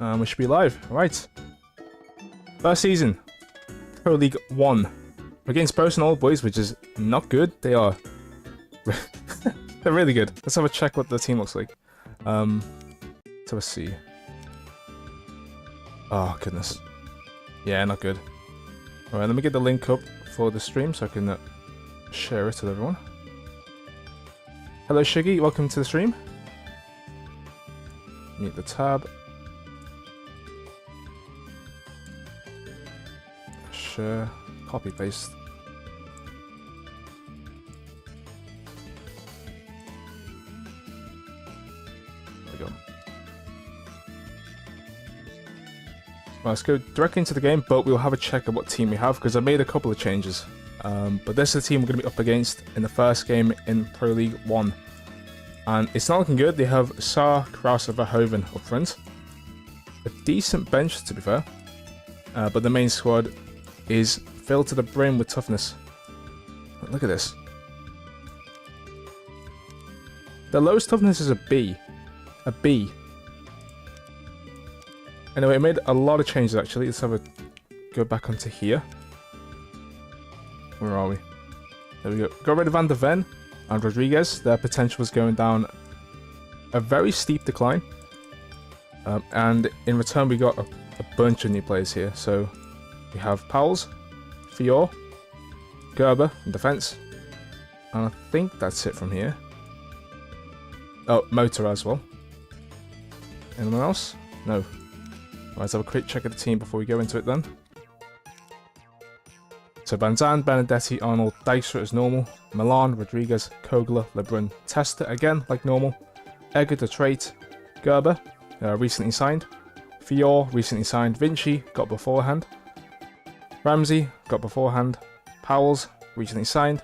We should be live. Right. First season. Pro League 1. Against Bows and Old Boys, which is not good. They are... they're really good. Let's have a check what the team looks like. Let's have a see. Oh, goodness. Yeah, not good. Alright, let me get the link up for the stream so I can share it with everyone. Hello, Shiggy. Welcome to the stream. Mute the tab. Share. Copy, paste. There we go. Well, let's go directly into the game, but we'll have a check of what team we have, because I made a couple of changes. But this is the team we're going to be up against in the first game in Pro League 1. And it's not looking good. They have Saar, Kraus, and Verhoeven up front. A decent bench, to be fair. But the main squad is filled to the brim with toughness. Look at this. The lowest toughness is a B. A B. Anyway, I made a lot of changes, actually. Let's have a go back onto here. Where are we? There we go. Got rid of Van der Ven and Rodriguez. Their potential was going down a very steep decline. And in return, we got a bunch of new players here. So we have Powells, Fior, Gerber in defense. And I think that's it from here. Oh, Motor as well. Anyone else? No. Right, let's have a quick check of the team before we go into it then. So Banzan, Benedetti, Arnold, Dijkstra as normal, Milan, Rodriguez, Kogler, Lebrun, Testa again like normal, Egger, De Trait, Gerber, recently signed, Fior, recently signed, Vinci, got beforehand, Ramsey, got beforehand, Powells, recently signed,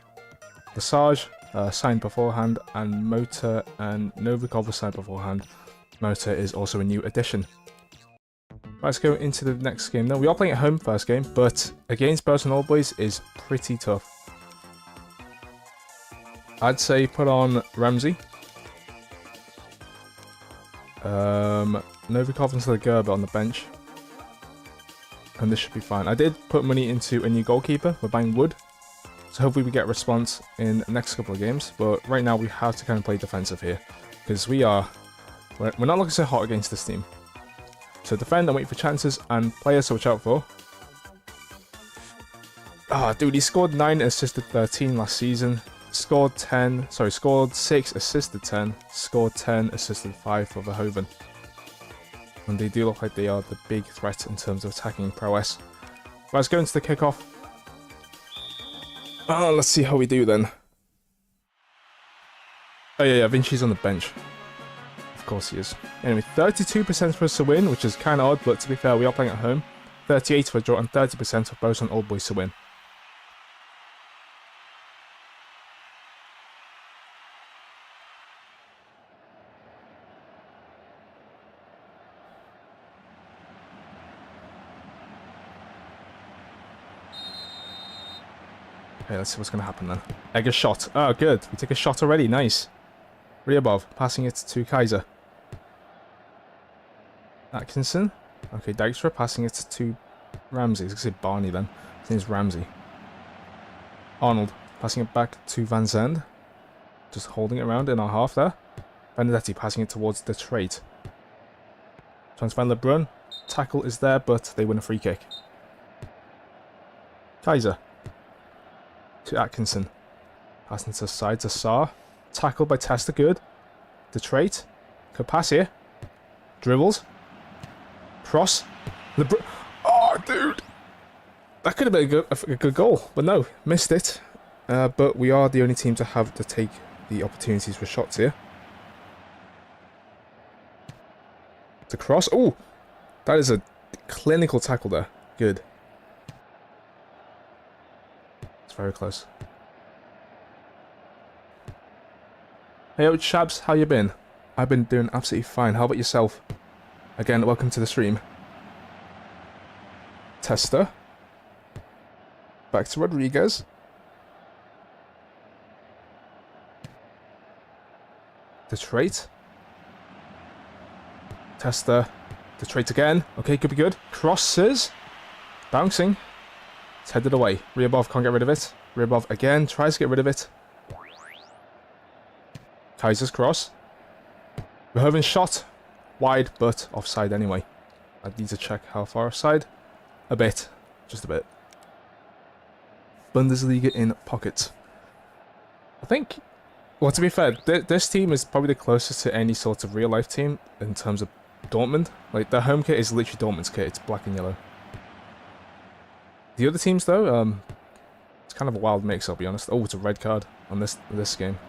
Lesage, signed beforehand, and Motor and Novikov was signed beforehand. Motor is also a new addition. Let's go into the next game. Now, we are playing at home first game, but against Bows and Old Boys is pretty tough. I'd say put on Ramsey. Novikov into the Gerber on the bench. And this should be fine. I did put money into a new goalkeeper. We're buying Wood. So hopefully we get a response in the next couple of games. But right now we have to kind of play defensive here. Because we're not looking so hot against this team. So defend and wait for chances and players to watch out for. Ah, dude, he scored 9 and assisted 13 last season. Scored 6, assisted 10. Scored 10, assisted 5 for Verhoeven. And they do look like they are the big threat in terms of attacking prowess. Right, let's go into the kickoff. Oh, let's see how we do then. Oh yeah, Vinci's on the bench. Of course he is. Anyway, 32% for us to win, which is kind of odd, but to be fair, we are playing at home. 38 for a draw and 30% for Bows and Old Boys to win. Okay, let's see what's going to happen then. Egger shot. Oh, good. We take a shot already. Nice. Ryabov passing it to Kaiser. Atkinson. Okay, Dijkstra passing it to Ramsey. I was going to say Barney then. His name's Ramsey. Arnold passing it back to Van Zandt. Just holding it around in our half there. Benedetti passing it towards the Trait. Trying to find Lebrun. Tackle is there, but they win a free kick. Kaiser. To Atkinson. Passing to the side to Saar. Tackled by Testa, good. De Trait. Could pass here. Dribbles. Cross. Oh, dude! That could have been a good goal, but no, missed it. But we are the only team to have to take the opportunities for shots here. To cross. Oh! That is a clinical tackle there. Good. It's very close. Hey, yo, Shabs, how you been? I've been doing absolutely fine. How about yourself? Again, welcome to the stream. Testa. Back to Rodriguez. De Trait. Testa. The trait again. Okay, could be good. Crosses. Bouncing. It's headed away. Ryabov can't get rid of it. Ryabov again tries to get rid of it. Kaiser's cross. Verhoeven's shot. Wide, but offside anyway. I need to check how far offside. A bit. Just a bit. Bundesliga in pocket. I think... Well, to be fair, this team is probably the closest to any sort of real-life team in terms of Dortmund. Like, their home kit is literally Dortmund's kit. It's black and yellow. The other teams, though, it's kind of a wild mix, I'll be honest. Oh, it's a red card on this game.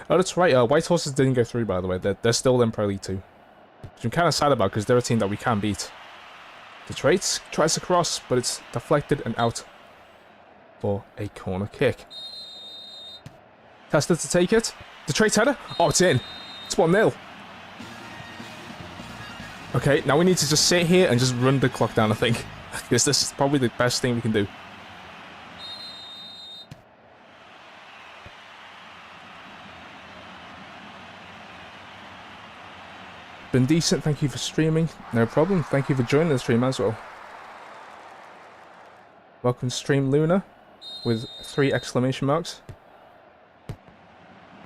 Oh, that's right. White Horses didn't go through, by the way. They're still in Pro League 2. Which I'm kind of sad about, because they're a team that we can beat. The Traits tries to cross, but it's deflected and out for a corner kick. Tester to take it. The Traits header. Oh, it's in. It's 1-0. Okay, now we need to just sit here and just run the clock down, I think. Because this is probably the best thing we can do. Been decent, thank you for streaming. No problem, thank you for joining the stream as well. Welcome to Stream Luna with 3 exclamation marks.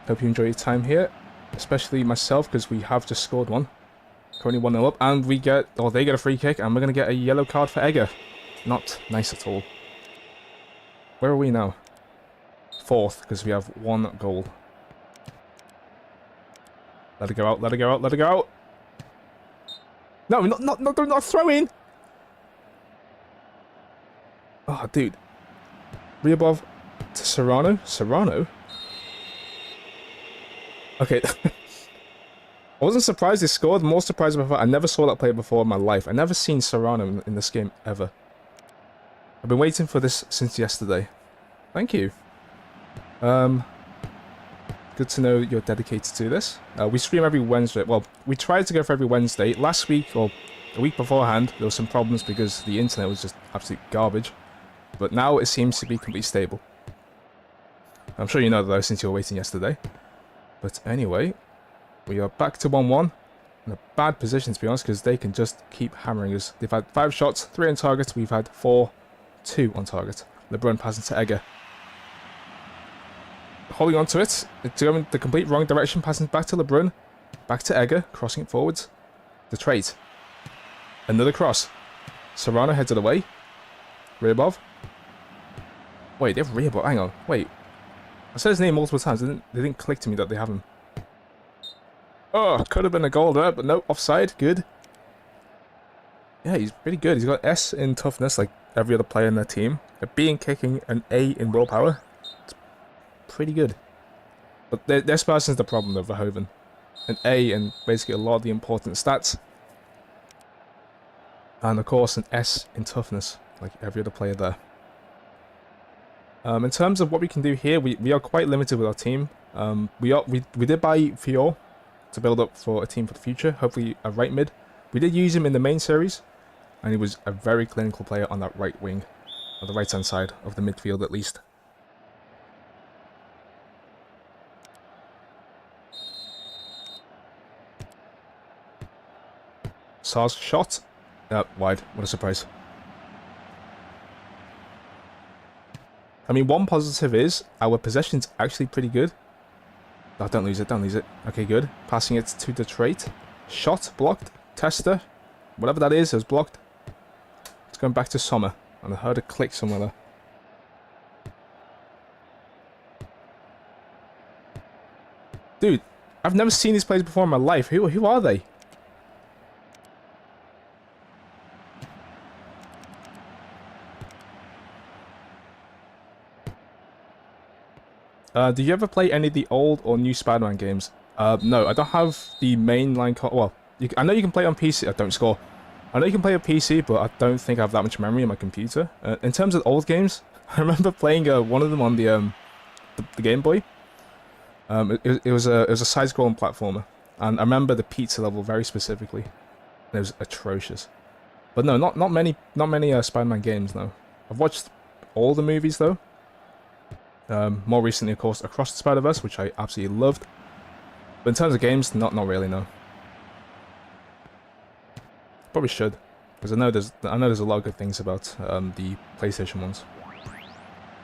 Hope you enjoy your time here, especially myself because we have just scored one. Currently 1-0 up, and we get, or they get a free kick, and we're going to get a yellow card for Egger. Not nice at all. Where are we now? 4th, because we have 1 goal. Let it go out, let it go out, let it go out. No, not throwing! Oh, dude. Ryabov to Serrano. Serrano? Okay. I wasn't surprised he scored. More surprised before. I never saw that player before in my life. I never seen Serrano in this game ever. I've been waiting for this since yesterday. Thank you. Good to know you're dedicated to this. We stream every Wednesday. Well, we tried to go for every Wednesday. Last week, or the week beforehand, there were some problems because the internet was just absolute garbage. But now it seems to be completely stable. I'm sure you know that though, since you were waiting yesterday. But anyway, we are back to 1-1. In a bad position, to be honest, because they can just keep hammering us. They've had 5 shots, 3 on target. We've had 4, 2 on target. LeBrun passing to Egger. Holding on to it. It's going the complete wrong direction, passing back to LeBrun. Back to Egger, crossing it forwards. The trait. Another cross. Serrano heads it away. Ryabov. Wait, they have Ryabov. Hang on. Wait. I said his name multiple times. They didn't click to me that they have him. Oh, could have been a goal there, but no, offside. Good. Yeah, he's pretty good. He's got S in toughness, like every other player in their team. A B in kicking, an A in willpower. It's pretty good. But this person's the problem, though, Verhoeven. An A in basically a lot of the important stats. And, of course, an S in toughness, like every other player there. In terms of what we can do here, we are quite limited with our team. We did buy Fior to build up for a team for the future, hopefully a right mid. We did use him in the main series, and he was a very clinical player on that right wing, on the right hand side of the midfield at least. Sar's shot. Wide. What a surprise. I mean, one positive is our possession's actually pretty good. Oh, don't lose it, don't lose it. Okay, good. Passing it to the trait. Shot, blocked. Tester. Whatever that is, it was blocked. It's going back to Sommer. And I heard a click somewhere there. Dude, I've never seen these players before in my life. Who are they? Do you ever play any of the old or new Spider-Man games? No, I don't have the mainline. Well, I know you can play on PC. I don't score. I know you can play on PC, but I don't think I have that much memory on my computer. In terms of old games, I remember playing one of them on the Game Boy. It was a side-scrolling platformer, and I remember the pizza level very specifically. And it was atrocious. But no, not many Spider-Man games. No, I've watched all the movies though. More recently, of course, Across the Spider-Verse, which I absolutely loved. But in terms of games, not really, no. Probably should, because I know there's a lot of good things about the PlayStation ones.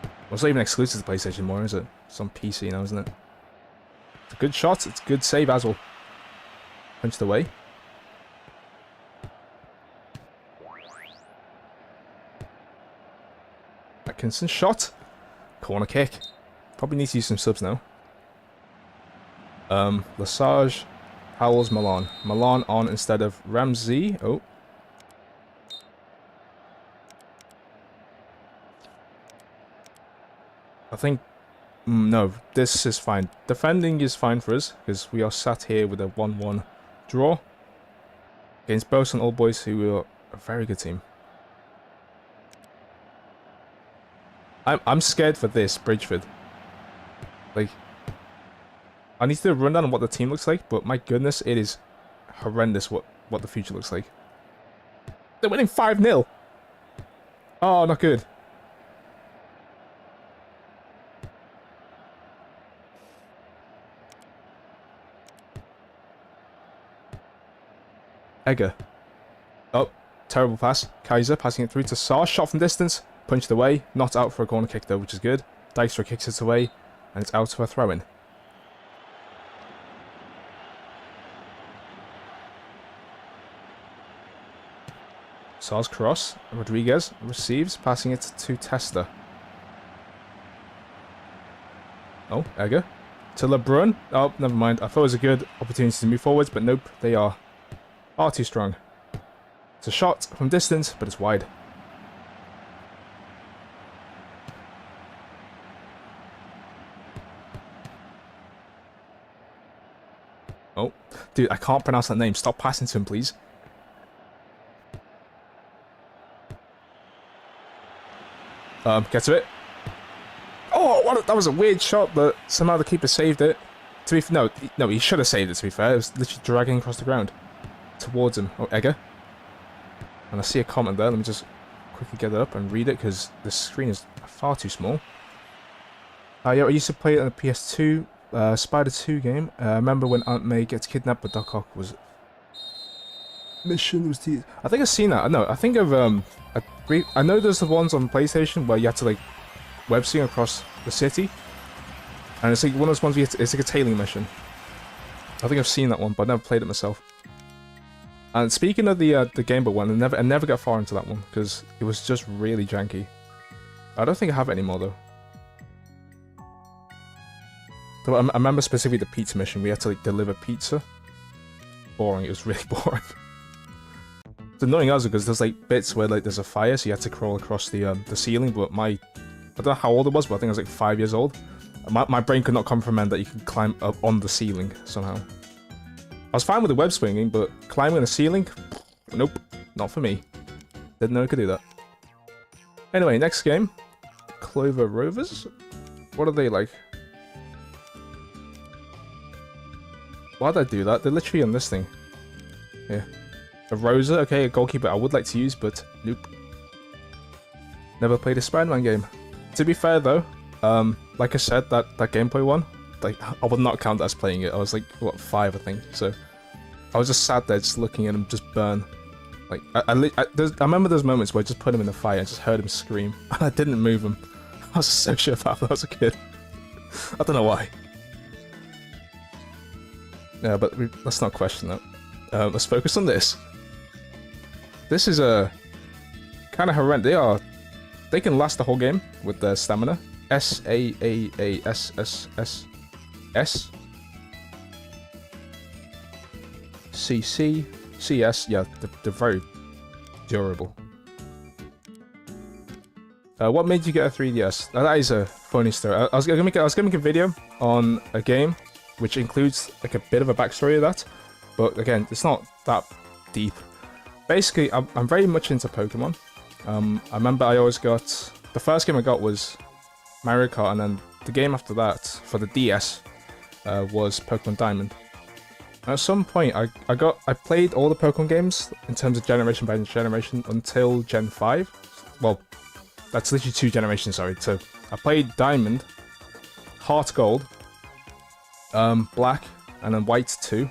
Well, it's not even exclusive to PlayStation more, is it? It's on PC now, isn't it? It's a good shot. It's a good save as well. Punched away. Atkinson shot. Corner kick. Probably need to use some subs now. Lesage, Howells, Milan. Milan on instead of Ramsey. Oh. I think... no, this is fine. Defending is fine for us, because we are sat here with a 1-1 draw. Against Bosun Old Boys, who are a very good team. I'm scared for this, Bridgeford. Like... I need to do a rundown on what the team looks like, but my goodness, it is horrendous what the future looks like. They're winning 5-0! Oh, not good. Egger. Oh, terrible pass. Kaiser passing it through to Sar. Shot from distance. Punched away. Not out for a corner kick though, which is good. Dijkstra kicks it away, and it's out for a throw-in. Sar's cross. Rodriguez receives, passing it to Testa. Oh, Egger. To LeBrun. Oh, never mind. I thought it was a good opportunity to move forwards, but nope, they are far too strong. It's a shot from distance, but it's wide. Oh, dude, I can't pronounce that name. Stop passing to him, please. Get to it. Oh, what that was a weird shot, but somehow the keeper saved it. To be no, he should have saved it. To be fair, it was literally dragging across the ground towards him. Oh, Egger. And I see a comment there. Let me just quickly get it up and read it because the screen is far too small. Yeah, I used to play it on the PS2 Spider 2 game. Remember when Aunt May gets kidnapped, but Doc Ock was mission was the. I think I've seen that. No, I think I've I know there's the ones on PlayStation where you have to like web swing across the city, and it's like one of those ones where it's like a tailing mission. I think I've seen that one, but I've never played it myself. And speaking of the Game Boy one, I never got far into that one because it was just really janky. I don't think I have it anymore though. So I remember specifically the pizza mission. We had to like deliver pizza. Boring. It was really boring. It's annoying also because there's like bits where like there's a fire, so you had to crawl across the ceiling. But I don't know how old it was, but I think I was like 5 years old. My brain could not comprehend that you could climb up on the ceiling somehow. I was fine with the web swinging, but climbing on the ceiling, nope, not for me. Didn't know I could do that. Anyway, next game, Clover Rovers. What are they like? Why'd I do that? They're literally on this thing. Yeah. A Rosa, okay, a goalkeeper I would like to use, but nope. Never played a Spider-Man game. To be fair though, like I said, that Game Boy one, like I would not count as playing it. I was like, what, 5 I think, so I was just sat there just looking at him just burn. Like, I remember those moments where I just put him in the fire and just heard him scream, and I didn't move him. I was so sure about that when I was a kid. I don't know why. Yeah, but let's not question that. Let's focus on this. This is a kind of horrendous. They can last the whole game with their stamina. S-A-A-A-S-S-S-S. C-C. CS. Yeah, they're very durable. What made you get a 3DS? Now, that is a funny story. I was gonna make a video on a game which includes like a bit of a backstory of that, but again, it's not that deep. Basically, I'm very much into Pokemon. I remember I always got... The first game I got was Mario Kart, and then the game after that, for the DS, was Pokemon Diamond. And at some point, I played all the Pokemon games, in terms of generation by generation, until Gen 5. Well, that's literally 2 generations, sorry. So, I played Diamond, Heart Gold, Black, and then white 2.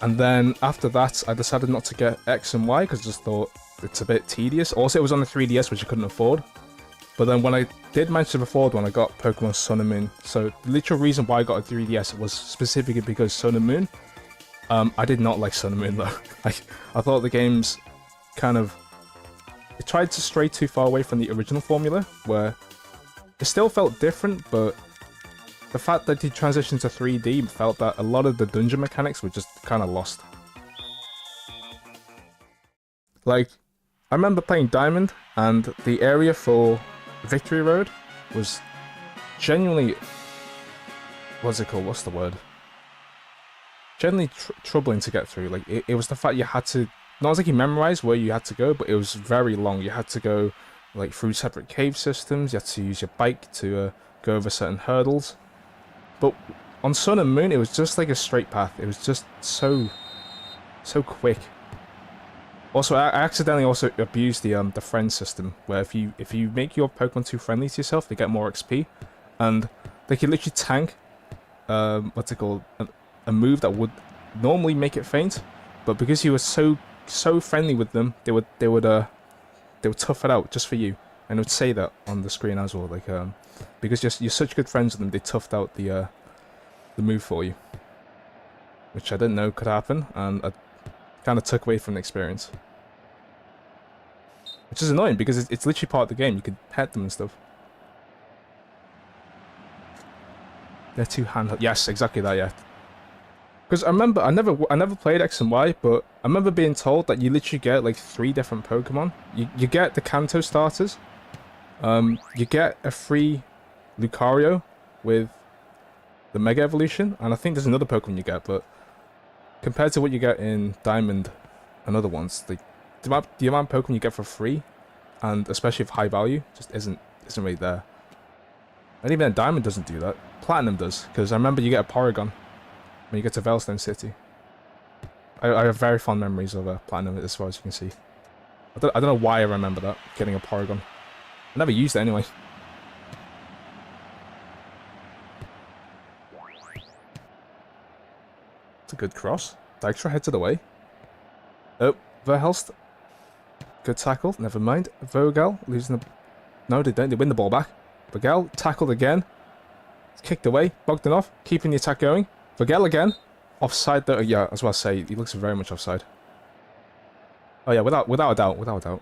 And then after that, I decided not to get X and Y because I just thought it's a bit tedious. Also, it was on the 3DS, which I couldn't afford. But then when I did manage to afford one, I got Pokemon Sun and Moon. So the literal reason why I got a 3DS was specifically because Sun and Moon. I did not like Sun and Moon though. I thought the games kind of... It tried to stray too far away from the original formula, where it still felt different, but the fact that the transition to 3D felt that a lot of the dungeon mechanics were just kind of lost. Like, I remember playing Diamond, and the area for Victory Road was genuinely... What's it called? What's the word? Genuinely troubling to get through. Like, it was the fact you had to... Not like you memorized where you had to go, but it was very long. You had to go, like, through separate cave systems. You had to use your bike to go over certain hurdles. But on Sun and Moon, it was just like a straight path. It was just so quick. Also, I accidentally also abused the friend system, where if you make your Pokemon too friendly to yourself, they get more XP, and they can literally tank, what's it called, a move that would normally make it faint, but because you were so friendly with them, they would tough it out just for you, and it would say that on the screen as well, like because you're such good friends with them, they toughed out the move for you, which I didn't know could happen, and I kind of took away from the experience. Which is annoying, because it's literally part of the game. You could pet them and stuff. They're too handheld. Yes, exactly that, yeah. Because I remember, I never played X and Y, but I remember being told that you literally get like 3 different Pokemon. You get the Kanto starters. You get a free Lucario with the Mega Evolution, and I think there's another Pokemon you get, but compared to what you get in Diamond and other ones, the amount of Pokemon you get for free, and especially of high value, just isn't really there. And even Diamond doesn't do that. Platinum does, because I remember you get a Porygon when you get to Veilstone City. I have very fond memories of Platinum, as far as you can see. I don't know why I remember that, getting a Porygon. I never used it anyway. It's a good cross. Dykstra heads it away. Oh, Verhelst. Good tackle, never mind. Vogel losing the... No, they don't. They win the ball back. Vogel tackled again. It's kicked away. Bogdanov keeping the attack going. Vogel again. Offside though. Yeah, as well as say, he looks very much offside. Oh yeah, without a doubt, without a doubt.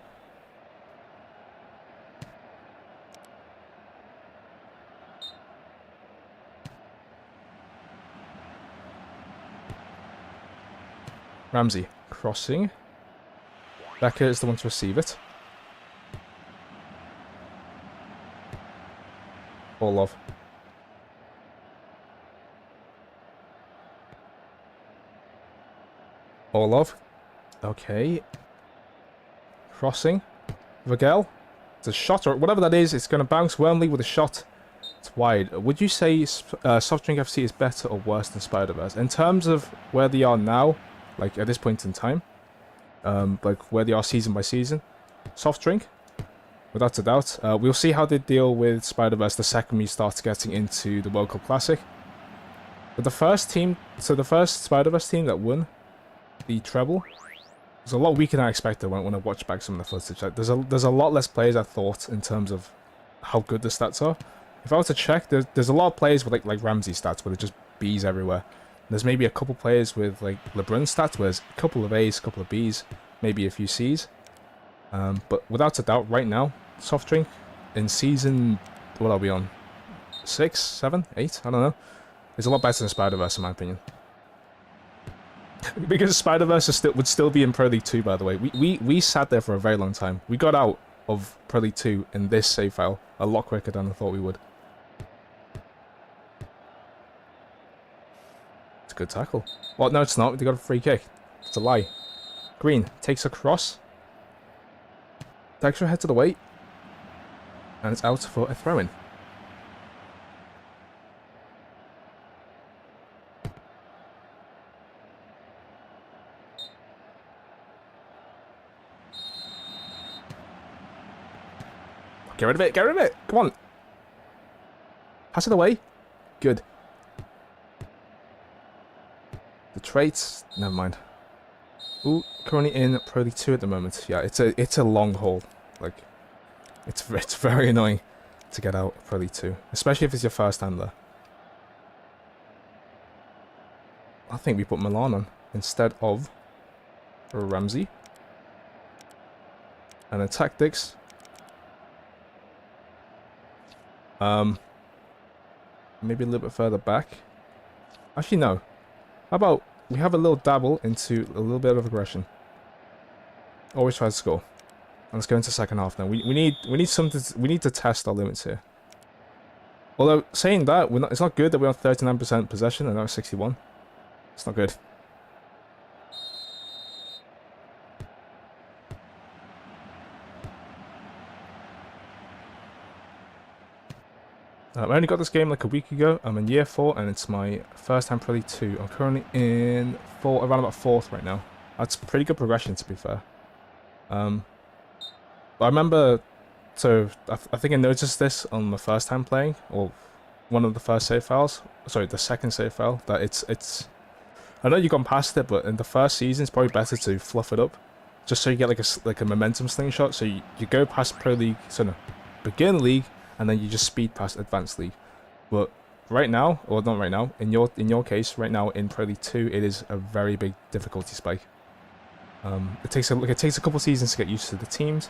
Ramsey crossing. Becca is the one to receive it. Orlov. Orlov. Okay. Crossing. Vogel. It's a shot, or whatever that is. It's going to bounce Wormley with a shot. It's wide. Would you say Soft Drink FC is better or worse than Spider-Verse? In terms of where they are now, like at this point in time, like where they are season by season, Soft Drink, without a doubt. We'll see how they deal with Spider-Verse the second we start getting into the World Cup Classic. But the first team, so the first Spider-Verse team that won the treble was a lot weaker than I expected when I watched back some of the footage. Like, there's a lot less players I thought in terms of how good the stats are. If I was to check, there's a lot of players with like Ramsey stats where they're just Bs everywhere. There's maybe a couple players with like LeBrun stats where there's a couple of A's, a couple of B's, maybe a few C's. But without a doubt, right now, Soft Drink in season, what are we on? 6, 7, 8? I don't know. It's a lot better than Spider-Verse in my opinion. Because Spider-Verse would still be in Pro League 2, by the way. We sat there for a very long time. We got out of Pro League 2 in this save file a lot quicker than I thought we would. It's a good tackle. Well, no, it's not. They got a free kick. It's a lie. Green takes a cross. Dykstra heads to the way. And it's out for a throw-in. Get rid of it, get rid of it! Come on! Pass it away. Good. The traits, never mind. Ooh, currently in Pro League 2 at the moment. Yeah, it's a long haul. Like, it's very annoying to get out of Pro League 2, especially if it's your first time there. I think we put Milan on instead of Ramsey. And then tactics. Maybe a little bit further back. Actually, no. How about we have a little dabble into a little bit of aggression. Always try to score. And let's go into second half now. We need something. We need to test our limits here. Although saying that, it's not good that we're on 39% possession and now 61. It's not good. I only got this game like a week ago. I'm in year 4 and it's my first time Pro League 2. I'm currently in around about 4th right now. That's pretty good progression, to be fair. But I remember, so I think I noticed this on the first time playing, or one of the first save files. Sorry, the second save file. That it's. I know you've gone past it, but in the first season, it's probably better to fluff it up, just so you get like a momentum slingshot. So you go past Pro League, so no, Beginner League, and then you just speed past Advanced League. But right now, or not right now, in your case, right now in Pro League 2, it is a very big difficulty spike. It takes a couple seasons to get used to the teams,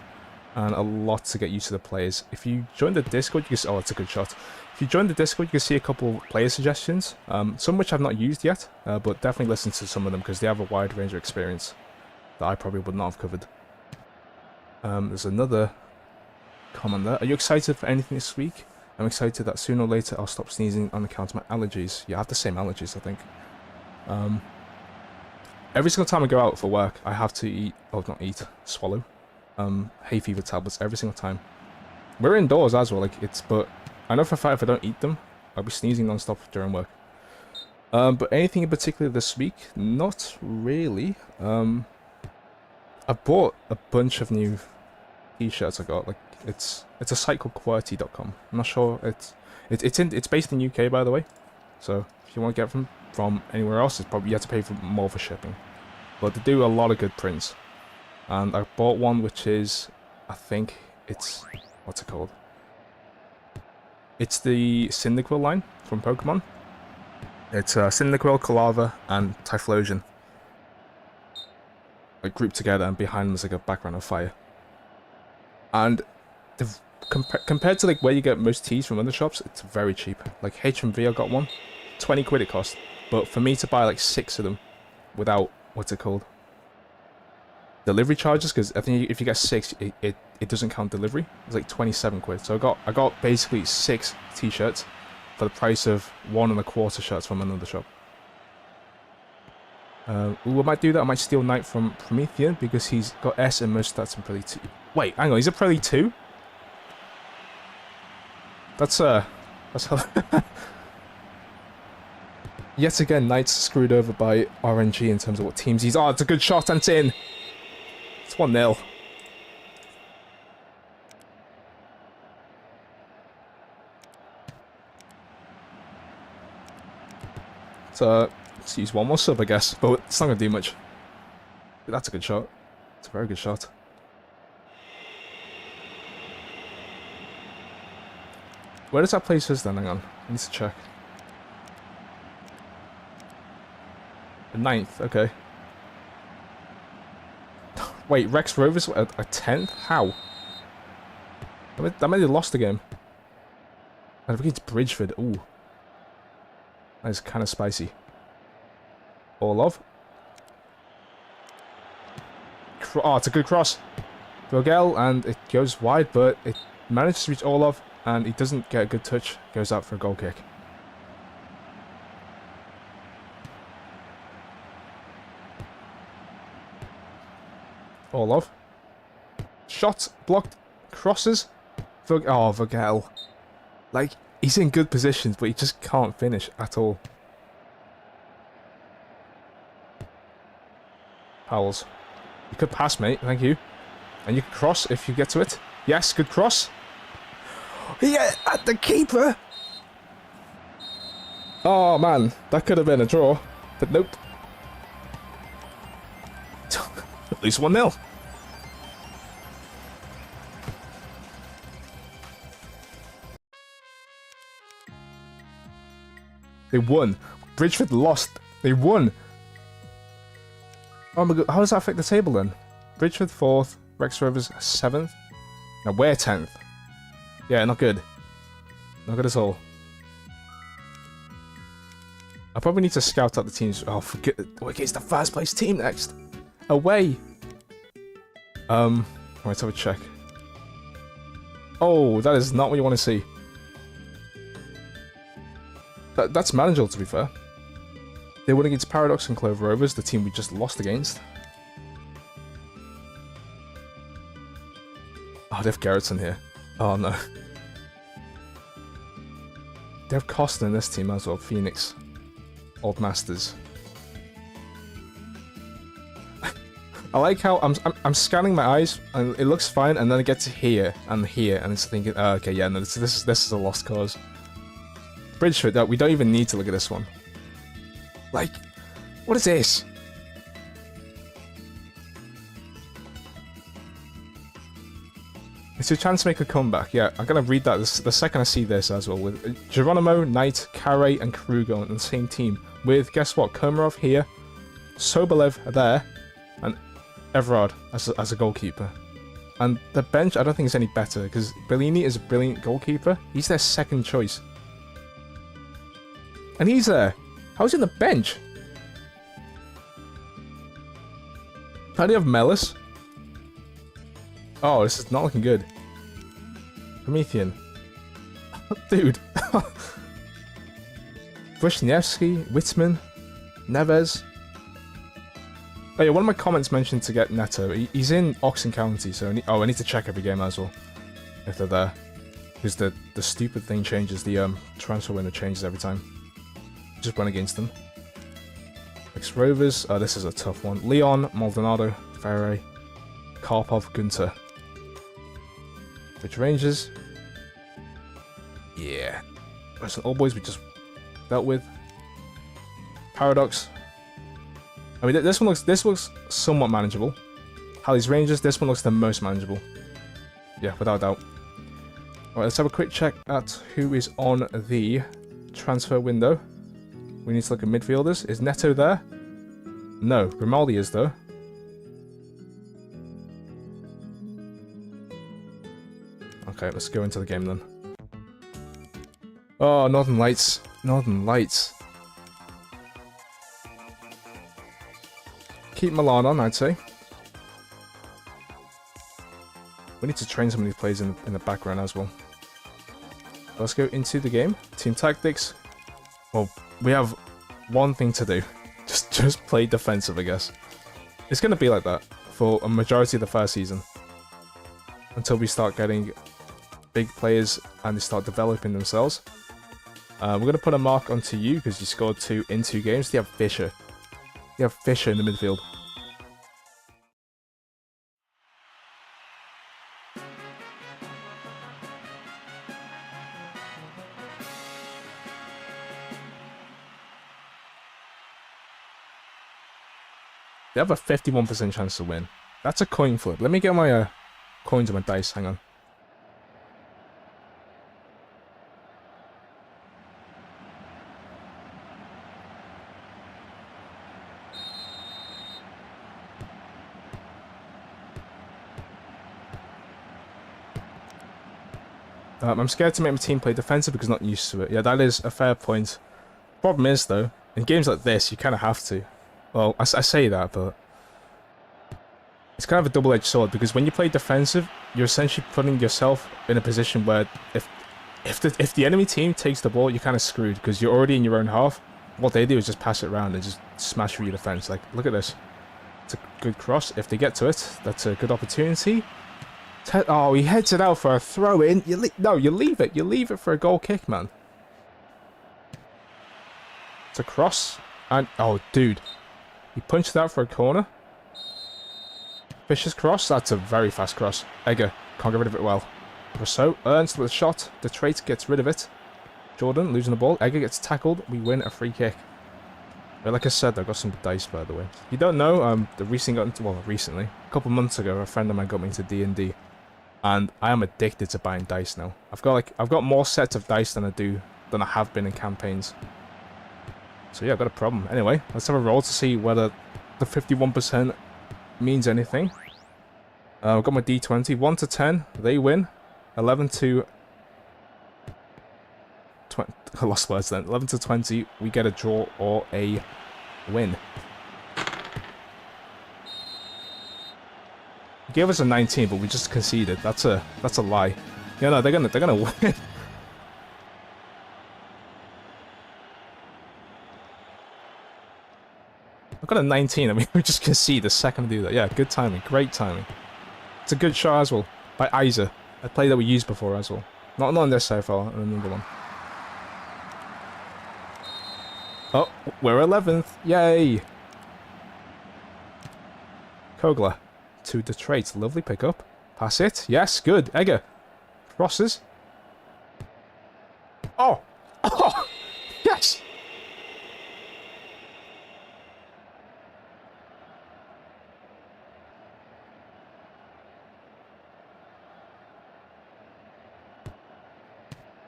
and a lot to get used to the players. If you join the Discord, you can see, oh, it's a good shot. If you join the Discord, you can see a couple player suggestions, some which I've not used yet, but definitely listen to some of them because they have a wide range of experience that I probably would not have covered. There's another comment there. Are you excited for anything this week? I'm excited that sooner or later I'll stop sneezing on account of my allergies. Yeah, I have the same allergies, I think. Every single time I go out for work, I have to eat, oh, not eat, swallow, hay fever tablets every single time. We're indoors as well, but I know for a fact if I don't eat them, I'll be sneezing non-stop during work. But anything in particular this week? Not really. I bought a bunch of new t-shirts I got, it's a site called QWERTY.com. I'm not sure, it's based in UK, by the way, so if you want to get from anywhere else, it's probably you have to pay more for shipping. But they do a lot of good prints, and I bought one which is, I think it's, what's it called? It's the Cyndaquil line from Pokemon. It's Cyndaquil, Kalava, and Typhlosion, like grouped together, and behind them is like a background of fire. And compared to like where you get most teas from other shops, it's very cheap. Like HMV, I got one, 20 quid it cost. But for me to buy like 6 of them without, what's it called? Delivery charges, because I think if you get 6, it doesn't count delivery. It's like 27 quid. So I got basically 6 t-shirts for the price of 1.25 shirts from another shop. Ooh, I might do that. I might steal Knight from Promethean because he's got S in most stats in Pro League 2. Wait, hang on, he's a Pro League 2? That's Yet again, Knight's screwed over by RNG in terms of what teams he's... Oh, it's a good shot and it's in! It's 1-0. So, let's use one more sub, I guess, but it's not going to do much. But that's a good shot. It's a very good shot. Where does that place us then? Hang on, I need to check. The 9th, okay. Wait, Rex Rovers a 10th? How? That meant they lost the game. And if we get Bridgeford, ooh. That is kind of spicy. Orlov. Oh, it's a good cross. Vogel, and it goes wide, but it manages to reach Orlov, and he doesn't get a good touch. Goes out for a goal kick. Orlov. Shot, blocked, crosses. Oh, Vogel. Like, he's in good positions, but he just can't finish at all. Powells. You could pass, mate, thank you. And you can cross if you get to it. Yes, good cross. Yeah, at the keeper! Oh, man, that could have been a draw, but nope. lose 1-0. They won. Bridgeford lost. They won. Oh my god, how does that affect the table then? Bridgeford 4th, Rex Rovers 7th. Now we're 10th. Yeah, not good. Not good at all. I probably need to scout out the teams. Oh, forget it. Against the first place team next. Away. Let's have a check. Oh, that is not what you want to see. That's manageable, to be fair. They won against Paradox and Clover Rovers, the team we just lost against. Oh, they have Gerritsen here. Oh, no. They have Costin in this team as well, Phoenix. Old Masters. I like how I'm scanning my eyes, and it looks fine, and then it gets here, and it's thinking, oh, okay, yeah, no, this is a lost cause. Bridgeford, we don't even need to look at this one. Like, what is this? It's your chance to make a comeback. Yeah, I'm gonna read that the second I see this as well. With Geronimo, Knight, Carey, and Kruger on the same team. With, guess what, Komarov here, Sobolev there, and Everard as a goalkeeper. And the bench, I don't think is any better, because Bellini is a brilliant goalkeeper. He's their second choice. And he's there. How's he on the bench? How do you have Mellis? Oh, this is not looking good. Promethean. Dude. Wisniewski, Wittman, Neves. Oh yeah, one of my comments mentioned to get Neto. He's in Oxon County, so I need to check every game as well. If they're there. Because the stupid thing changes, the transfer window changes every time. Just went against them. Rex Rovers. Oh, this is a tough one. Leon, Maldonado, Ferre, Karpov, Gunter. Which Rangers? Yeah. Western All Boys we just dealt with. Paradox. I mean, this looks somewhat manageable. Halley's Rangers. This one looks the most manageable. Yeah, without doubt. Alright, let's have a quick check at who is on the transfer window. We need to look at midfielders. Is Neto there? No. Grimaldi is, though. Okay, let's go into the game then. Oh, Northern Lights. Northern Lights. Keep Milan on, I'd say. We need to train some of these players in the background as well. Let's go into the game. Team tactics. Well, we have one thing to do. Just play defensive, I guess. It's going to be like that for a majority of the first season. Until we start getting big players and they start developing themselves. We're going to put a mark onto you because you scored 2 in 2 games. You have Fisher. You have Fisher in the midfield. They have a 51% chance to win. That's a coin flip. Let me get my coins and my dice. Hang on. I'm scared to make my team play defensive because I'm not used to it. Yeah, that is a fair point. Problem is, though, in games like this, you kind of have to. Well, I say that, but it's kind of a double-edged sword because when you play defensive, you're essentially putting yourself in a position where if the enemy team takes the ball, you're kind of screwed because you're already in your own half. What they do is just pass it around and just smash through your defense. Like, look at this. It's a good cross. If they get to it, that's a good opportunity. Oh, he heads it out for a throw-in. No, you leave it. You leave it for a goal kick, man. It's a cross. And, oh, dude. He punched it out for a corner. Fisher's cross. That's a very fast cross. Egger can't get rid of it well. Rousseau earns with a shot. Detroit gets rid of it. Jordan losing the ball. Egger gets tackled. We win a free kick. But like I said, I got some dice, by the way. You don't know, the recently got into, well, recently, a couple months ago, a friend of mine got me into D&D. And I am addicted to buying dice now. I've got more sets of dice than I have been in campaigns. So yeah, I've got a problem. Anyway, let's have a roll to see whether the 51% means anything. I've got my D20. 1 to 10, they win. 11 to 20, I lost words then. 11 to 20, we get a draw or a win. He gave us a 19, but we just conceded. That's a lie. Yeah, no, they're gonna win. I've got a 19. I mean, we just concede the second to do that. Yeah, good timing, great timing. It's a good shot as well by Isa, a play that we used before as well. Not on this so far, on another one. Oh, we're 11th. Yay! Kogler to the traits. Lovely pickup. Pass it. Yes, good. Egger. Crosses. Oh! Oh! Yes!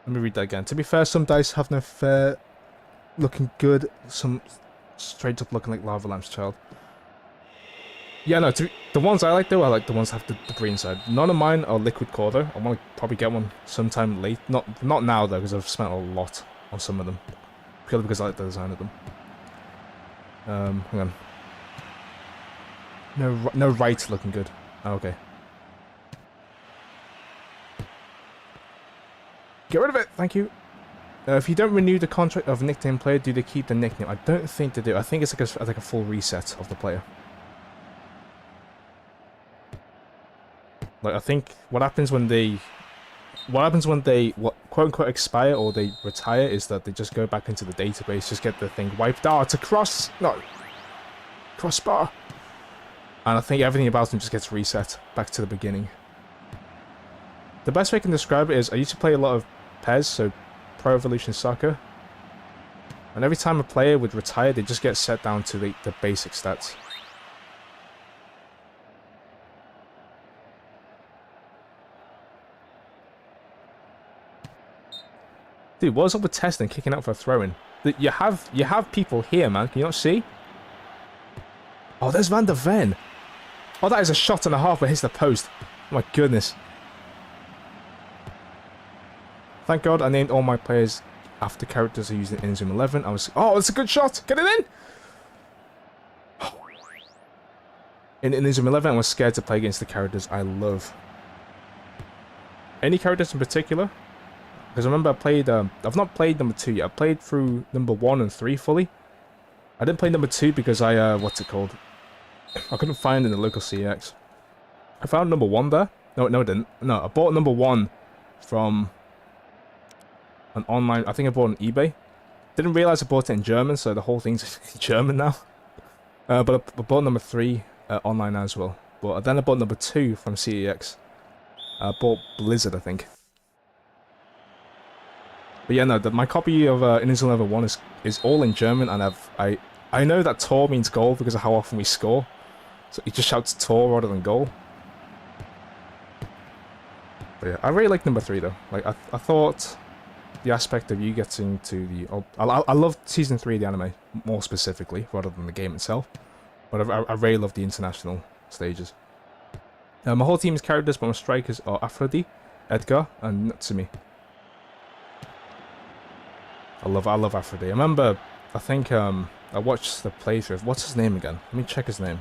Let me read that again. To be fair, some dice have no fair... looking good. Some straight up looking like lava lamps, child. Yeah, no, the ones I like though, I like the ones that have the green side. None of mine are liquid core though. I want to probably get one sometime late. Not now though, because I've spent a lot on some of them. Purely because I like the design of them. Hang on. No right looking good. Oh, okay. Get rid of it, thank you. If you don't renew the contract of a nickname player, do they keep the nickname? I don't think they do. I think it's like a full reset of the player. Like, I think what happens when they quote unquote expire or they retire is that they just go back into the database, just get the thing wiped out. It's a crossbar, and I think everything about them just gets reset back to the beginning. The best way I can describe it is I used to play a lot of PES, so Pro Evolution Soccer, and every time a player would retire, they just get set down to the basic stats. Dude, what's up with testing kicking out for a throw-in? You have people here, man. Can you not see? Oh, there's Van der Ven. Oh, that is a shot and a half, but hits the post. Oh my goodness. Thank God I named all my players after characters I used in Zoom 11. Oh, it's a good shot. Get it in. In Zoom 11, I was scared to play against the characters I love. Any characters in particular? Because I remember I played, I've not played number 2 yet. I played through number 1 and 3 fully. I didn't play number 2 because I, what's it called? I couldn't find it in the local CX. I found number 1 there. No, I didn't. No, I bought number 1 from an online, I think I bought it on eBay. Didn't realize I bought it in German, so the whole thing's in German now. But I bought number 3 online as well. But then I bought number 2 from CEX. I bought Blizzard, I think. But yeah, no, my copy of Inazuma Level 1 is all in German, and I know that Tor means goal because of how often we score. So he just shouts Tor rather than goal. But yeah, I really like number 3 though. Like I thought the aspect of you getting to the... I love Season 3 of the anime, more specifically, rather than the game itself. But I really love the international stages. My whole team's characters, but my strikers are Aphrodite, Edgar, and Natsumi. I love Aphrodite. I remember, I think, I watched the playthrough of... What's his name again? Let me check his name.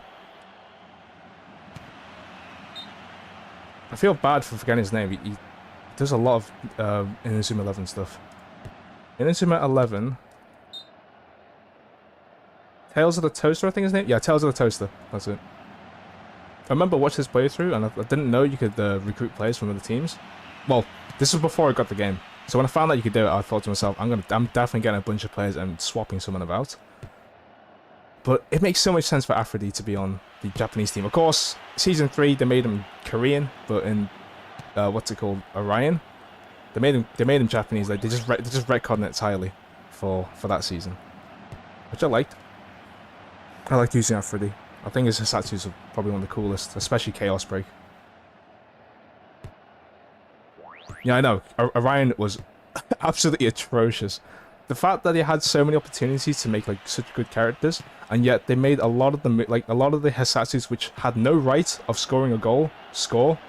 I feel bad for forgetting his name. He does a lot of Inazuma 11 stuff. Inazuma 11... Tales of the Toaster, I think his name? Yeah, Tales of the Toaster. That's it. I remember watching this playthrough, and I didn't know you could recruit players from other teams. Well, this was before I got the game. So when I found out you could do it, I thought to myself, I'm definitely getting a bunch of players and swapping someone about. But it makes so much sense for Aphrodite to be on the Japanese team. Of course, Season 3, they made him Korean, but in, what's it called, Orion, they made him Japanese. Like, they just retconned it entirely for that season. Which I liked. I like using F3D. I think his Hisatsus are probably one of the coolest, especially Chaos Break. Yeah, I know. Orion was absolutely atrocious. The fact that they had so many opportunities to make like such good characters, and yet they made a lot of them, like a lot of the Hisatsus which had no right of scoring a goal, score.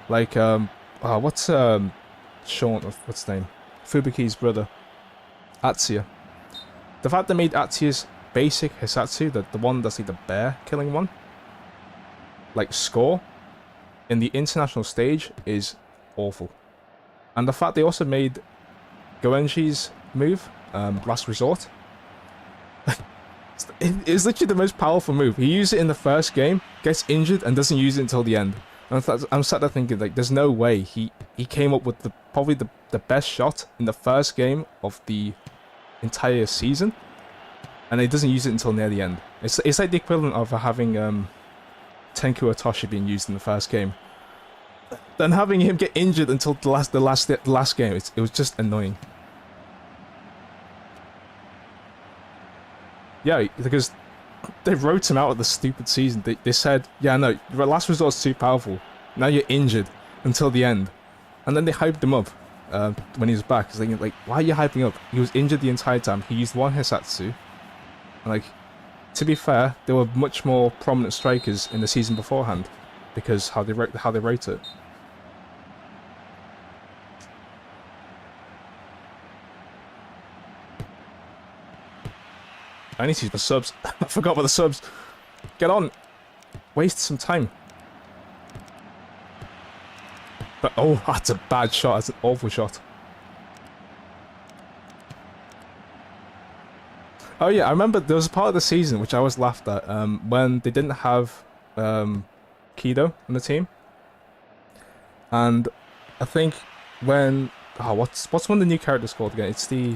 Like what's Sean? What's his name? Fubuki's brother, Atsuya. The fact they made Atsuya's basic Hisatsu, the one that's like the bear killing one, like score in the international stage is awful. And the fact they also made Goenji's move, Last Resort, it's literally the most powerful move. He used it in the first game, gets injured, and doesn't use it until the end. And I'm sat there thinking, like, there's no way he came up with probably the best shot in the first game of the entire season, and he doesn't use it until near the end. It's like the equivalent of having Tenku Otoshi being used in the first game, then having him get injured until the last game. It was just annoying. Yeah, because they wrote him out of the stupid season. They said, yeah, no, your Last Resort's too powerful. Now you're injured until the end. And then they hyped him up when he was back. It's like, why are you hyping up? He was injured the entire time. He used one Hisatsu. And like, to be fair, there were much more prominent strikers in the season beforehand because how they wrote it. I need to use the subs. I forgot about the subs. Get on. Waste some time. But oh, that's a bad shot. That's an awful shot. Oh yeah, I remember there was a part of the season which I was laughed at when they didn't have Kido on the team. And I think when what's one of the new characters called again? It's the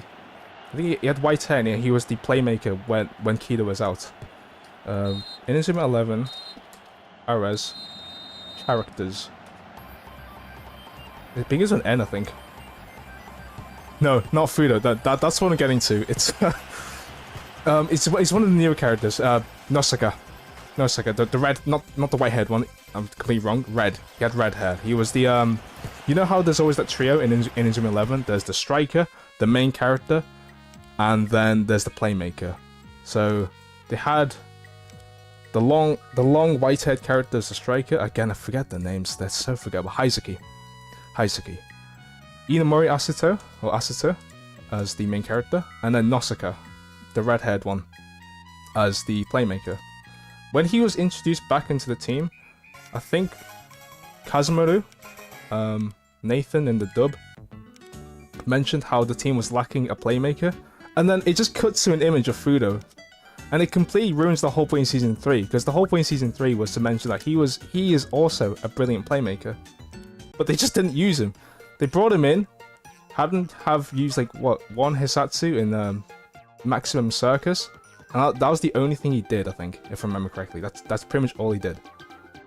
I think he had white hair and he was the playmaker when Kido was out. Inazuma 11, Ares, characters. It begins with an N, I think. No, not Fudo. That's what I'm getting to. It's it's one of the newer characters. Nosaka, the red, not the white-haired one. I'm completely wrong. Red. He had red hair. He was the you know how there's always that trio in Inazuma 11. There's the striker, the main character, and then there's the playmaker. So they had the long white-haired character as the striker. Again, I forget the names. They're so forgettable. Haizaki. Inamori Asato as the main character, and then Nosaka, the red-haired one, as the playmaker. When he was introduced back into the team, I think Kazumaru, Nathan in the dub, mentioned how the team was lacking a playmaker, and then it just cuts to an image of Fudo, and it completely ruins the whole point in Season 3, because the whole point in Season 3 was to mention that he is also a brilliant playmaker. But they just didn't use him. They brought him in, have used like what, one Hisatsu in Maximum Circus, and that was the only thing he did, I think, if I remember correctly. That's pretty much all he did.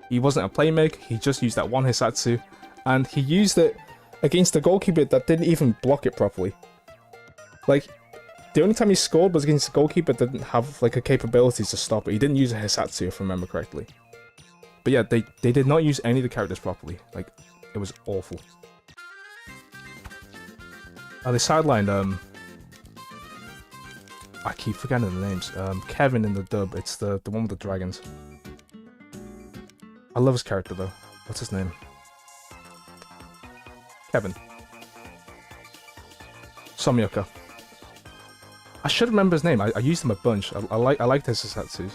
He wasn't a playmaker, he just used that one Hisatsu, and he used it against the goalkeeper that didn't even block it properly. Like, the only time he scored was against the goalkeeper that didn't have like a capability to stop it. He didn't use a Hisatsu, if I remember correctly. But yeah, they did not use any of the characters properly. Like, it was awful. They sidelined, I keep forgetting the names. Kevin in the dub, it's the one with the dragons. I love his character though. What's his name? Kevin. Somyoka. I should remember his name. I used him a bunch. I liked his Sasatsus.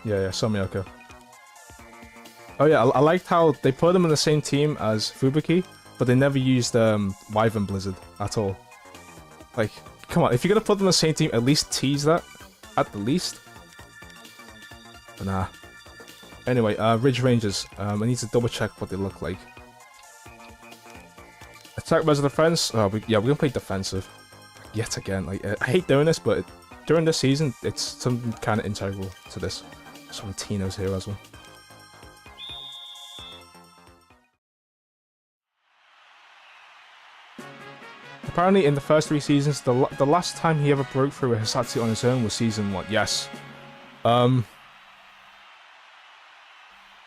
Yeah, Somyoka. Oh yeah, I liked how they put him in the same team as Fubuki, but they never used Wyvern Blizzard at all. Like, come on, if you're gonna put them in the same team, at least tease that, at the least. But nah. Anyway, Ridge Rangers. I need to double check what they look like. Attack versus defense. Oh, yeah, we're gonna play defensive yet again. Like, I hate doing this, but during this season, it's something kind of integral to this. Some Tino's here as well. apparently in the first 3 seasons, the last time he ever broke through a Hisatsu on his own was season 1. Yes.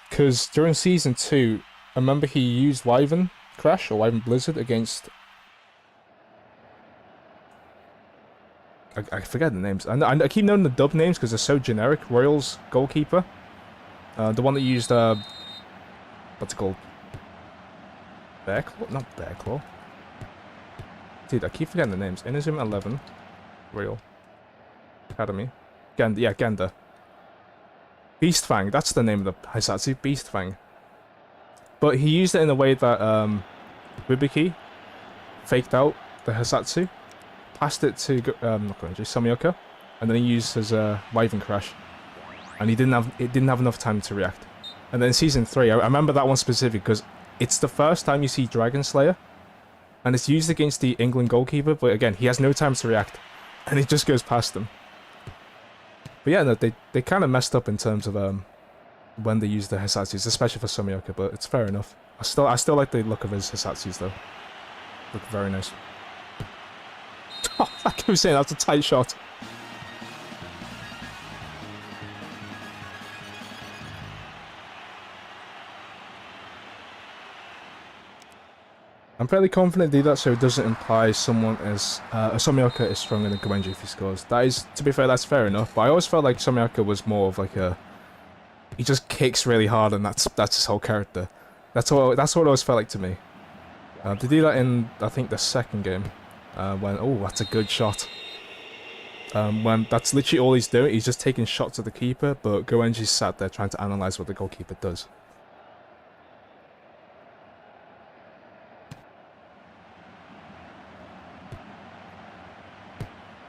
Because during season 2, I remember he used Wyvern Crash or Wyvern Blizzard against... I forget the names. I keep knowing the dub names because they're so generic. Royals goalkeeper. The one that used... what's it called? Bear Claw? Not Bear Claw. Dude, I keep forgetting the names. Inazuma 11. Royal. Academy. Yeah, Genda. Beast Fang, that's the name of the Hisatsu. Beast Fang. But he used it in a way that Wibiki faked out the Hisatsu, passed it to Samioka, and then he used his Wyvern Crash, and it didn't have enough time to react. And then in season 3, I remember that one specific because it's the first time you see Dragon Slayer, and it's used against the England goalkeeper. But again, he has no time to react, and it just goes past them. But yeah, no, they kind of messed up in terms of when they used the Hisatsus, especially for Samioka, but it's fair enough. I still like the look of his Hisatsus though. Look very nice. Oh, like I was saying, that's a tight shot. I'm fairly confident they do that so it doesn't imply someone is Samioka is stronger than Goenji if he scores. That is, to be fair, that's fair enough. But I always felt like Samioka was more of like a, he just kicks really hard and that's his whole character. That's what it always felt like to me. They do that in I think the second game when that's a good shot. When that's literally all he's doing, he's just taking shots at the keeper, but Goenji's sat there trying to analyze what the goalkeeper does.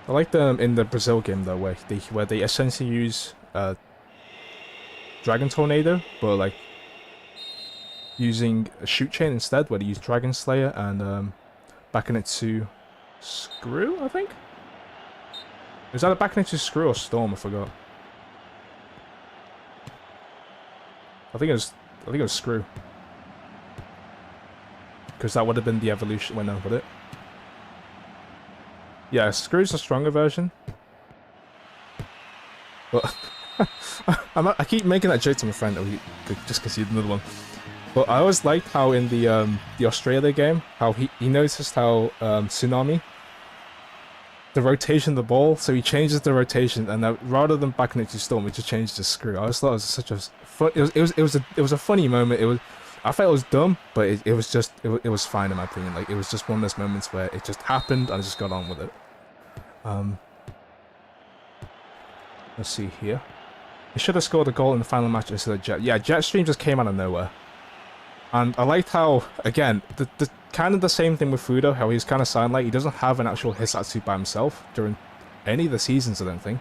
I like them in the Brazil game though, where they essentially use Dragon Tornado, but like using a shoot chain instead, where they use Dragon Slayer and backing it to Screw, I think. Was that a backing it to Screw or Storm? I forgot. I think it was Screw, because that would have been the evolution. Well, no, would it? Yeah, Screw's a stronger version. But I keep making that joke to my friend just because he's another one. But I always liked how in the Australia game, how he noticed how Tsunami, the rotation of the ball, so he changes the rotation, and rather than backing it to Storm, he just changed to Screw. I always thought it was such a fun. It was a funny moment. I felt it was dumb, but it was fine in my opinion. Like, it was just one of those moments where it just happened and I just got on with it. Let's see here. He should have scored a goal in the final match instead of Jet. Yeah, Jetstream just came out of nowhere. And I liked how, again, the kind of the same thing with Fudo, how he's kind of silent, like he doesn't have an actual Hisatsu by himself during any of the seasons, I don't think.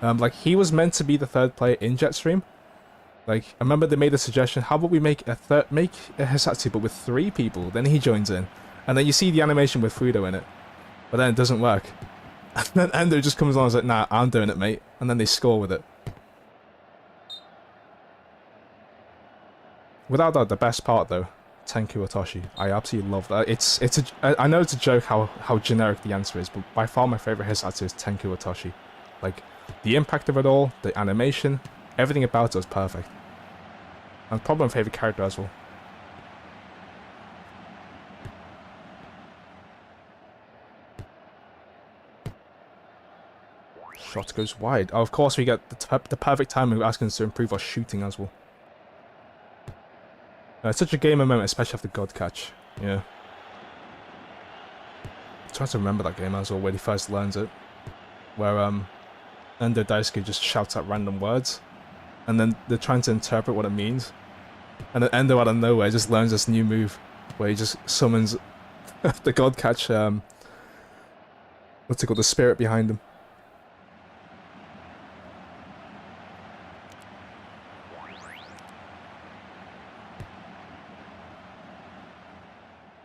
Like, he was meant to be the third player in Jetstream. Like, I remember they made a suggestion, how about we make a Hisatsu but with 3 people, then he joins in. And then you see the animation with Fudo in it. But then it doesn't work. And then Endo just comes on and is like, nah, I'm doing it, mate. And then they score with it. Without doubt, the best part though, Tenku Otoshi. I absolutely love that. I know it's a joke how generic the answer is, but by far my favorite Hisatsu is Tenku Otoshi. Like, the impact of it all, the animation, everything about it was perfect. And probably my favorite character as well. Shot goes wide. Oh, of course we get the perfect timing asking us to improve our shooting as well. It's such a gamer moment, especially after God Catch. Yeah. I'm trying to remember that game as well, where he first learns it. Where Endo Daisuke just shouts out random words. And then they're trying to interpret what it means. And then Endo out of nowhere just learns this new move. Where he just summons the God Catch, what's it called, the spirit behind him.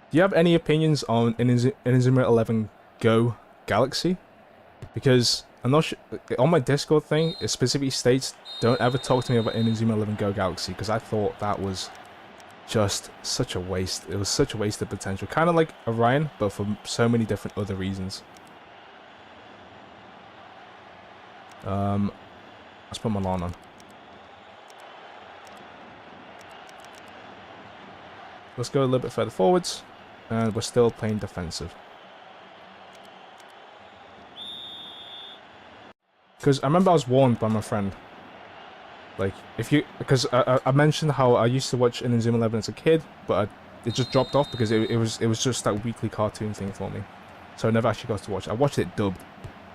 Do you have any opinions on Inazuma 11 Go Galaxy? Because I'm not sure, on my Discord thing, it specifically states, don't ever talk to me about Inazuma 11 Go Galaxy, because I thought that was just such a waste. It was such a waste of potential. Kind of like Orion, but for so many different other reasons. Let's put Milan on. Let's go a little bit further forwards, and we're still playing defensive. Because I remember I was warned by my friend. Like, if you... Because I mentioned how I used to watch Inazuma 11 as a kid, but it just dropped off because it was just that weekly cartoon thing for me. So I never actually got to watch it. I watched it dubbed,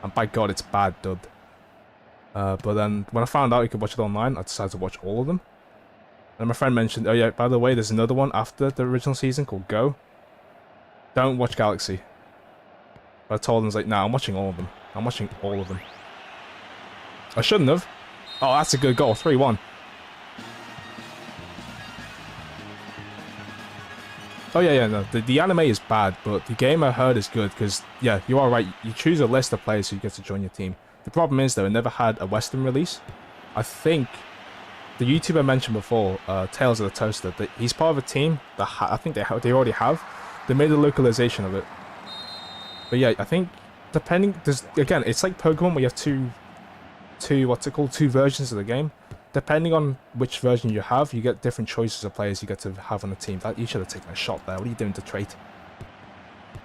and by God, it's bad dubbed. But then, when I found out you could watch it online, I decided to watch all of them. And my friend mentioned, oh yeah, by the way, there's another one after the original season called Go. Don't watch Galaxy. But I told him, I was like, nah, I'm watching all of them. I'm watching all of them. I shouldn't have. Oh, that's a good goal. 3-1. Oh yeah, no. The anime is bad, but the game I heard is good, because, yeah, you are right. You choose a list of players who get to join your team. The problem is, though, it never had a Western release. I think the YouTuber I mentioned before, Tales of the Toaster, that he's part of a team that I think they already have. They made a localization of it. But yeah, I think depending, again, it's like Pokemon where you have two versions of the game. Depending on which version you have, you get different choices of players you get to have on the team. You should have taken a shot there. What are you doing to trait?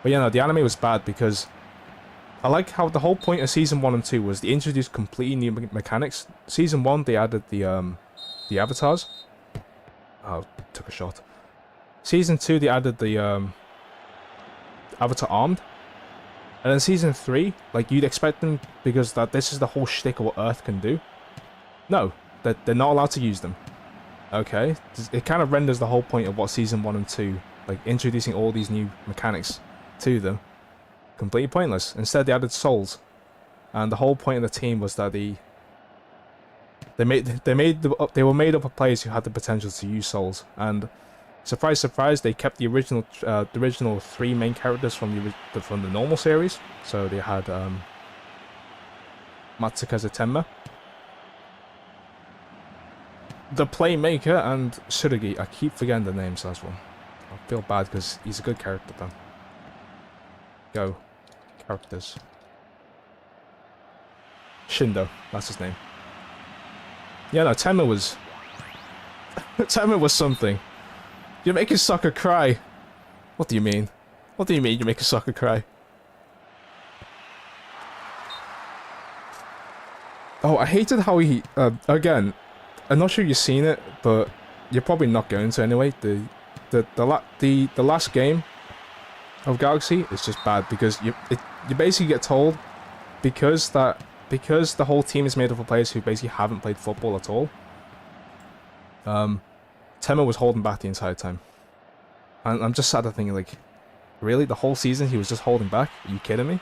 But yeah, no, the anime was bad because I like how the whole point of Season 1 and 2 was they introduced completely new mechanics. Season 1, they added the avatars. Oh, took a shot. Season 2, they added the avatar armed. And then Season 3, like, you'd expect them, because this is the whole shtick of what Earth can do. No, they're not allowed to use them. Okay? It kind of renders the whole point of what Season 1 and 2, like, introducing all these new mechanics to them, completely pointless. Instead, they added souls. And the whole point of the team was that they were made up of players who had the potential to use souls. And surprise, surprise, they kept the original 3 main characters from the normal series. So they had Matsukaze Tenma, the Playmaker, and Tsurugi. I keep forgetting the names as well. I feel bad because he's a good character though. Go. Characters. Shindo, that's his name. Yeah, no, Tenma was... Tenma was something. You're making soccer cry. What do you mean? What do you mean you make a soccer cry? Oh, I hated how he... again, I'm not sure you've seen it, but you're probably not going to anyway. The last game of Galaxy is just bad because you basically get told because the whole team is made up of players who basically haven't played football at all. Tenma was holding back the entire time. And I'm just sat there thinking, like, really? The whole season he was just holding back? Are you kidding me?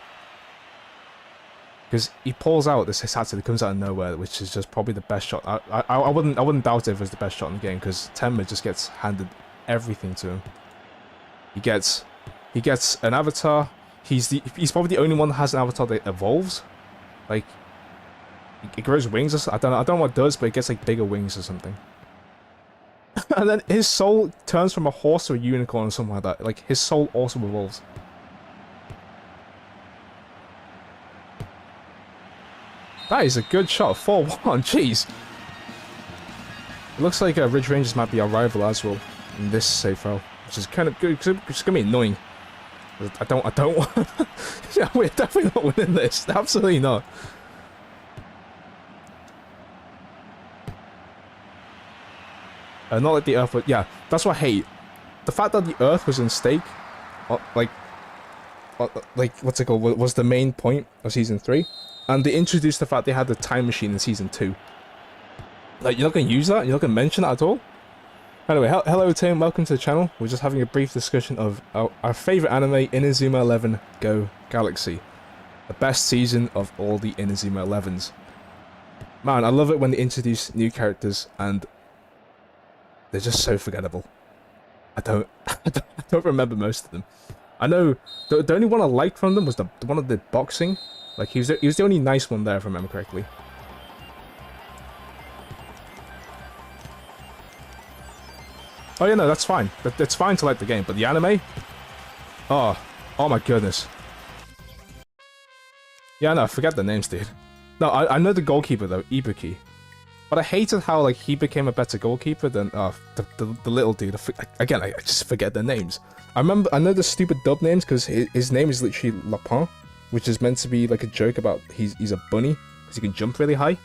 Because he pulls out this Hisatsu that comes out of nowhere, which is just probably the best shot. I wouldn't doubt it if it was the best shot in the game, because Tenma just gets handed everything to him. He gets an avatar. He's probably the only one that has an avatar that evolves. Like, it grows wings or something. I don't know what it does, but it gets like bigger wings or something. And then his soul turns from a horse to a unicorn or something like that. Like, his soul also evolves. That is a good shot. 4-1. Jeez. It looks like Ridge Rangers might be our rival as well in this save file, which is kind of good because it's gonna be annoying. I don't want. Yeah, we're definitely not winning this. Absolutely not. Not like the Earth, but yeah, that's what I hate. The fact that the Earth was in stake, like what's it called, was the main point of Season 3. And they introduced the fact they had the time machine in Season 2. Like, you're not going to use that? You're not going to mention that at all? Anyway, hello Tim, welcome to the channel. We're just having a brief discussion of our favourite anime, Inazuma 11 Go Galaxy. The best season of all the Inazuma 11s. Man, I love it when they introduce new characters and they're just so forgettable. I don't remember most of them. I know the only one I liked from them was the one that did boxing. Like, he was the only nice one there, if I remember correctly. Oh yeah, no, that's fine. It's fine to like the game, but the anime? Oh my goodness. Yeah, no, forget the names, dude. No, I know the goalkeeper though, Ibuki. But I hated how like he became a better goalkeeper than the little dude. Again, I just forget their names. I know the stupid dub names because his name is literally Lapin, which is meant to be like a joke about he's a bunny because he can jump really high.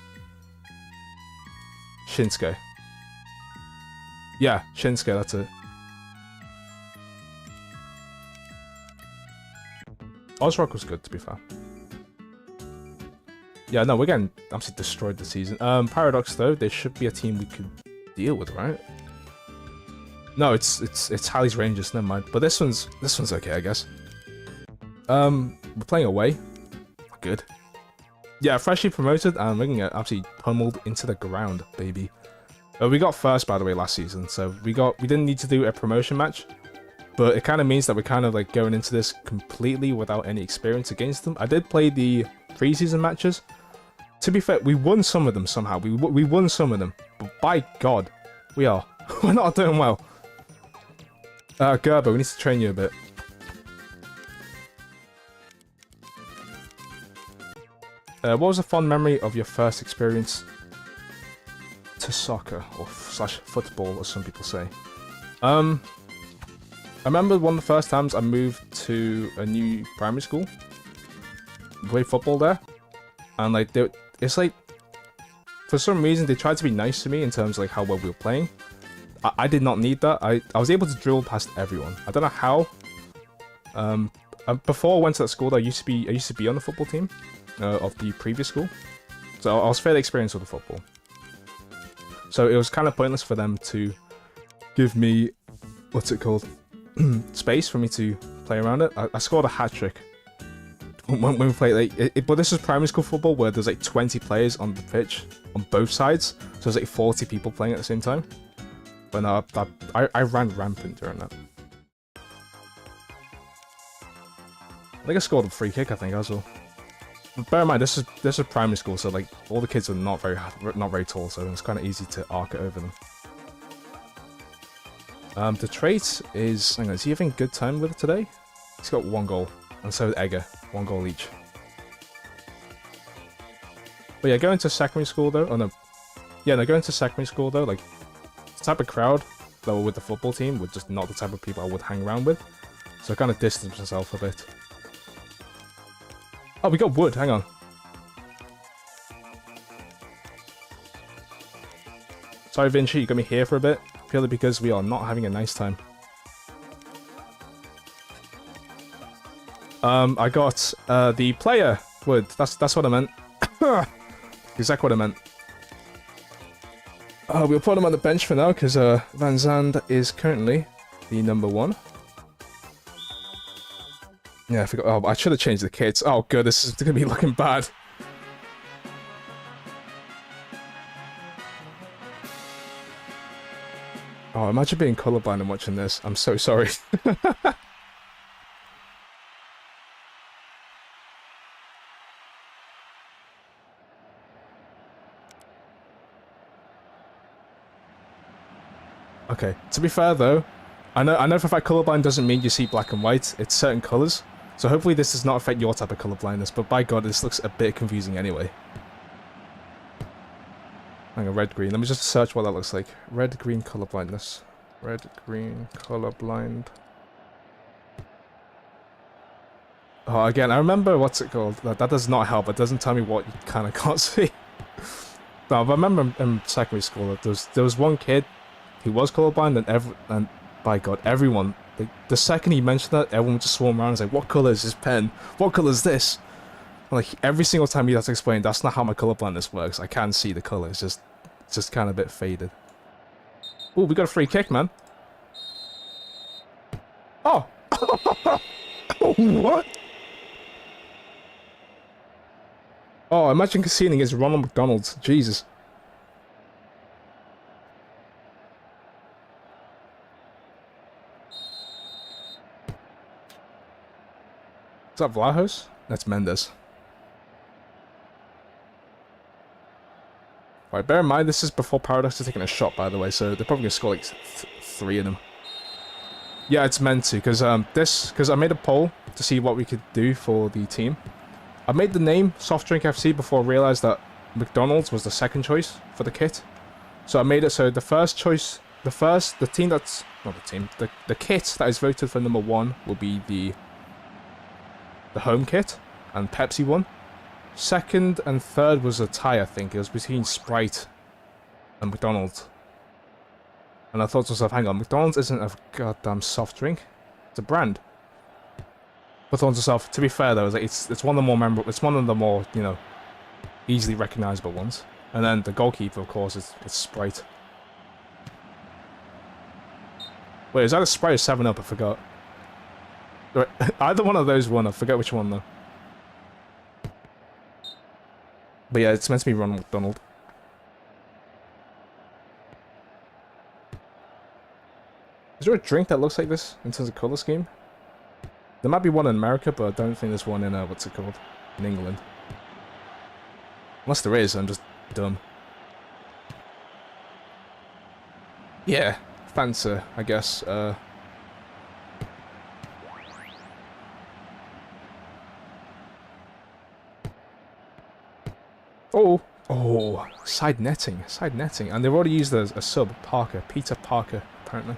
Shinsuke. Yeah, Shinsuke, that's it. Ozrock was good, to be fair. Yeah, no, we're getting absolutely destroyed this season. Paradox, though, there should be a team we could deal with, right? No, it's Halley's Rangers, never mind. But this one's okay, I guess. We're playing away. Good. Yeah, freshly promoted, and we're gonna get absolutely pummeled into the ground, baby. We got first, by the way, last season, so we didn't need to do a promotion match, but it kind of means that we're kind of like going into this completely without any experience against them. I did play the preseason matches. To be fair, we won some of them somehow. We won some of them, but by God, we're not doing well. Gerber, we need to train you a bit. What was a fond memory of your first experience to soccer, or slash football, as some people say? I remember one of the first times I moved to a new primary school. We played football there, and like it's like for some reason they tried to be nice to me in terms of like how well we were playing. I did not need that. I was able to drill past everyone. I don't know how. Before I went to that school, I used to be on the football team of the previous school, so I was fairly experienced with the football. So it was kind of pointless for them to give me, what's it called, space for me to play around it. I scored a hat-trick when we played, like, but this was primary school football where there's like 20 players on the pitch on both sides, so there's like 40 people playing at the same time. But no, I ran rampant during that. I think I scored a free kick, I think, as well. But bear in mind, this is primary school, so like all the kids are not very tall, so it's kind of easy to arc it over them. The trait is, hang on, is he having a good time with it today? He's got 1 goal, and so is Egger, 1 goal each. But yeah, going to secondary school though, oh no, yeah, no, going to secondary school though, like the type of crowd that were with the football team were just not the type of people I would hang around with, so I kind of distanced myself a bit. Oh, we got wood, hang on. Sorry, Vinci, you got me here for a bit, purely because we are not having a nice time. I got the player wood. That's what I meant. Exactly what I meant. We'll put him on the bench for now because Van Zandt is currently the #1. Yeah, I forgot. Oh, I should have changed the kits. Oh, good. This is gonna be looking bad. Oh, imagine being colorblind and watching this. I'm so sorry. Okay, to be fair though, I know for a fact colorblind doesn't mean you see black and white, it's certain colors. So hopefully this does not affect your type of colorblindness, but by God, this looks a bit confusing anyway. Hang on, red-green. Let me just search what that looks like. Red-green colorblindness. Red-green colorblind. Oh, again, I remember what's it called. That does not help. It doesn't tell me what you kind of can't see. No, but I remember in secondary school that there was one kid who was colorblind, and by God, everyone, the second he mentioned that, everyone would just swarm around and say, "What color is this pen? What color is this?" And like every single time he has to explain, that's not how my colorblindness works. I can't see the color. It's just kind of a bit faded. Oh, we got a free kick, man. Oh. What? Oh, imagine conceding against Ronald McDonald. Jesus. Is that Vlahos? That's Mendes. Right, bear in mind, this is before Paradox is taking a shot, by the way, so they're probably going to score, like, 3 of them. Yeah, it's meant to, because I made a poll to see what we could do for the team. I made the name Soft Drink FC before I realised that McDonald's was the second choice for the kit. So I made it so the first choice, the team that's, not the team, the kit that is voted for number 1 will be the home kit, and Pepsi won. Second and third was a tie, I think. It was between Sprite and McDonald's. And I thought to myself, hang on, McDonald's isn't a goddamn soft drink. It's a brand. But I thought to myself, to be fair though, it's one of the more memorable, it's one of the more, you know, easily recognisable ones. And then the goalkeeper, of course, is Sprite. Wait, is that a Sprite or 7-Up? I forgot. Right, either one of those won, I forget which one though. But yeah, it's meant to be Ronald McDonald. Is there a drink that looks like this in terms of colour scheme? There might be one in America, but I don't think there's one in, what's it called? In England. Unless there is, I'm just dumb. Yeah, fancy, I guess. Oh, side netting, and they've already used a sub, Parker, Peter Parker, apparently.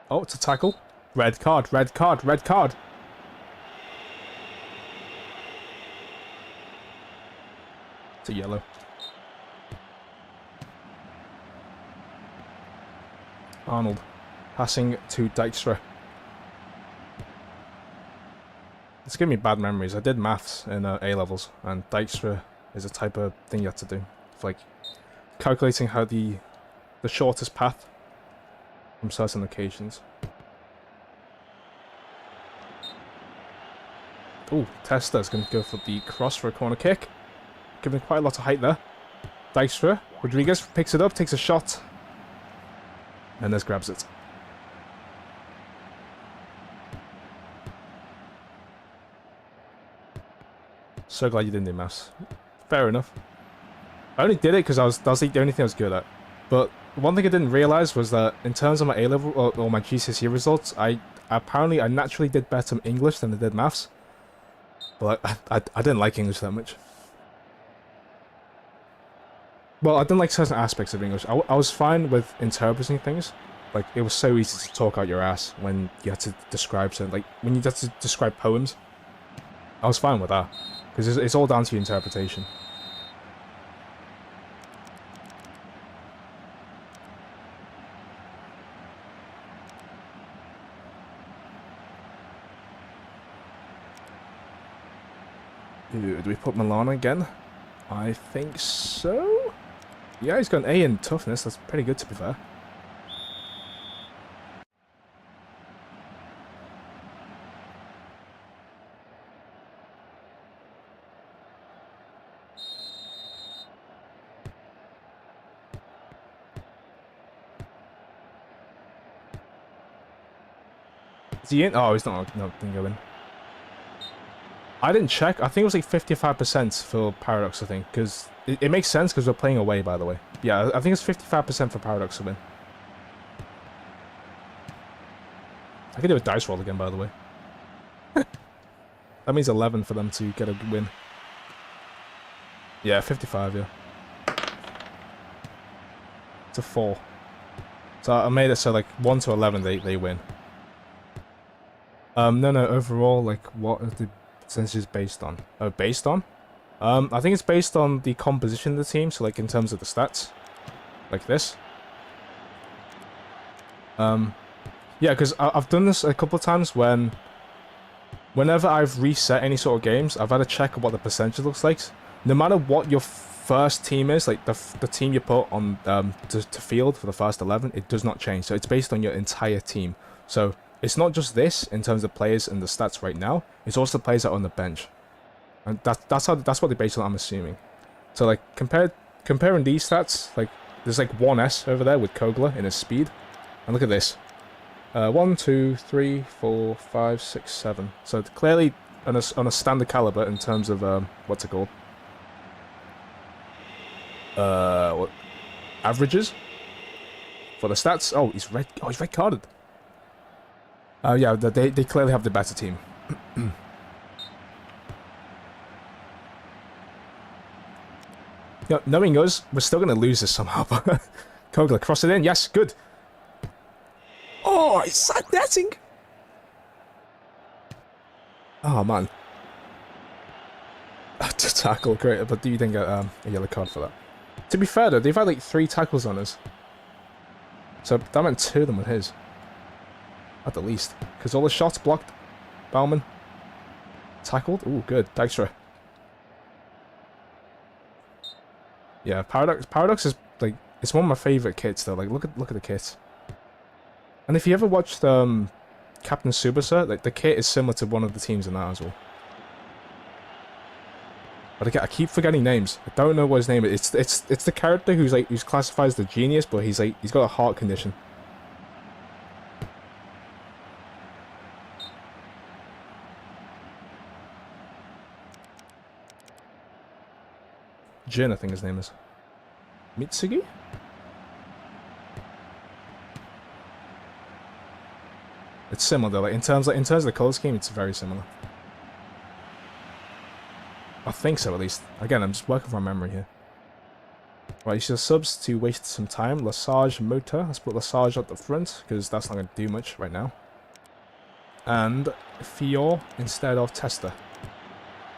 Oh, it's a tackle. Red card, red card, red card. It's a yellow. Arnold, passing to Dijkstra. It's giving me bad memories. I did maths in A-levels, and Dijkstra is a type of thing you have to do. It's like calculating how the shortest path from certain locations. Oh, Tester's going to go for the cross for a corner kick. Giving quite a lot of height there. Dijkstra, Rodriguez picks it up, takes a shot. And this grabs it. So glad you didn't do maths. Fair enough. I only did it because that's the only thing I was good at. But one thing I didn't realise was that in terms of my A-level or my GCSE results, I naturally did better in English than I did maths. But I didn't like English that much. Well, I didn't like certain aspects of English. I was fine with interpreting things. Like, it was so easy to talk out your ass when you had to describe something. Like, when you had to describe poems. I was fine with that. Because it's all down to your interpretation. Ooh, do we put Milan again? I think so? Yeah, he's got an A in toughness. That's pretty good, to be fair. Is he in? Oh, he's not. No, didn't go in. I didn't check. I think it was like 55% for Paradox, I think. Because it makes sense because we're playing away, by the way. Yeah, I think it's 55% for Paradox to win. I could do a dice roll again, by the way. That means 11 for them to get a win. Yeah, 55, yeah. It's a 4. So I made it so, like, 1 to 11, they win. No, overall, like, what are the percentages based on? Oh, based on? I think it's based on the composition of the team, so, like, in terms of the stats. Like this. Yeah, because I've done this a couple of times whenever I've reset any sort of games, I've had to check what the percentage looks like. No matter what your first team is, like the team you put on to field for the first 11, it does not change. So it's based on your entire team. So it's not just this in terms of players and the stats right now. It's also the players that are on the bench, and that's what they base it on, I'm assuming. So like comparing these stats, like there's like one S over there with Kogler in his speed, and look at this. 1, 2, 3, 4, 5, 6, 7. So clearly on a standard caliber in terms of what's it called? What averages for the stats? Oh, he's red. Oh, he's red carded. Yeah, they clearly have the better team. You know, knowing us, we're still going to lose this somehow. But Kogler, cross it in. Yes, good. Oh, it's sad netting. Oh, man. To tackle, great. But do you think a yellow card for that? To be fair, though, they've had like 3 tackles on us. So that meant 2 of them were his. At the least. Because all the shots blocked. Bauman. Tackled. Ooh, good. Dijkstra. Yeah, Paradox is like, it's one of my favorite kits though. Like, look at the kits. And if you ever watched Captain Tsubasa, like the kit is similar to one of the teams in that as well. But again, I keep forgetting names. I don't know what his name is. It's the character who's classified as the genius, but he's got a heart condition. Jin, I think his name is. Mitsugi? It's similar though, like in terms of the colour scheme, it's very similar. I think so at least. Again, I'm just working from memory here. Right, use your subs to waste some time. Lesage Motor. Let's put Lesage at the front, because that's not going to do much right now. And Fior instead of Testa.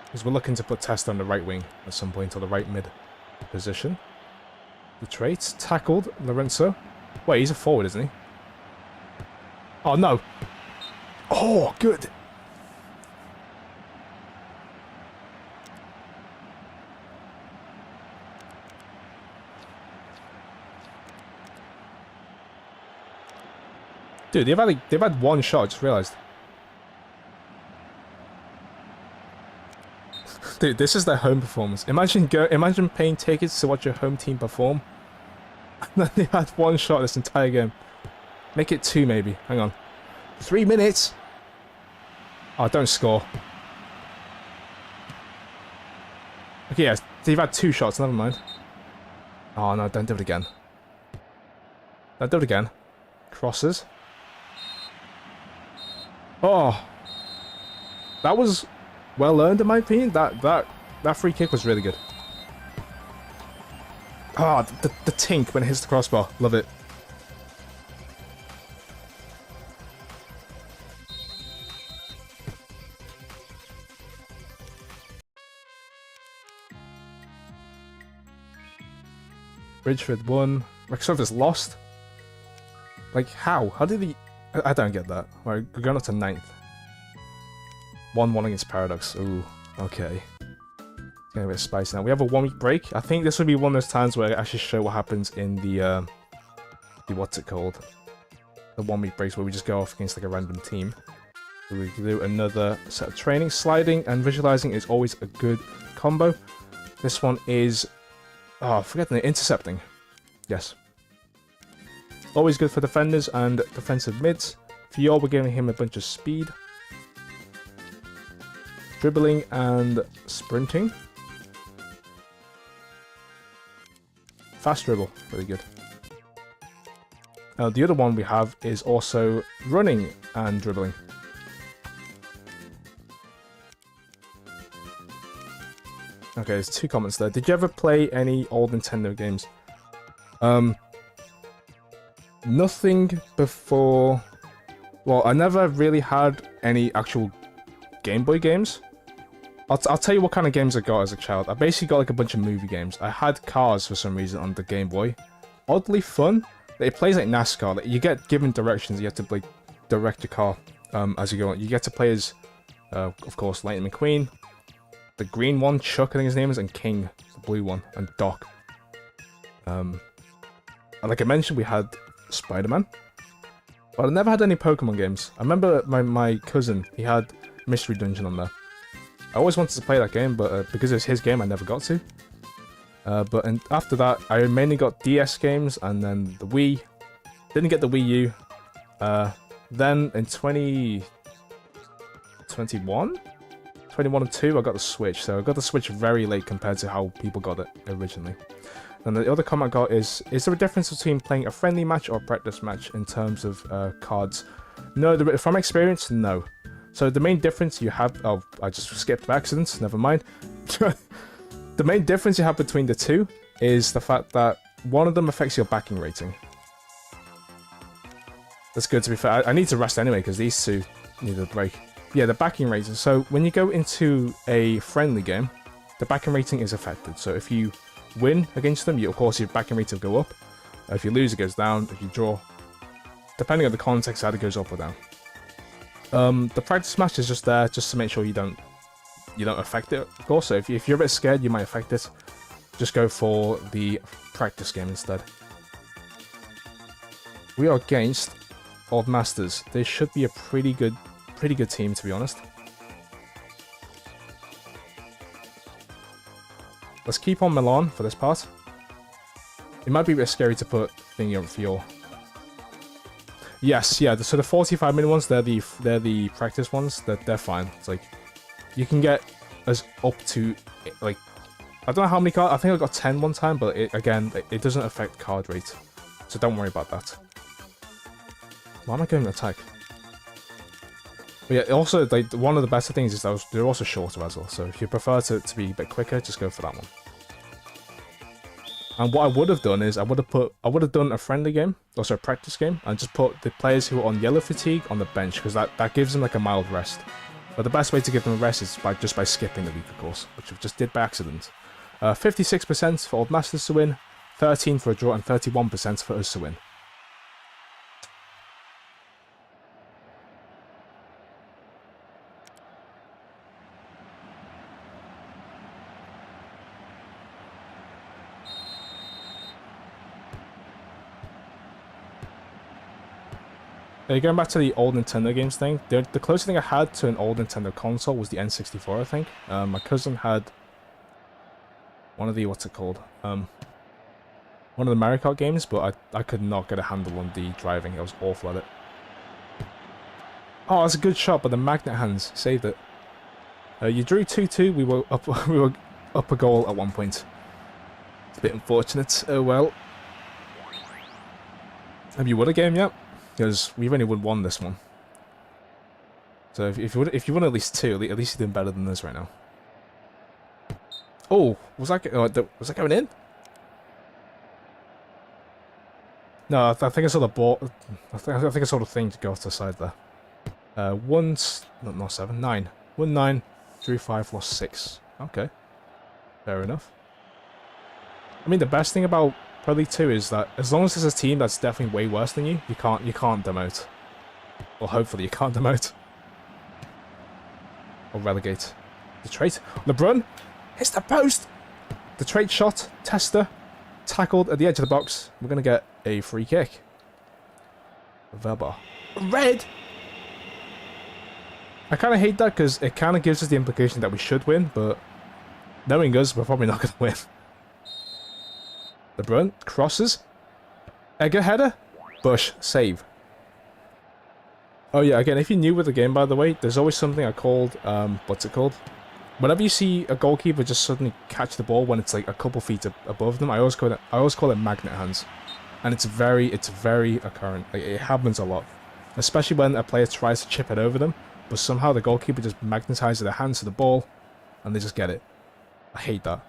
Because we're looking to put Testa on the right wing at some point, or the right mid position. The traits. Tackled Lorenzo. Wait, he's a forward, isn't he? Oh, no. Oh, good. Dude, they've had one shot, I just realised. Dude, this is their home performance. Imagine paying tickets to watch your home team perform. And then they had one shot this entire game. Make it 2 maybe. Hang on. 3 minutes! Oh, don't score. Okay, yeah, they've had 2 shots, never mind. Oh no, don't do it again. Don't do it again. Crosses. Oh! That was well earned in my opinion. That free kick was really good. Ah, oh, the tink when it hits the crossbar. Love it. Bridgeford won. Rexova's lost. Like, how? How did he... I don't get that. Right, we're going up to 9th. 1-1 against Paradox. Ooh, okay. It's getting a bit spicy now. We have a 1-week break. I think this would be one of those times where I actually show what happens in the what's it called? The 1-week breaks where we just go off against like a random team. So we can do another set of training. Sliding and visualizing is always a good combo. This one is... Oh, forget the intercepting. Yes. Always good for defenders and defensive mids. Fior, we're giving him a bunch of speed. Dribbling and sprinting. Fast dribble, really good. The other one we have is also running and dribbling. Okay, there's 2 comments there. Did you ever play any old Nintendo games? Nothing before... Well, I never really had any actual Game Boy games. I'll tell you what kind of games I got as a child. I basically got like a bunch of movie games. I had Cars for some reason on the Game Boy. Oddly fun. It plays like NASCAR. Like, you get given directions. You have to like direct your car as you go on. You get to play as, of course, Lightning McQueen. The green one, Chuck, I think his name is, and King, the blue one, and Doc. And like I mentioned, we had Spider-Man. But I never had any Pokemon games. I remember my cousin, he had Mystery Dungeon on there. I always wanted to play that game, but because it was his game, I never got to. But after that, I mainly got DS games, and then the Wii. Didn't get the Wii U. Then in 2021 and 2, I got the Switch. So I got the Switch very late compared to how people got it originally. And the other comment I got is there a difference between playing a friendly match or a practice match in terms of cards? No, from experience, no. So the main difference you have... Oh, I just skipped by accident, never mind. The main difference you have between the two is the fact that one of them affects your backing rating. That's good, to be fair. I need to rest anyway, because these two need a break. Yeah, the backing rating. So when you go into a friendly game, the backing rating is affected. So if you win against them, of course your backing rating will go up. If you lose, it goes down. If you draw, depending on the context, either goes up or down. The practice match is just there just to make sure you don't affect it, of course. So if you're a bit scared, you might affect it. Just go for the practice game instead. We are against Old Masters. They should be a pretty good team, to be honest. Let's keep on Milan for this part. It might be a bit scary to put thingy on Fior. Yes, yeah. So the 45 minute ones, they're the practice ones. They're fine. It's like you can get us up to like I don't know how many cards. I think I got 10 one time, but it doesn't affect card rate, so don't worry about that. Why am I going to attack? But yeah, also like one of the better things is that they're also shorter as well. So if you prefer to be a bit quicker, just go for that one. And what I would have done is I would have done a friendly game, also a practice game, and just put the players who are on yellow fatigue on the bench, because that gives them like a mild rest. But the best way to give them a rest is just by skipping the week, of course, which I just did by accident. 56% for Old Masters to win, 13% for a draw, and 31% for us to win. Going back to the old Nintendo games thing, the closest thing I had to an old Nintendo console was the N64, I think. My cousin had one of the, what's it called? One of the Mario Kart games, but I could not get a handle on the driving. I was awful at it. Oh, that's a good shot, but the magnet hands saved it. You drew 2-2. We were up a goal at one point. It's a bit unfortunate. Oh well. Have you won a game yet? Because we've only won one this one. So if you won at least 2, at least you're doing better than us right now. Oh, was that going in? No, I think I saw the ball. I think I saw the thing to go off to the side there. 9. 1-9, drew 5, lost 6. Okay, fair enough. I mean, the best thing about Pro League 2 is that as long as there's a team that's definitely way worse than you, you can't demote. Or hopefully you can't demote. Or relegate. The trait. LeBrun hits the post! The trait shot. Tester. Tackled at the edge of the box. We're going to get a free kick. Weber. Red! I kind of hate that because it kind of gives us the implication that we should win, but knowing us, we're probably not going to win. LeBrun crosses. Egger header. Bush save. Oh yeah, again, if you're new with the game, by the way, there's always something I called, what's it called? Whenever you see a goalkeeper just suddenly catch the ball when it's like a couple feet above them, I always call it magnet hands. And it's very occurrent. Like, it happens a lot. Especially when a player tries to chip it over them, but somehow the goalkeeper just magnetizes their hands to the ball, and they just get it. I hate that.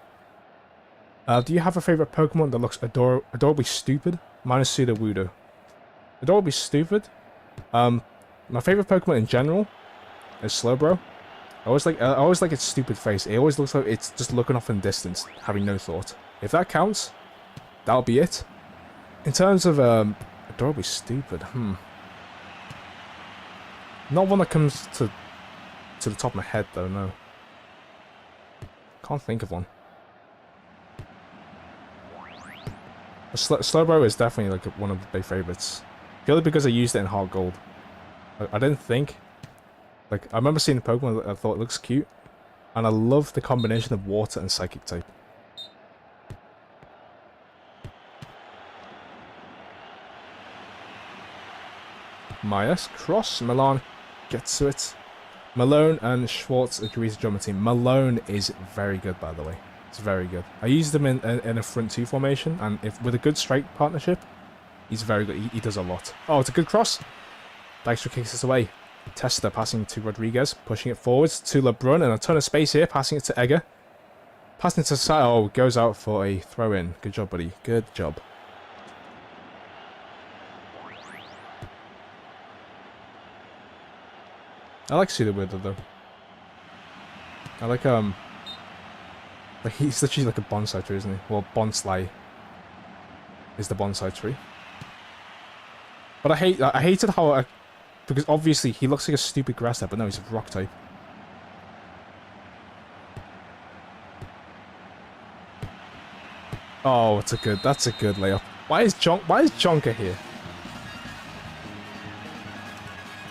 Do you have a favorite Pokemon that looks adorably stupid? Mine is Sudowoodo. Adorably stupid? My favorite Pokemon in general is Slowbro. I always like its stupid face. It always looks like it's just looking off in the distance, having no thought. If that counts, that'll be it. In terms of adorably stupid, not one that comes to the top of my head though. No, can't think of one. Slowbro is definitely like one of my favorites. Purely because I used it in Heart Gold. I didn't think. Like, I remember seeing the Pokemon, I thought it looks cute. And I love the combination of water and psychic type. Myers. Cross. Milan gets to it. Malone and Schwartz agree to join the team. Malone is very good, by the way. It's very good. I used him in a front two formation, and if with a good strike partnership, he's very good. He does a lot. Oh, it's a good cross. Dykstra kicks it away. Testa passing to Rodriguez, pushing it forwards to LeBrun, and a ton of space here, passing it to Egger. Passing it to Sai. Oh, goes out for a throw-in. Good job, buddy. Good job. I like Pseudo-Weird, though. I like, he's literally like a bonsai tree, isn't he? Well, bonsai is the bonsai tree. But I hated how, because obviously he looks like a stupid grass type, but no, he's a rock type. Oh, that's a good layup. Why is Jonker here?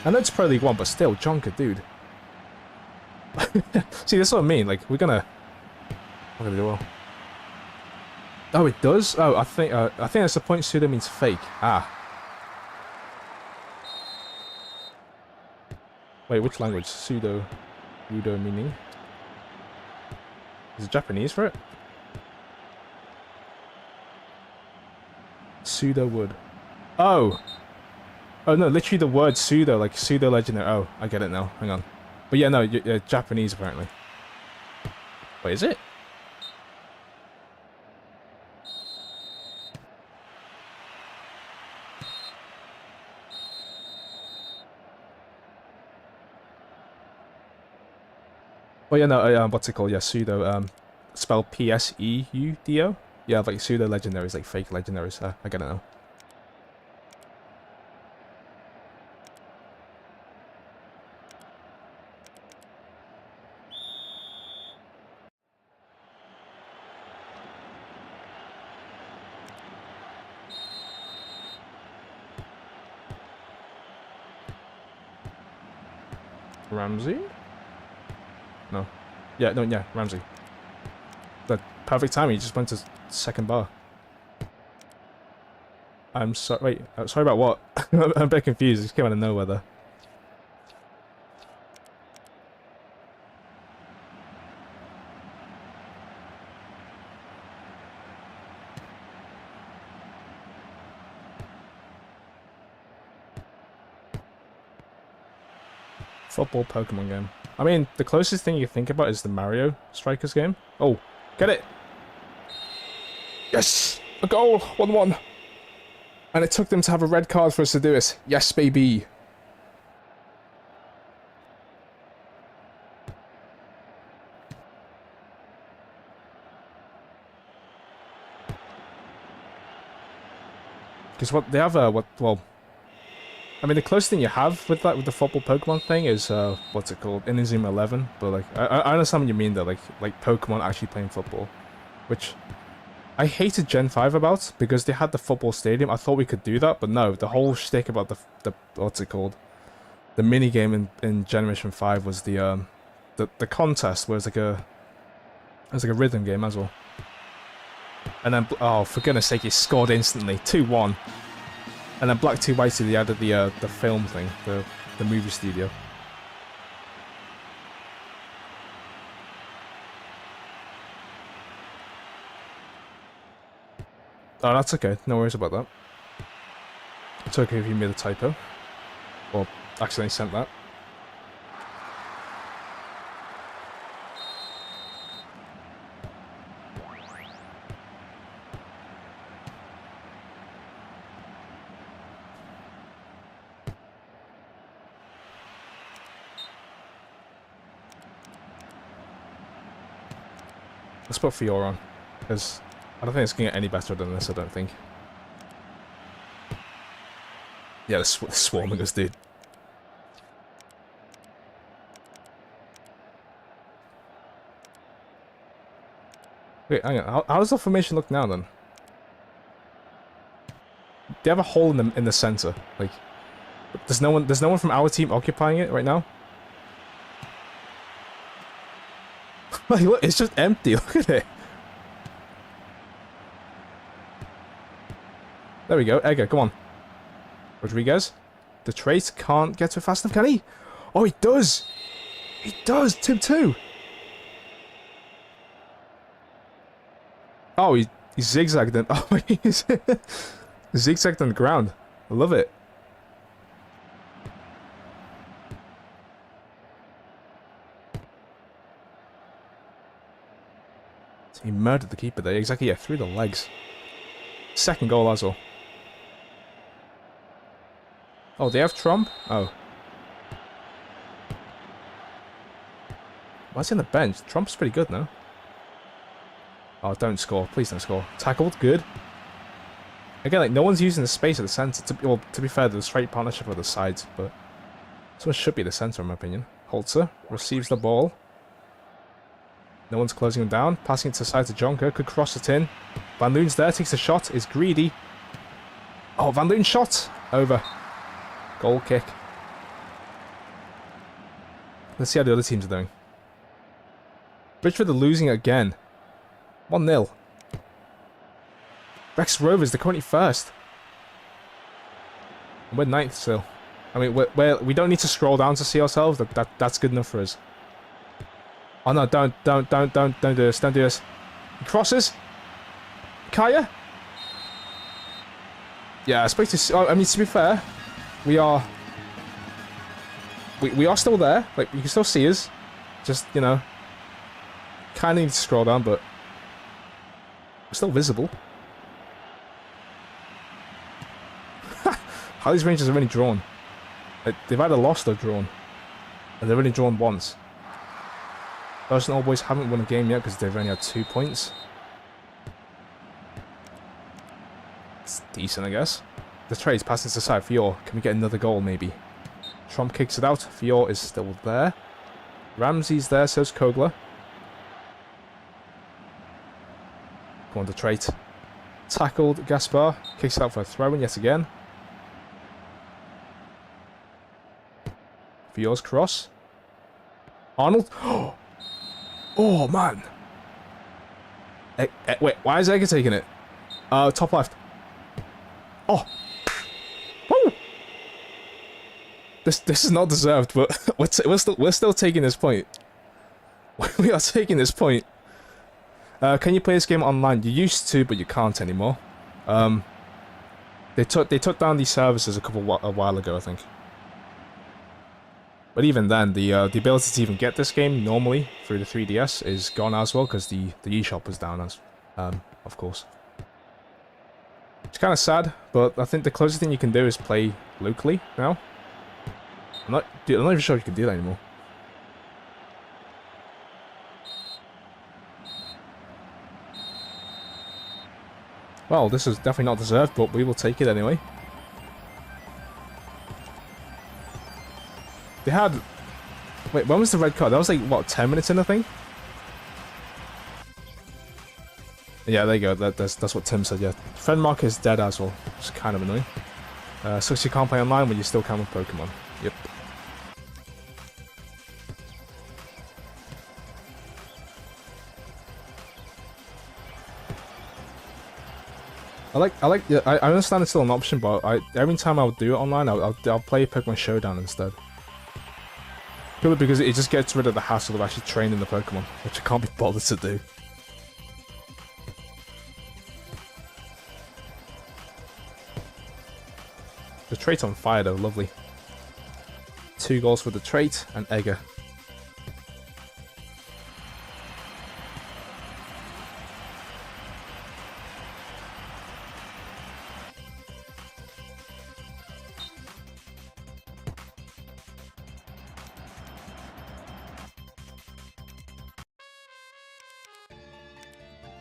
I know it's Pro League 1, but still, Jonker, dude. See, that's what I mean. Like, we're gonna do well. Oh, it does. Oh, I think that's the point. Pseudo means fake. Ah. Wait, which language? Pseudo. Rudo meaning. Is it Japanese for it? Pseudo wood. Oh. Oh no, literally the word pseudo, like pseudo legendary. Oh, I get it now. Hang on. But yeah, no, Japanese apparently. Wait, is it? Well, yeah, no, what's it called? Yeah, pseudo, spelled P-S-E-U-D-O? Yeah, like pseudo legendaries, like fake legendaries. I get it now. Ramsey? No. Yeah, no, yeah, Ramsey. The perfect time, he just went to second bar. I'm sorry, wait, sorry about what? I'm a bit confused, it just came out of nowhere there. Football Pokemon game. I mean, the closest thing you think about is the Mario Strikers game. Oh, get it! Yes! A goal! 1-1. And it took them to have a red card for us to do it. Yes, baby! Because what they have, well, I mean, the closest thing you have with that, with the football Pokemon thing is, what's it called? Inazuma 11. But, like, I understand what you mean, though, like Pokemon actually playing football. Which, I hated Gen 5 about, because they had the football stadium. I thought we could do that, but no, the whole shtick about the what's it called? The minigame in Generation 5 was the contest, where it was like a rhythm game as well. And then, oh, for goodness sake, he scored instantly. 2-1. And then Black 2 White 2, they added the film thing, the movie studio. Oh, that's okay. No worries about that. It's okay if you made a typo. Or accidentally sent that. Let's put Fiora on, because I don't think it's going to get any better than this, I don't think. Yeah, they're swarming us, dude. Wait, hang on. How does the formation look now, then? They have a hole in the center. Like, there's no one from our team occupying it right now. Like, look, it's just empty. Look at it. There we go. Edgar, come on. Rodriguez. The trait can't get to it fast enough, can he? Oh, he does! He does! 2-2! Oh, he zigzagged and... Oh, he's zigzagged on the ground. I love it. He murdered the keeper there. Exactly, yeah, through the legs. Second goal as well. Oh, they have Trump? Oh. Why's he on the bench? Trump's pretty good now. Oh, don't score. Please don't score. Tackled. Good. Again, like, no one's using the space at the centre. Well, to be fair, there's straight partnership with the sides, but someone should be the centre, in my opinion. Holzer receives the ball. No one's closing him down. Passing it to the side to Jonker. Could cross it in. Van Loon's there. Takes a shot. Is greedy. Oh, Van Loon shot. Over. Goal kick. Let's see how the other teams are doing. Bridgeford are losing again. 1-0. Rex Rovers, they're currently first. And we're 9th still. I mean, we don't need to scroll down to see ourselves. That's good enough for us. Oh no, don't do this. Don't do this. He crosses. Kaya? Yeah, I suppose to I mean, to be fair, we are still there. Like, you can still see us. Just, you know, kind of need to scroll down, but we're still visible. How these Rangers have only drawn. Like, they've either lost or drawn. And they've only drawn once. Those All Boys haven't won a game yet because they've only had 2 points. It's decent, I guess. The trade's passing to the side. Fior, can we get another goal, maybe? Trump kicks it out. Fior is still there. Ramsey's there, so's Kogler. Come on, the trait. Tackled Gaspar. Kicks it out for a throw-in yet again. Fior's cross. Arnold. Oh, man. Wait, why is Egger taking it? Top left. Oh. Woo! This is not deserved, but we're still taking this point. We are taking this point. Can you play this game online? You used to, but you can't anymore. They took down these services a while ago, I think. But even then, the ability to even get this game normally through the 3DS is gone as well, because the eShop was down as, of course. It's kind of sad, but I think the closest thing you can do is play locally now. I'm not even sure if you can do that anymore. Well, this is definitely not deserved, but we will take it anyway. They had... Wait, when was the red card? That was like, what, 10 minutes in, I think? Yeah, there you go. That's what Tim said, yeah. Friend marker is dead as well, which is kind of annoying. So you can't play online when you still can with Pokemon. Yep. I understand it's still an option, but every time I would do it online, I'll play Pokemon Showdown instead. Purely because it just gets rid of the hassle of actually training the Pokemon, which I can't be bothered to do. The trait's on fire though, lovely. 2 goals for the trait and Egger.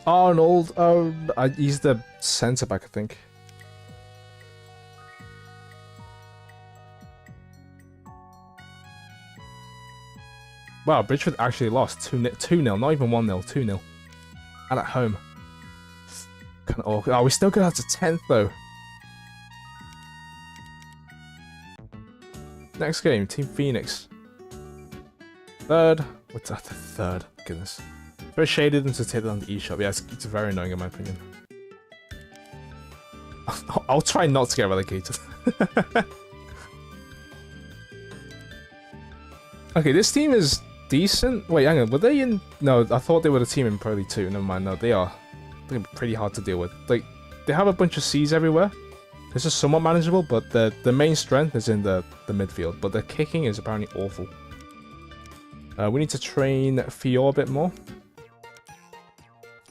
Arnold, he's the centre back, I think. Wow, Bridgeford actually lost 2-0, not even 1-0, 2-0. And at home. Kind of awkward. Oh, we still got out to 10th though. Next game, Team Phoenix. Third. What's that? The third. Goodness. Very shaded and to take it on the eShop. Yeah, it's very annoying in my opinion. I'll try not to get relegated. Okay, this team is decent. Wait, hang on. Were they in... No, I thought they were the team in Pro League 2. Never mind. No, they are. They're pretty hard to deal with. Like, they have a bunch of C's everywhere. This is somewhat manageable, but the main strength is in the midfield. But the kicking is apparently awful. We need to train Fior a bit more.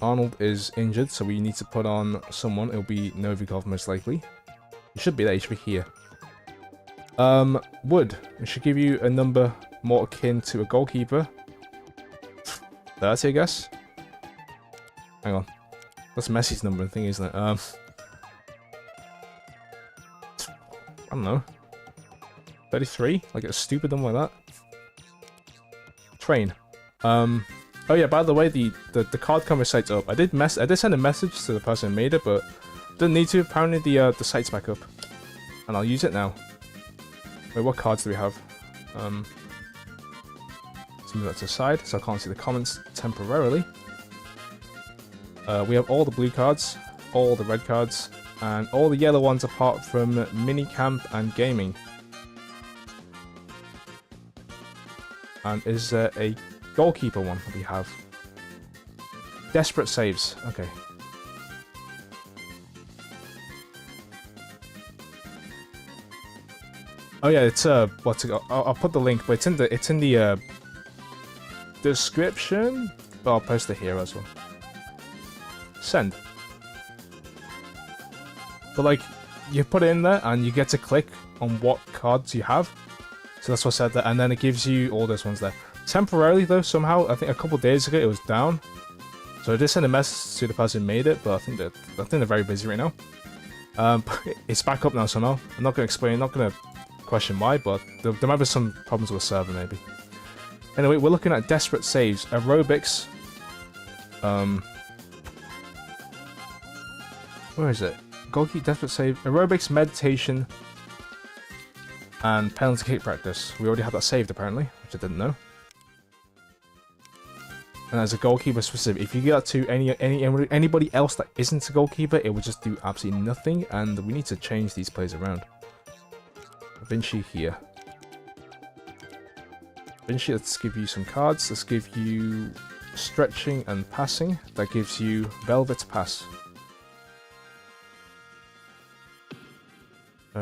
Arnold is injured, so we need to put on someone. It'll be Novikov most likely. He should be there. He should be here. Wood. We should give you a number more akin to a goalkeeper. 30, I guess. Hang on. That's Messi's number and thing, isn't it? I don't know. 33? Like a stupid number like that. Train. Oh yeah, by the way, the card cover site's up. I did send a message to the person who made it, but didn't need to. Apparently the site's back up. And I'll use it now. Wait, what cards do we have? Let's move that to the side so I can't see the comments temporarily. We have all the blue cards, all the red cards, and all the yellow ones apart from minicamp and gaming. And is there a goalkeeper one that we have? Desperate saves. Okay. Oh yeah, it's what's it? I'll put the link, but it's in the description. But I'll post it here as well. Send. But like, you put it in there and you get to click on what cards you have. So that's what I said there, and then it gives you all those ones there. Temporarily though, somehow, I think a couple days ago it was down. So I just sent a message to the person who made it, but I think they're very busy right now. But it's back up now somehow. I'm not gonna explain, not gonna question why, but there might be some problems with the server maybe. Anyway, we're looking at desperate saves, aerobics. Where is it? Goalkeeper, desperate save, aerobics, meditation, and penalty kick practice. We already had that saved apparently, which I didn't know. And as a goalkeeper specific, if you get that to anybody else that isn't a goalkeeper, it will just do absolutely nothing, and we need to change these players around. Vinci here. Vinci, let's give you some cards. Let's give you stretching and passing. That gives you Velvet Pass.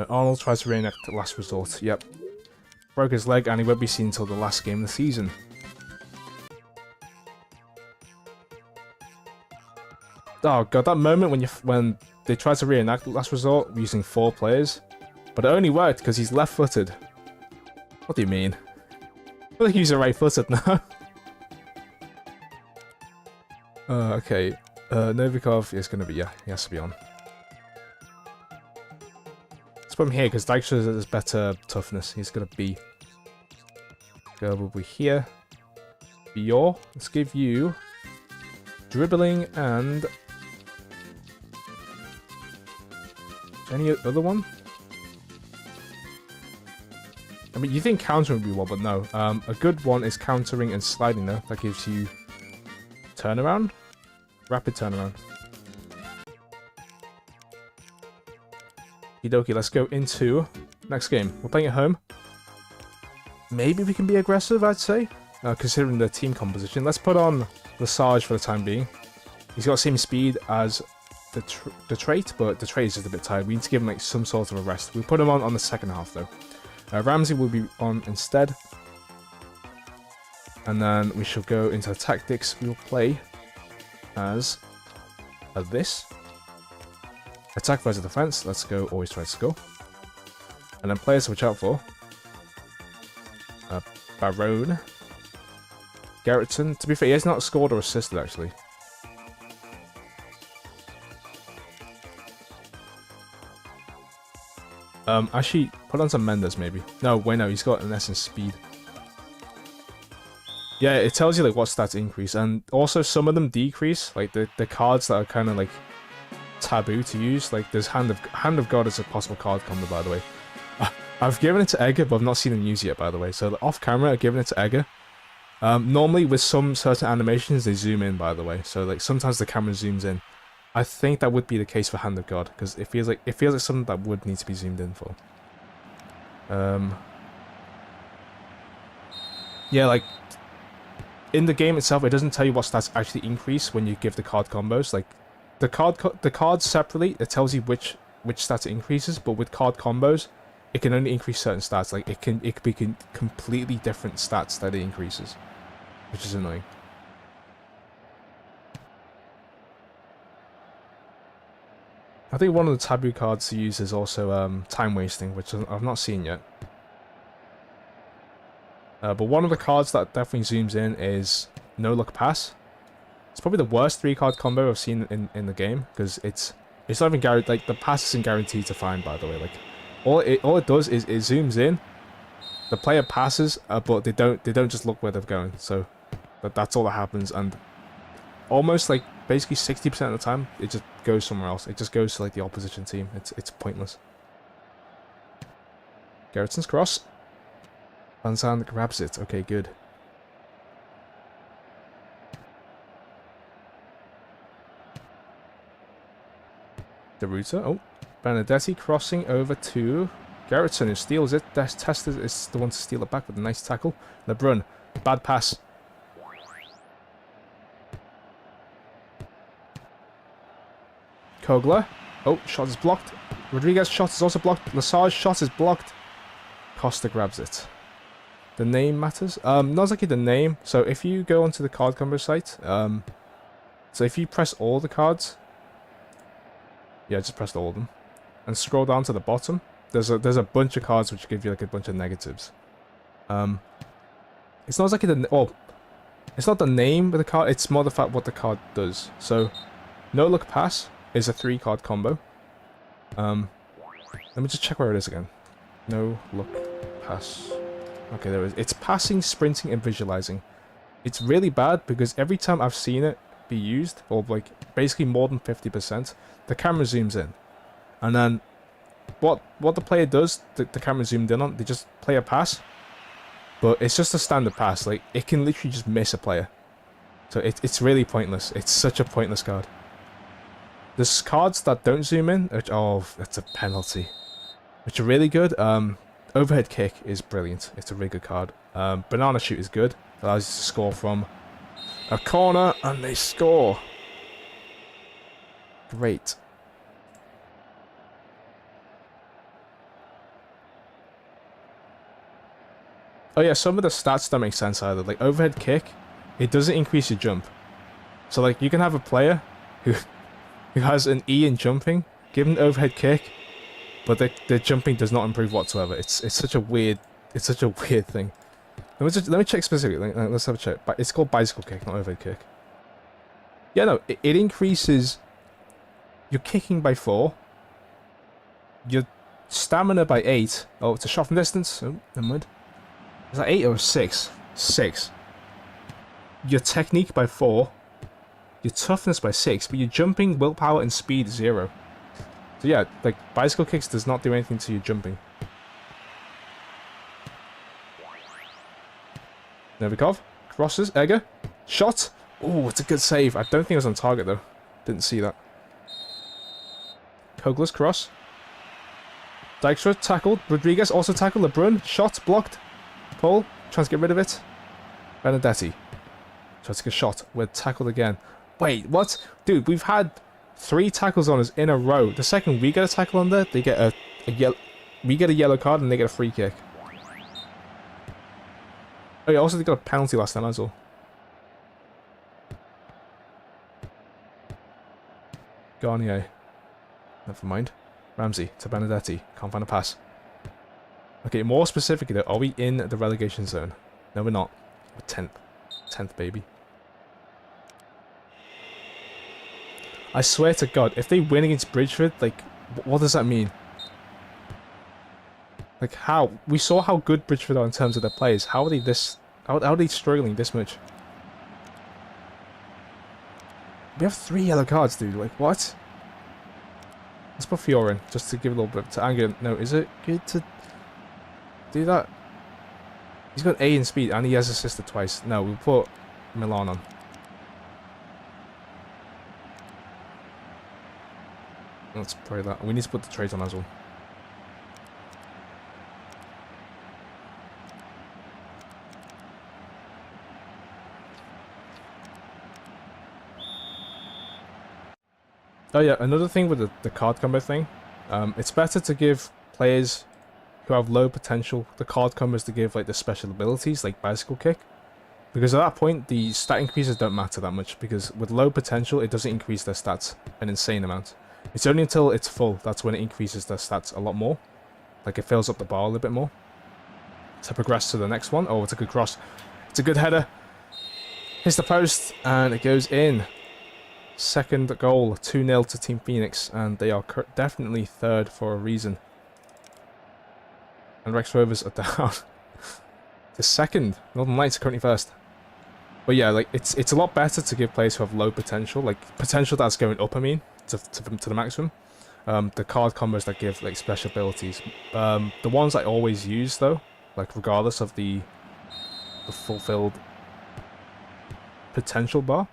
Arnold tries to reenact the last resort. Yep. Broke his leg and he won't be seen until the last game of the season. Oh god, that moment when they tried to reenact the last resort using 4 players, but it only worked because he's left-footed. What do you mean? I think he's right-footed now. Okay. Novikov is going to be, yeah, he has to be on. Let's put him here because Dijkstra has better toughness. He's going to be. Go will be here. Fior. Let's give you dribbling and any other one? I mean, you think countering would be one, but no. A good one is countering and sliding, though. That gives you turnaround. Rapid turnaround. Okie, let's go into next game. We're playing at home. Maybe we can be aggressive, I'd say. Considering the team composition. Let's put on Lesage for the time being. He's got the same speed as the trait, but the trait is just a bit tired. We need to give him like some sort of a rest. We'll put him on the second half, though. Ramsey will be on instead. And then we shall go into the tactics. We will play as this. Attack versus defense. Let's go. Always try to score. And then players to watch out for. Barone. Gerritsen. To be fair, he has not scored or assisted actually. Actually, put on some Mendes maybe. No, wait, no, he's got an essence speed. Yeah, it tells you like what stats increase, and also some of them decrease. Like the cards that are kind of like taboo to use. Like there's Hand of God is a possible card combo, by the way. I've given it to Edgar, but I've not seen him use it yet, by the way. So off camera, I've given it to Edgar. Normally with some certain animations, they zoom in, by the way. So like sometimes the camera zooms in. I think that would be the case for Hand of God, because it feels like something that would need to be zoomed in for. Yeah, like, in the game itself, it doesn't tell you what stats actually increase when you give the card combos. Like, the cards separately, it tells you which stats it increases, but with card combos, it can only increase certain stats. Like, it could be completely different stats that it increases, which is annoying. I think one of the taboo cards to use is also time wasting, which I've not seen yet. But one of the cards that definitely zooms in is No Look Pass. It's probably the worst 3-card combo I've seen in the game, because it's not even guaranteed. Like, the pass isn't guaranteed to find, by the way. Like, all it does is it zooms in, the player passes, but they don't just look where they're going. So that's all that happens, and almost like basically 60% of the time it just goes somewhere else. It just goes to like the opposition team. It's pointless. Gerritsen's cross. Van Zandt grabs it. Okay, good. De Ruiter. Oh, Benedetti crossing over to Gerritsen, who steals it. Testa is the one to steal it back with a nice tackle. Lebrun. Bad pass. Kogler. Oh, shot is blocked. Rodriguez's shot is also blocked. Lasage's shot is blocked. Costa grabs it. The name matters. Not exactly the name. So if you go onto the card combo site, so if you press all the cards, yeah, just press all of them, and scroll down to the bottom, there's a bunch of cards which give you like a bunch of negatives. It's not exactly it's not the name of the card. It's more the fact what the card does. So, No Look Pass is a 3-card combo. Let me just check where it is again. No Look Pass. Okay, there it is. It's passing, sprinting, and visualizing. It's really bad because every time I've seen it be used, or like basically more than 50%, the camera zooms in. And then what the player does, the camera zoomed in on, they just play a pass. But it's just a standard pass. Like, it can literally just miss a player. So it's really pointless. It's such a pointless card. There's cards that don't zoom in, which, oh, that's a penalty. Which are really good. Overhead Kick is brilliant. It's a really good card. Banana Shoot is good. Allows you to score from a corner, and they score. Great. Oh yeah, some of the stats don't make sense either. Like, Overhead Kick, it doesn't increase your jump. So, like, you can have a player who has an E in jumping, give them an Overhead Kick, but their jumping does not improve whatsoever. It's such a weird thing. Let me check specifically. Let's have a check. It's called Bicycle Kick, not Overhead Kick. Yeah, no, it increases your kicking by 4, your stamina by 8. Oh, it's a shot from distance. Oh, never mind. Is that 8 or 6? 6. Your technique by 4, your toughness by 6, but your jumping, willpower, and speed 0. So yeah, like, Bicycle Kicks does not do anything to your jumping. Novikov crosses. Egger. Shot. Oh, it's a good save. I don't think it was on target, though. Didn't see that. Kogler's cross. Dijkstra tackled. Rodriguez also tackled. Lebrun. Shot. Blocked. Paul. Tries to get rid of it. Benedetti. Tries to get a shot. We're tackled again. Wait, what? Dude, we've had 3 tackles on us in a row. The second we get a tackle on there, they get a yellow. We get a yellow card and they get a free kick. Oh yeah, also they got a penalty last time as well. Garnier. Never mind. Ramsey to Benedetti. Can't find a pass. Okay, more specifically though, are we in the relegation zone? No, we're not. We're 10th. 10th, baby. I swear to God, if they win against Bridgeford, like, what does that mean? Like, how? We saw how good Bridgeford are in terms of their players. How are they this... How are they struggling this much? We have 3 yellow cards, dude. Like, what? Let's put Fiore in, just to give a little bit to anger. No, is it good to do that? He's got A in speed, and he has assisted twice. No, we'll put Milan on. Let's pray that. We need to put the trade on as well. Oh yeah, another thing with the card combo thing, it's better to give players who have low potential the card combos to give like the special abilities like bicycle kick, because at that point the stat increases don't matter that much, because with low potential it doesn't increase their stats an insane amount. It's only until it's full that's when it increases their stats a lot more, like it fills up the bar a little bit more. To progress to the next one. Oh, it's a good cross. It's a good header. Hits the post and it goes in. Second goal, 2-0 to Team Phoenix, and they are definitely third for a reason. And Rex Rovers are down to second. Northern Lights are currently first. But yeah, like it's a lot better to give players who have low potential, like potential that's going up. I mean, to the maximum. The card combos that give like special abilities. The ones I always use though, like regardless of the fulfilled potential bar.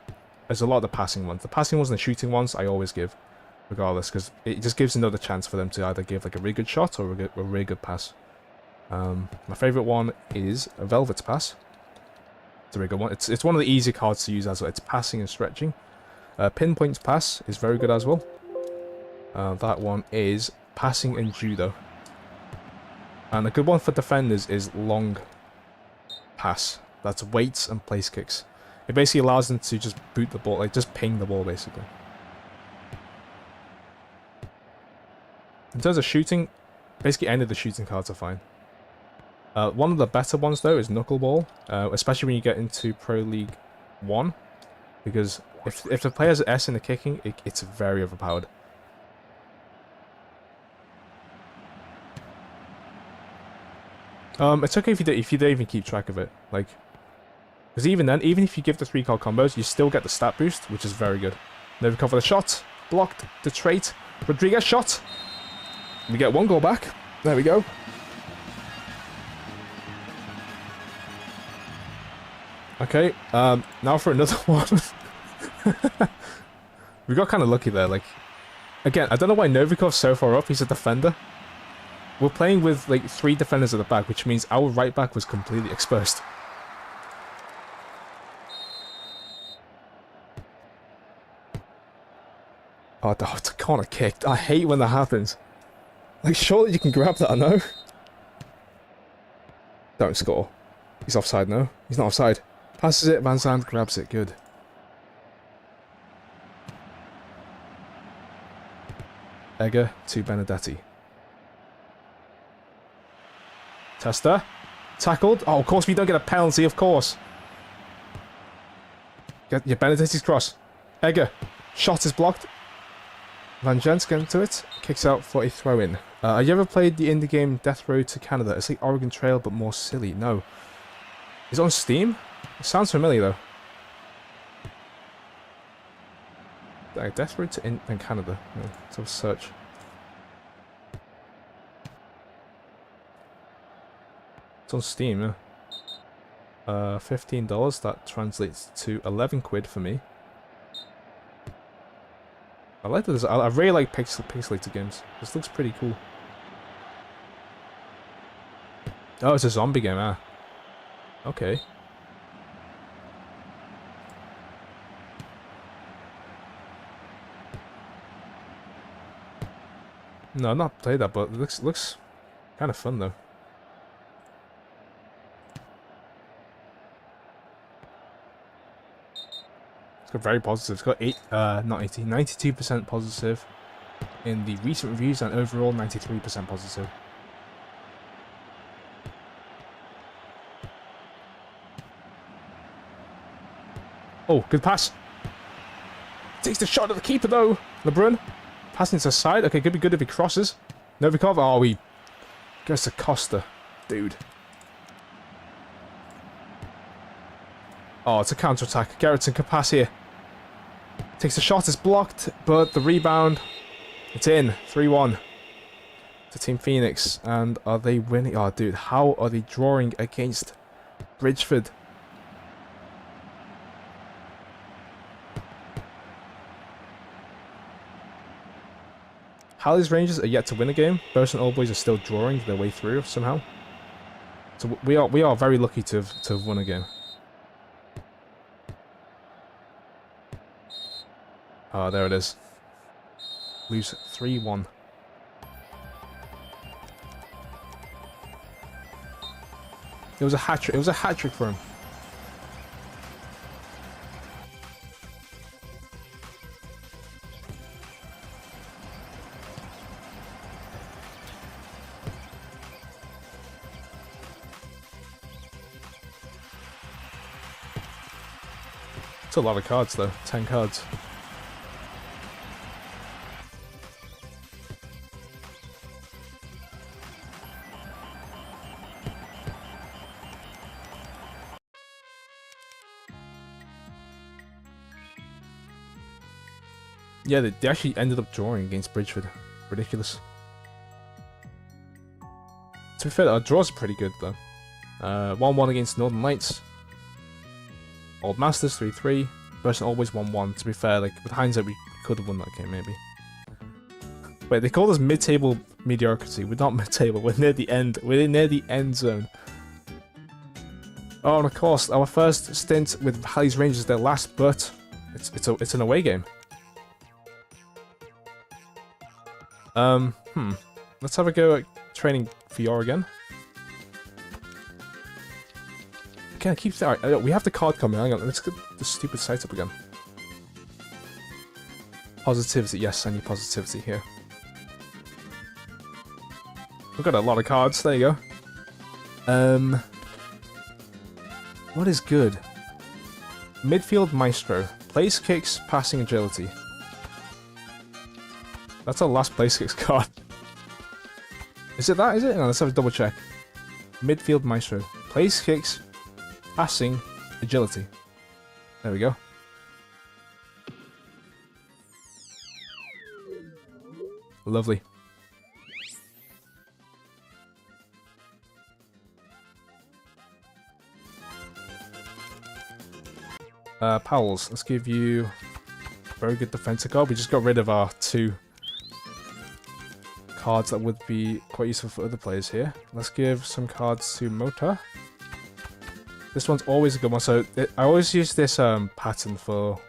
There's a lot of the passing ones. The passing ones and the shooting ones I always give, regardless, because it just gives another chance for them to either give like a really good shot or a really good pass. My favourite one is a Velvet's pass. It's a really good one. It's one of the easy cards to use as well. It's passing and stretching. Pinpoints pass is very good as well. That one is passing and judo. And a good one for defenders is long pass. That's weights and place kicks. It basically allows them to just boot the ball, like just ping the ball basically. In terms of shooting, basically any of the shooting cards are fine. One of the better ones though is knuckleball, especially when you get into Pro League 1, because if the player has S in the kicking, it's very overpowered. It's okay if you don't even keep track of it, like, because even then, even if you give the 3 card combos, you still get the stat boost, which is very good. They recover the shot, blocked the trait, Rodriguez shot. We get 1 goal back. There we go. Okay, now for another one. We got kind of lucky there. Like, again, I don't know why Novikov's so far up. He's a defender. We're playing with like 3 defenders at the back, which means our right back was completely exposed. Oh, it's a corner kick. I hate when that happens. Like, surely you can grab that, I know. Don't score. He's offside, no? He's not offside. Passes it, Van Zandt grabs it, good. Egger to Benedetti. Tester. Tackled. Oh, of course we don't get a penalty, of course. Get your Benedetti's cross. Egger. Shot is blocked. Van Gents getting to it. Kicks out for a throw-in. Have you ever played the indie game Death Road to Canada? It's like Oregon Trail, but more silly. No. Is it on Steam? It sounds familiar, though. Death Road to Canada. Yeah, let's have a search. It's on Steam, yeah. $15. That translates to 11 quid for me. I like this. I really like pixelated games. This looks pretty cool. Oh, it's a zombie game, ah. Okay. No, I've not played that, but it looks kind of fun though. It's got very positive. It's got 92% positive in the recent reviews, and overall 93% positive. Oh, good pass. Takes the shot at the keeper though. LeBrun. Passing to the side. Okay, could be good if he crosses. Novikov. Oh, he goes to Costa. Dude. Oh, it's a counter-attack. Gerritsen can pass here. Takes the shot. It's blocked, but the rebound. It's in. 3-1 to Team Phoenix. And are they winning? Oh, dude. How are they drawing against Bridgeford? Halley's Rangers are yet to win a game. Burst and Old Boys are still drawing their way through somehow. So we are very lucky to have won a game. Oh, there it is. lose 3-1. It was a hat trick. It was a hat trick for him. It's a lot of cards though. 10 cards. Yeah, they actually ended up drawing against Bridgeford. Ridiculous. To be fair, our draws are pretty good though. 1-1 against Northern Lights. Old Masters 3-3. Version always 1-1. To be fair, like with hindsight, we could have won that game maybe. Wait, they call us mid-table mediocrity. We're not mid-table. We're near the end. We're near the end zone. Oh, and of course, our first stint with Halley's Rangers is their last, but it's an away game. Let's have a go at training Fior again. Okay, I keep saying, we have the card coming. Hang on, let's get the stupid site up again. Positivity, yes, I need positivity here. We've got a lot of cards. There you go. What is good? Midfield Maestro. Place kicks, passing agility. That's our last place kicks card. Is it that? Is it? No, let's have a double check. Midfield Maestro. Place kicks, passing, agility. There we go. Lovely. Powell's. Let's give you very good defensive card. We just got rid of our 2 cards that would be quite useful for other players here. Let's give some cards to Mota. This one's always a good one. So I always use this pattern for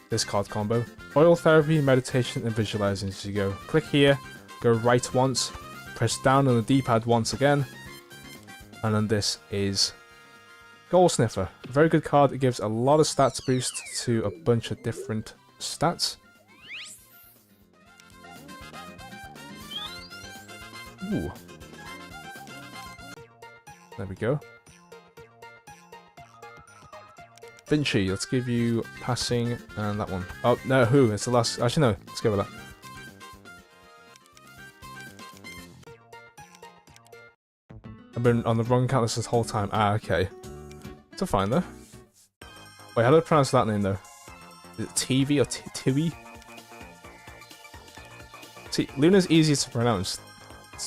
this card combo. Oil therapy, meditation, and visualizing. So you go click here, go right once, press down on the D-pad once again, and then this is Goal Sniffer. A very good card. It gives a lot of stats boost to a bunch of different stats. Ooh. There we go. Vinci, let's give you passing and that one. Oh, no, who? It's the last. Actually, no. Let's go with that. I've been on the wrong count this whole time. Ah, okay. It's a fine, though. Wait, how do I pronounce that name, though? Is it TV or Tiwi? See, Luna's easier to pronounce.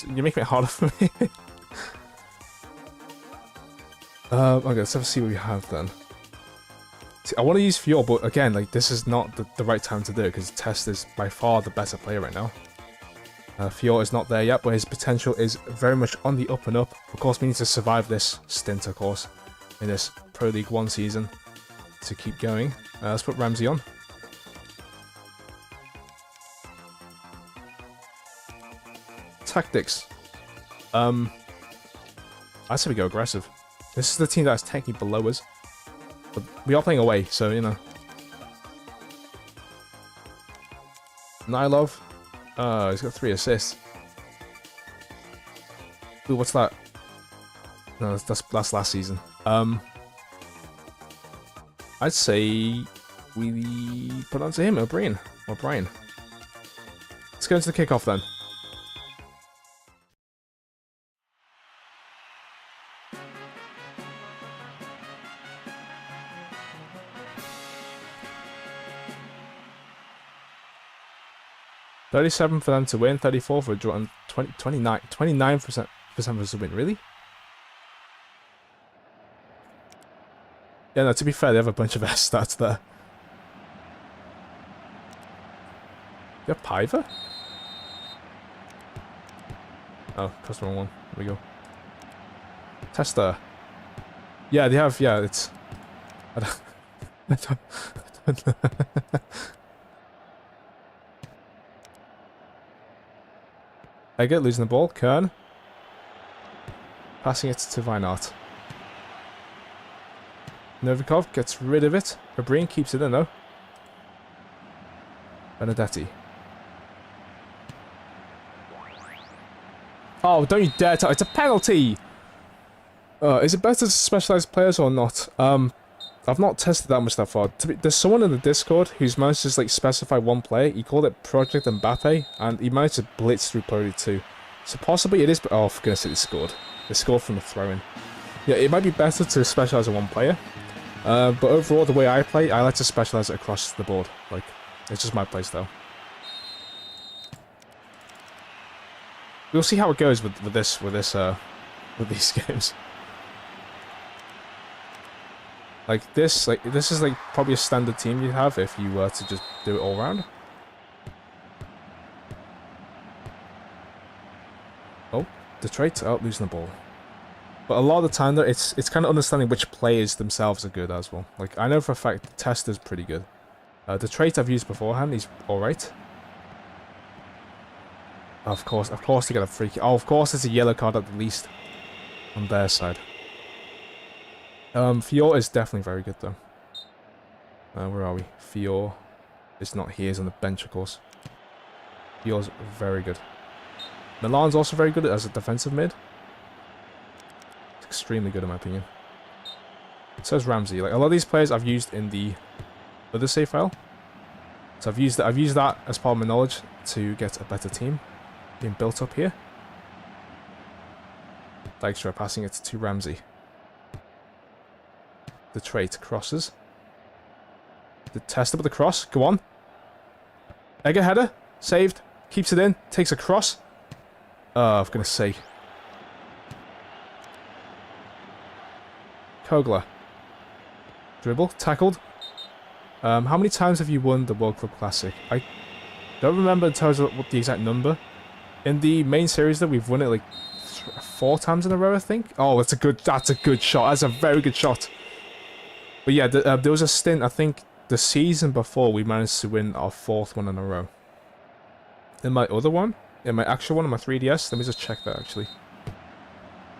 You're making it harder for me. Okay, let's have a see what we have then. See, I want to use Fior, but again, like this is not the right time to do it because Test is by far the better player right now. Fior is not there yet, but his potential is very much on the up and up. Of course, we need to survive this stint, of course, in this Pro League 1 season to keep going. Let's put Ramsey on. Tactics. I say we go aggressive. This is the team that's technically below us. But we are playing away, so, you know. Nylov. He's got 3 assists. Ooh, what's that? No, that's last season. I'd say we put on to him, O'Brien. Or Brian. Let's go into the kickoff then. $37 for them to win, 34 for a draw, and 29% for us to win. Really? Yeah, no, to be fair, they have a bunch of S stats there. You have Piver? Oh, press the wrong one. There we go. Tester. Yeah, they have, yeah, it's... I don't know. Egger losing the ball. Kern. Passing it to Weinart. Novikov gets rid of it. Fabrine keeps it in though. Benedetti. Oh, don't you dare it's a penalty! Is it better to specialise players or not? I've not tested that much that far. There's someone in the Discord who's managed to just, like, specify one player. He called it Project Mbappe, and he managed to blitz through Purdy too. So possibly it is, but oh, for goodness sake, they scored. They scored from the throw-in. Yeah, it might be better to specialise in one player. But overall, the way I play, I like to specialise it across the board. Like, it's just my playstyle. We'll see how it goes with these games. This is like probably a standard team you'd have if you were to just do it all round. Oh, Detroit out losing the ball. But a lot of the time though, it's kind of understanding which players themselves are good as well. Like, I know for a fact Tester's pretty good. Detroit I've used beforehand, he's alright. Of course they get a free kick. Oh, of course it's a yellow card at the least on their side. Fior is definitely very good though. Where are we? Fior is not here, he's on the bench of course. Fior's very good. Milan's also very good as a defensive mid. It's extremely good in my opinion. So is Ramsey. Like, a lot of these players I've used in the other save file. So I've used that as part of my knowledge to get a better team being built up here. Dykstra passing it to Ramsey. The trait crosses. The tester with the cross. Go on. Egger header. Saved. Keeps it in. Takes a cross. Oh, for goodness sake. Kogler. Dribble. Tackled. How many times have you won the World Club Classic? I don't remember in terms of what the exact number. In the main series, though, we've won it like 4 times in a row, I think. Oh, that's a good shot. That's a very good shot. But yeah, there was a stint, I think, the season before we managed to win our 4th one in a row. In my other one, in my actual one on my 3DS, let me just check that actually.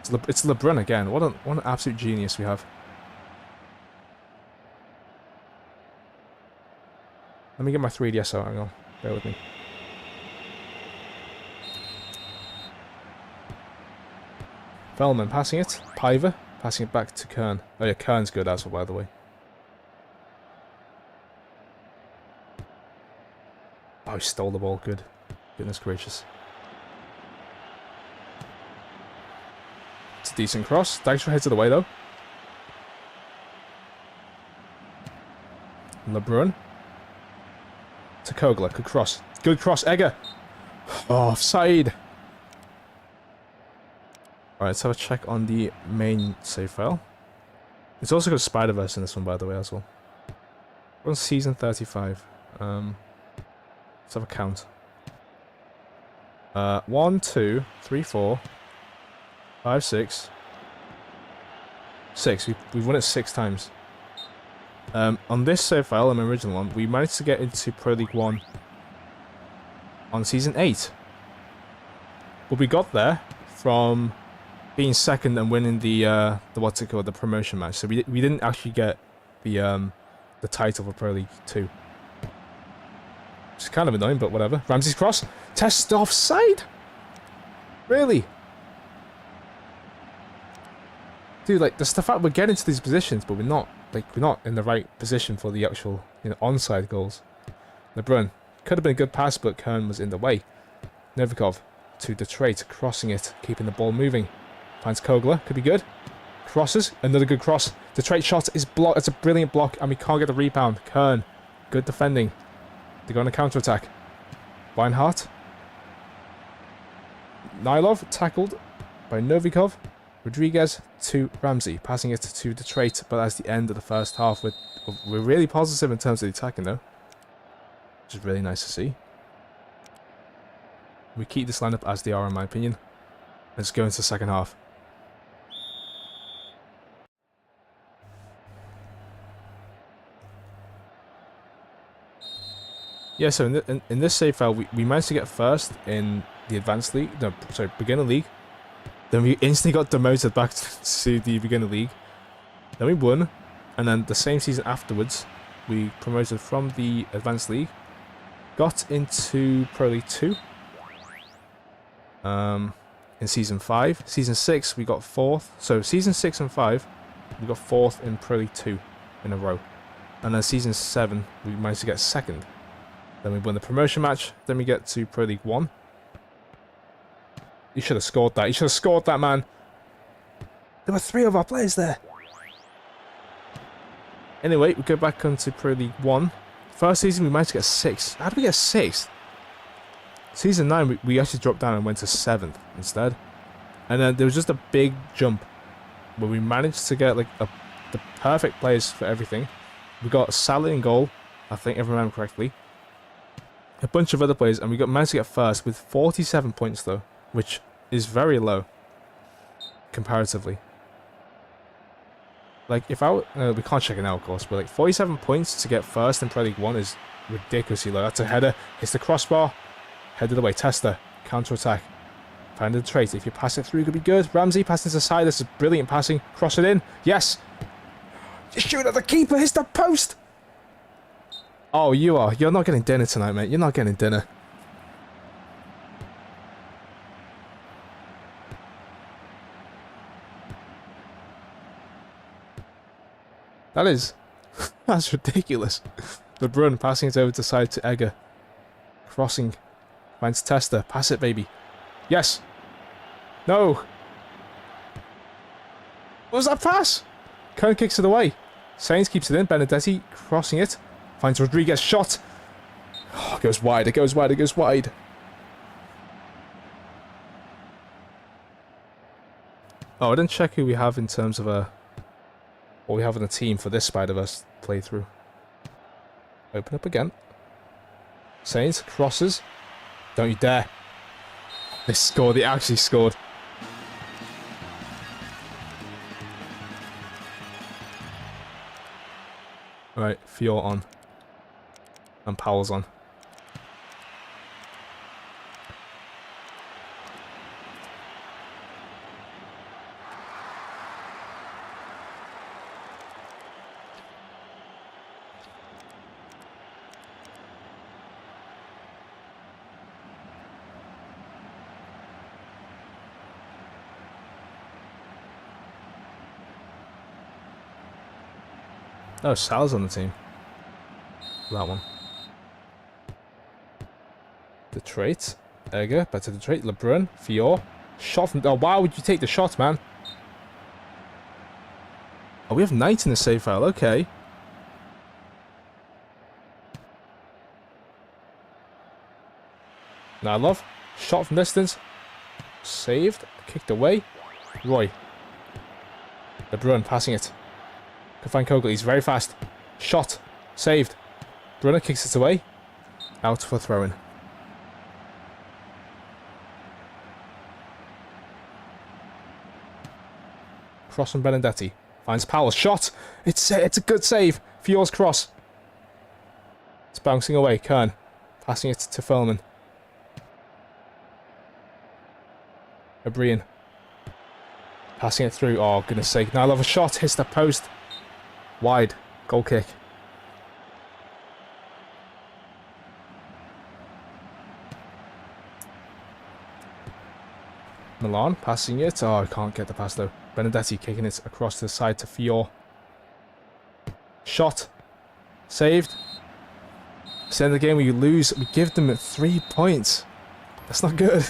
It's LeBrun again. What an absolute genius we have. Let me get my 3DS out. Hang on, bear with me. Fellman passing it. Piver passing it back to Kern. Oh yeah, Kern's good as well, by the way. Oh, he stole the ball. Good. Goodness gracious. It's a decent cross. Dykstra heads it away though. LeBrun. To Kogler. Good cross. Good cross. Egger. Oh, offside. Alright, let's have a check on the main save file. It's also got Spider-Verse in this one, by the way, as well. We're on season 35. Let's have a count. 1, 2, 3, 4, 5, 6. 6. We've won it 6 times. On this save file, on my original one, we managed to get into Pro League 1 on season 8. But we got there from being second and winning the what's it called, the promotion match. So we didn't actually get the title for Pro League 2. Which is kind of annoying, but whatever. Ramsey's cross. Test offside? Really? Dude, like, the fact we're getting to these positions, but we're not in the right position for the actual, onside goals. LeBrun. Could have been a good pass, but Kern was in the way. Novikov to Detroit, crossing it, keeping the ball moving. Finds Kogler. Could be good. Crosses. Another good cross. Detroit shot is blocked. It's a brilliant block, and we can't get the rebound. Kern. Good defending. They go on a counter-attack. Weinhardt. Nylov tackled by Novikov. Rodriguez to Ramsey, passing it to Detroit, but that's the end of the first half. We're really positive in terms of the attacking, though. Which is really nice to see. We keep this lineup as they are, in my opinion. Let's go into the second half. Yeah, so in this save file, we managed to get first in the Advanced League. No, sorry, Beginner League. Then we instantly got demoted back to the Beginner League. Then we won. And then the same season afterwards, we promoted from the Advanced League. Got into Pro League 2. In Season 5. Season 6, we got 4th. So, Season 6 and 5, we got 4th in Pro League 2 in a row. And then Season 7, we managed to get 2nd. Then we won the promotion match. Then we get to Pro League 1. You should have scored that. You should have scored that, man. There were 3 of our players there. Anyway, we go back onto Pro League 1. First season, we managed to get 6th. How did we get 6th? Season 9, we actually dropped down and went to 7th instead. And then there was just a big jump where we managed to get like the perfect players for everything. We got Salah in goal, I think, if I remember correctly. A bunch of other players, and we managed to get first with 47 points though, which is very low comparatively. Like, if I we can't check it now, of course, but like 47 points to get first in Pro League 1 is ridiculously low. That's a header, hits the crossbar, headed away, Tester, counter-attack. Find the trait, if you pass it through, it could be good. Ramsey passing to the side, this is brilliant passing. Cross it in, yes! You shoot at the keeper, hits the post! Oh, you're not getting dinner tonight, mate. You're not getting dinner. That's ridiculous. LeBrun passing it over to side to Egger. Crossing. Finds Tester. Pass it, baby. Yes. No. What was that pass? Kern kicks it away. Sainz keeps it in. Benedetti crossing it. Finds Rodriguez. Shot. Oh, it goes wide. It goes wide. It goes wide. Oh, I didn't check who we have in terms of what we have in the team for this Spider-Verse playthrough. Open up again. Sainz crosses. Don't you dare. They scored. They actually scored. Right, Fior on. And Powell's on. Oh, Sal's on the team. That one. The trait. Egger, back to the trait. LeBrun, Fior. Shot from... Oh, why would you take the shot, man? Oh, we have 9 in the save file. Okay. Now, love. Shot from distance. Saved. Kicked away. Roy. LeBrun passing it. Can find Kogel. He's very fast. Shot. Saved. Brunner kicks it away. Out for throw-in. Cross from Benedetti. Finds Powell. Shot. It's a good save. Fior's cross. It's bouncing away. Kern. Passing it to Fellman. O'Brien. Passing it through. Oh, goodness sake. Now I love a shot. Hits the post. Wide. Goal kick. Milan passing it. Oh, I can't get the pass though. Benedetti kicking it across to the side to Fior. Shot. Saved. It's the end of the game where you lose. We give them 3 points. That's not good.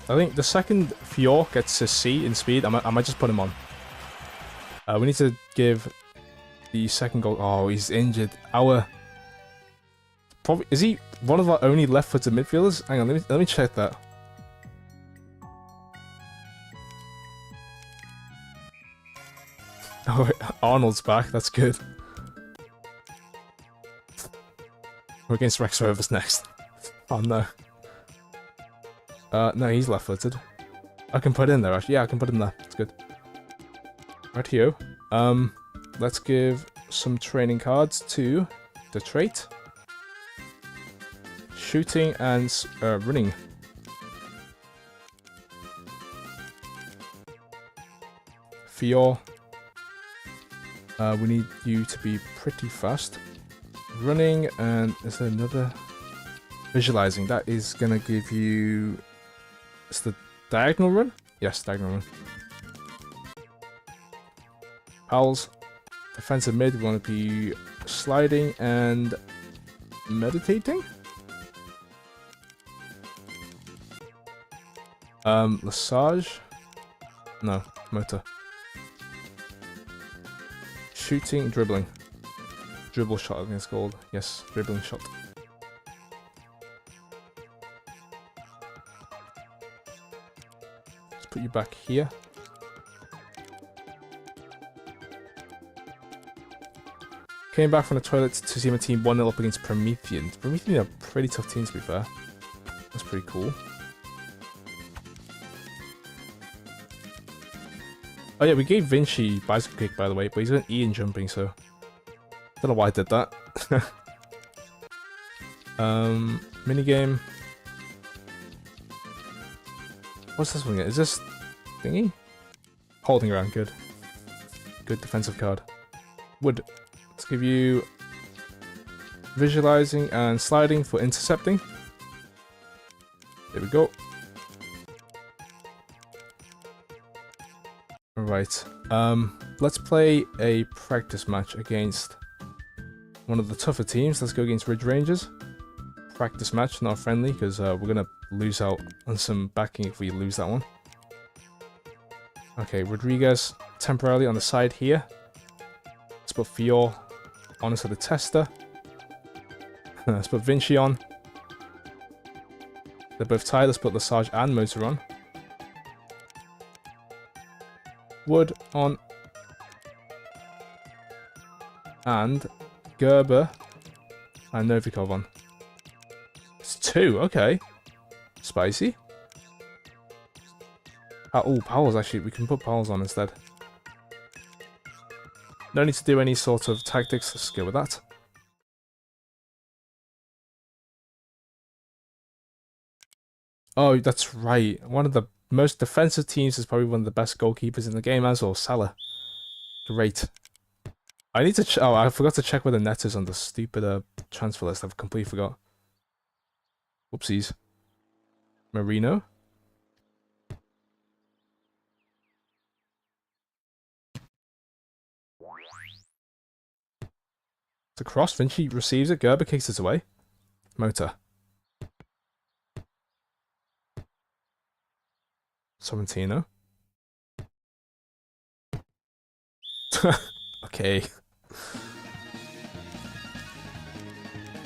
I think the second Fior gets a C in speed, I might just put him on. We need to give the second goal... Oh, he's injured. Is he one of our only left-footed midfielders? Hang on, let me check that. Oh, Arnold's back. That's good. We're against Rex Rovers next. Oh no. No, he's left-footed. I can put in there, actually. Yeah, I can put in there. It's good. Right here. Let's give some training cards to the trait. Shooting and running. Fior. We need you to be pretty fast. Running, and is there another? Visualizing. That is gonna give you. It's the diagonal run? Yes, diagonal run. Pals. Defensive mid, we want to be sliding and meditating. Lassage. No, motor. Shooting, dribbling. Dribble shot, I think it's called. Yes, dribbling shot. Let's put you back here. Came back from the toilet to see my team 1-0 up against Prometheans. Prometheans are a pretty tough team, to be fair. That's pretty cool. Oh yeah, we gave Vinci bicycle kick, by the way, but he's got an E in jumping, so... Don't know why I did that. Minigame. What's this one again? Is this... thingy? Holding around, good. Good defensive card. Wood. Let's give you... visualizing and sliding for intercepting. There we go. Alright, let's play a practice match against one of the tougher teams. Let's go against Ridge Rangers. Practice match, not friendly, because we're going to lose out on some backing if we lose that one. Okay, Rodriguez temporarily on the side here. Let's put Fior on as the tester. Let's put Vinci on. They're both tied. Let's put Lassage and Motor on. Wood on. And Gerber and Novikov on. It's 2, okay. Spicy. Oh, Powell's actually, we can put Powell's on instead. No need to do any sort of tactics, let's go with that. Oh, that's right. One of the most defensive teams is probably one of the best goalkeepers in the game as well, Salah. Great. I need to oh, I forgot to check where the net is on the stupid transfer list. I've completely forgot. Whoopsies. Marino. It's a cross. Vinci receives it. Gerber kicks it away. Motor. Sorrentino. Okay.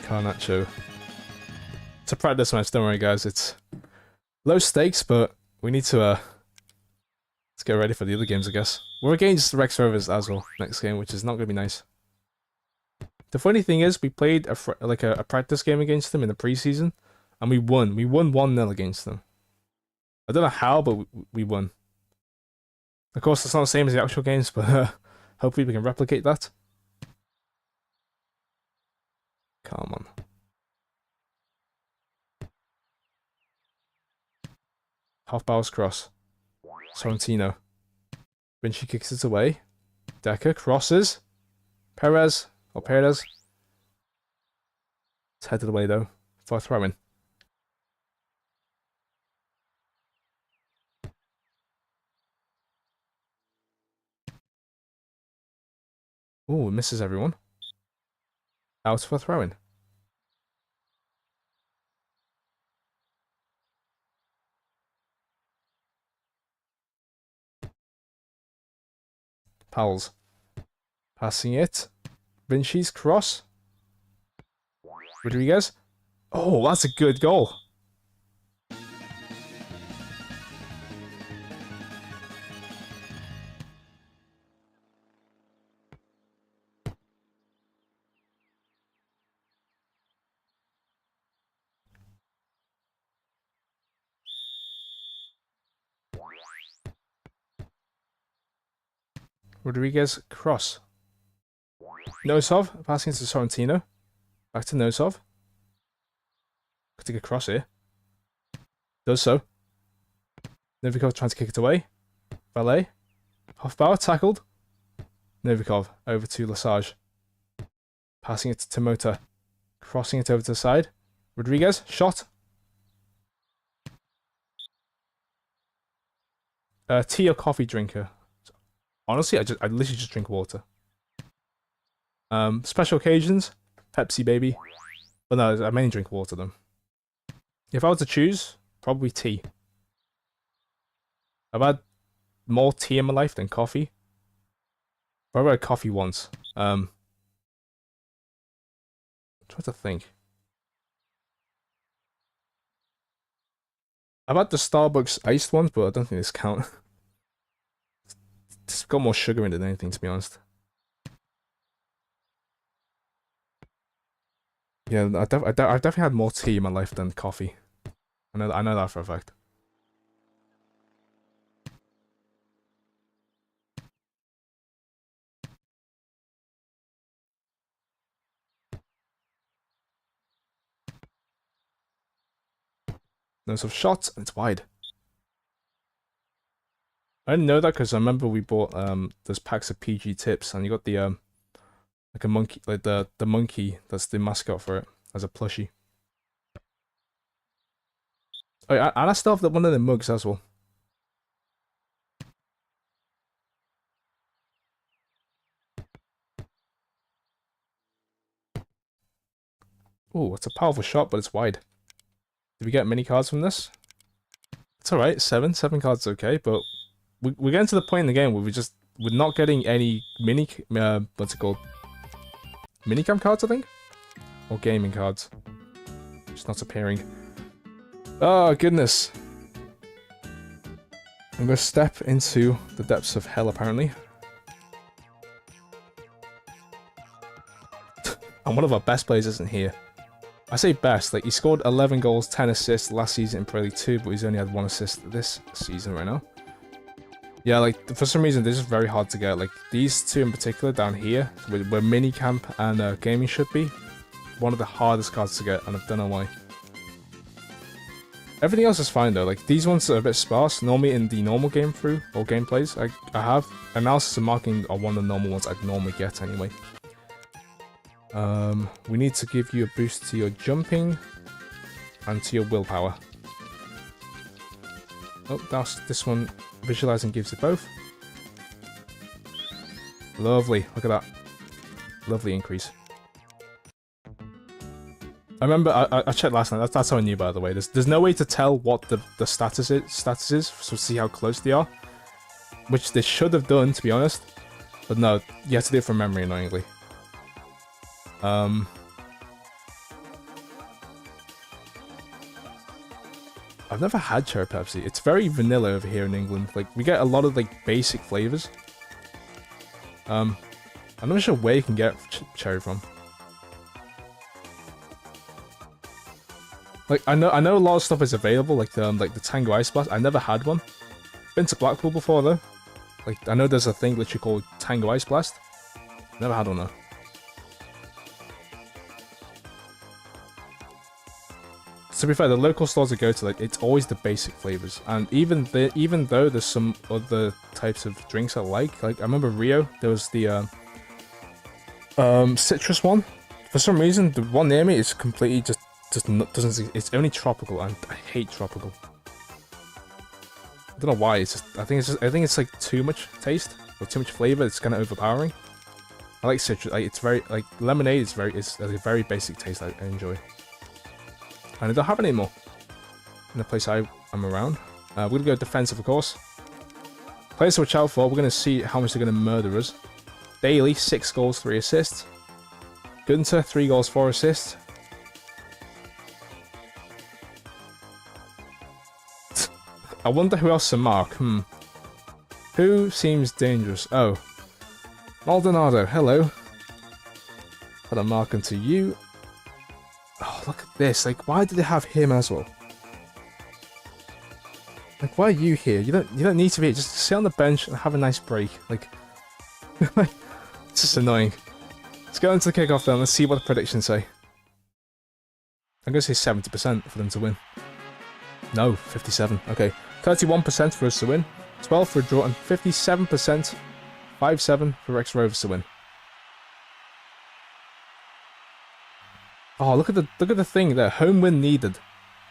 Carnacho. It's a practice match, don't worry guys. It's low stakes, but we need to let's get ready for the other games, I guess. We're against Rex Rovers as well next game, which is not going to be nice. The funny thing is, we played a practice game against them in the preseason, and we won. We won 1-0 against them. I don't know how, but we won. Of course, it's not the same as the actual games, but hopefully we can replicate that. Come on. Half bows cross. Sorrentino. Vinci kicks it away. Decker crosses. Perez. Or Perez. It's headed away though. For a throw-in. Ooh, it misses everyone. Out for a throw-in. Powell's. Passing it. Vinci's cross. Rodriguez. Oh, that's a good goal. Rodriguez, cross. Nosov, passing it to Sorrentino. Back to Nosov. Could take a cross here. Does so. Novikov trying to kick it away. Valet. Hofbauer tackled. Novikov over to Lesage. Passing it to Mota. Crossing it over to the side. Rodriguez, shot. Tea or coffee drinker? Honestly, I literally just drink water. Special occasions, Pepsi baby. But no, I mainly drink water then. If I were to choose, probably tea. I've had more tea in my life than coffee. I've had coffee once. I'm trying to think. I've had the Starbucks iced ones, but I don't think this count. It's got more sugar in it than anything, to be honest. Yeah, I've definitely had more tea in my life than coffee. I know that for a fact. There's some shots, and it's wide. I didn't know that because I remember we bought those packs of PG tips, and you got the like a monkey, like the monkey that's the mascot for it as a plushie. Oh yeah, and I still have one of the mugs as well. Oh, it's a powerful shot, but it's wide. Did we get many cards from this? It's alright, 7 cards is okay, but we're getting to the point in the game where we're not getting any what's it called? Minicam cards, I think? Or gaming cards. Just not appearing. Oh, goodness. I'm gonna step into the depths of hell, apparently. And one of our best players isn't here. I say best, like, he scored 11 goals, 10 assists last season in Pro League 2, but he's only had 1 assist this season right now. Yeah, like, for some reason, this is very hard to get. Like, these two in particular down here, where Minicamp and Gaming should be, one of the hardest cards to get, and I don't know why. Everything else is fine, though. Like, these ones are a bit sparse. Normally, in the normal game through, or gameplays, I have analysis and marking are one of the normal ones I'd normally get anyway. We need to give you a boost to your jumping, and to your willpower. Oh, this one, visualizing gives it both. Lovely, look at that. Lovely increase. I remember, I checked last night, that's how I knew, by the way. There's no way to tell what the status is, so see how close they are. Which they should have done, to be honest. But no, you have to do it from memory, annoyingly. I've never had cherry Pepsi. It's very vanilla over here in England. Like, we get a lot of, like, basic flavors. I'm not sure where you can get cherry from. Like, I know a lot of stuff is available, like the Tango Ice Blast. I never had one. Been to Blackpool before, though. Like, I know there's a thing literally called Tango Ice Blast. Never had one, though. To be fair, the local stores I go to, like, it's always the basic flavors, and even though there's some other types of drinks I like I remember Rio, there was the citrus one. For some reason, the one near me is completely just doesn't. It's only tropical, and I hate tropical. I don't know why. It's just I think it's like too much taste or too much flavor. It's kind of overpowering. I like citrus. Like, it's very like lemonade. It's a very basic taste I enjoy. And I don't have it anymore in the place I'm around. We're going to go defensive, of course. Players to watch out for. We're going to see how much they're going to murder us. Daly, 6 goals, 3 assists. Gunter, 3 goals, 4 assists. I wonder who else to mark. Who seems dangerous? Oh. Maldonado, hello. Put a mark into you. Oh, look at this. Like, why did they have him as well? Like, why are you here? You don't need to be here. Just sit on the bench and have a nice break. Like, It's just annoying. Let's go into the kickoff then. Let's see what the predictions say. I'm going to say 70% for them to win. No, 57. Okay. 31% for us to win. 12 for a draw. And 57%. 5-7 for Rex Rovers to win. Oh, look at the thing there. Home win needed.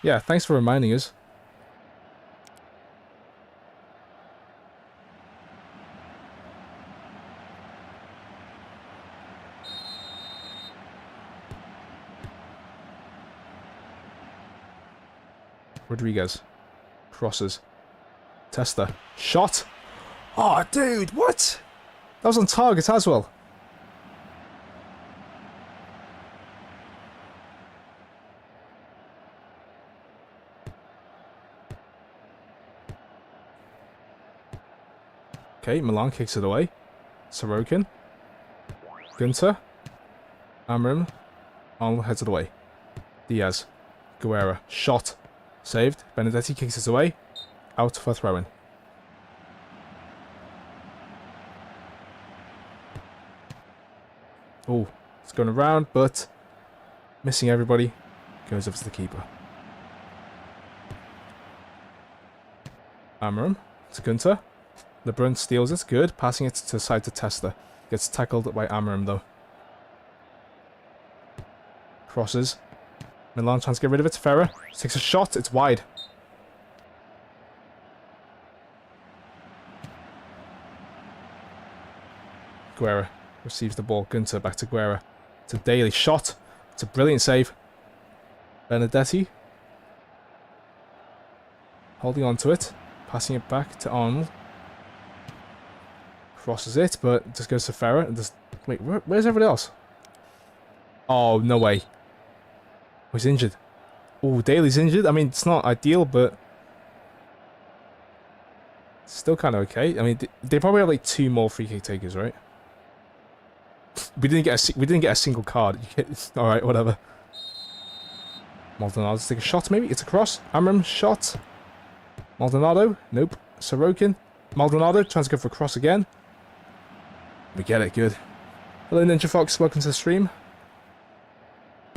Yeah, thanks for reminding us. Rodriguez. Crosses. Tester. Shot! Oh, dude, what? That was on target as well. Okay, Milan kicks it away. Sorokin. Gunter. Amram. Arnold heads it away. Diaz. Guerra. Shot. Saved. Benedetti kicks it away. Out for throw-in. Oh, it's going around, but missing everybody. Goes up to the keeper. Amram. To Gunter. LeBrun steals it. Good. Passing it to the side to Tester. Gets tackled by Amram, though. Crosses. Milan trying to get rid of it. Ferrer takes a shot. It's wide. Guerra receives the ball. Gunter back to Guerra. To Daly. Shot. It's a brilliant save. Benedetti. Holding on to it. Passing it back to Arnold. Crosses it, but just goes to Ferrer. And just, wait, where's everybody else? Oh, no way. He's injured. Oh, Daly's injured. I mean, it's not ideal, but it's still kind of okay. I mean, they probably have like 2 more free kick takers, right? We didn't get a single card. All right, whatever. Maldonado to take a shot, maybe. It's a cross. Amram shot. Maldonado. Nope. Sorokin. Maldonado trying to go for a cross again. We get it. Good. Hello, Ninja Fox. Welcome to the stream.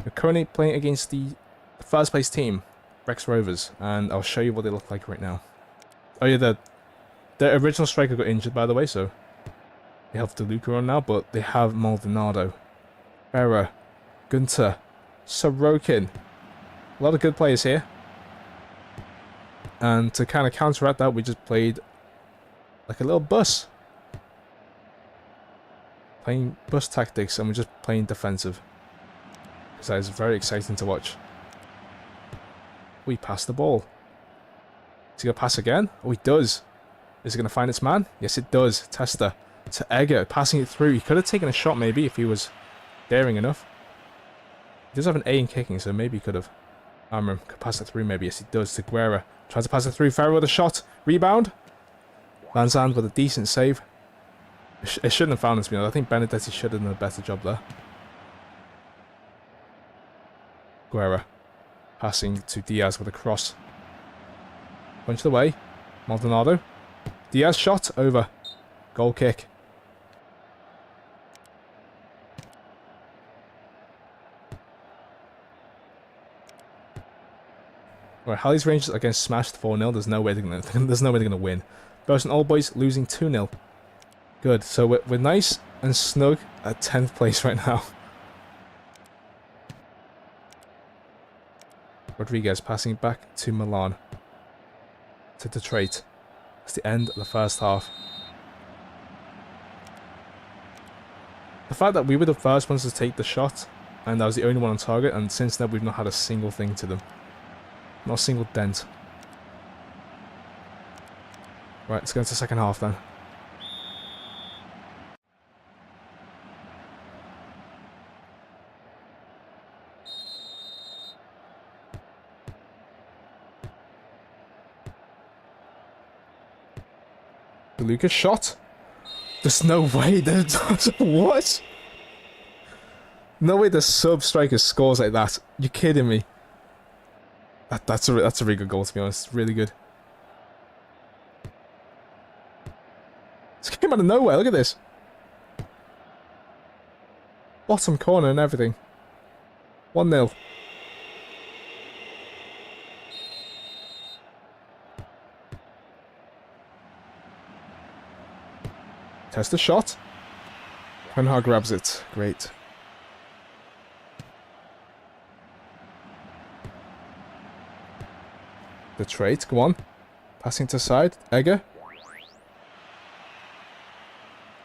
We're currently playing against the first place team, Rex Rovers, and I'll show you what they look like right now. Oh yeah, the original striker got injured, by the way, so they have DeLuca on now, but they have Maldonado, Ferrer, Gunter, Sorokin. A lot of good players here. And to kind of counteract that, we just played like a little bus. Playing bus tactics, and we're just playing defensive. Because that is very exciting to watch. We pass the ball. Is he going to pass again? Oh, he does. Is it going to find its man? Yes, it does. Tester to Egger, passing it through. He could have taken a shot maybe if he was daring enough. He does have an A in kicking, so maybe he could have. Amram could pass it through maybe. Yes, he does to Guerra. Tries to pass it through. Ferrer with a shot. Rebound. Lanzand with a decent save. It shouldn't have found us, to be honest. I think Benedetti should have done a better job there. Guerra passing to Diaz with a cross. Punched away. Maldonado. Diaz shot over. Goal kick. Right, Halley's Rangers are getting smashed 4-0. There's no way they're gonna win. Burton Old Boys losing 2-0. Good. So we're nice and snug at 10th place right now. Rodriguez passing it back to Milan. To Detroit. It's the end of the first half. The fact that we were the first ones to take the shot, and I was the only one on target, and since then we've not had a single thing to them. Not a single dent. Right, let's go into the second half then. Lucas shot. There's no way. What? No way the sub striker scores like that. You're kidding me. That's a really good goal, to be honest. Really good. This came out of nowhere. Look at this. Bottom corner and everything. 1-0. Test the shot. Penhar grabs it. Great. The trade, go on. Passing to side. Egger.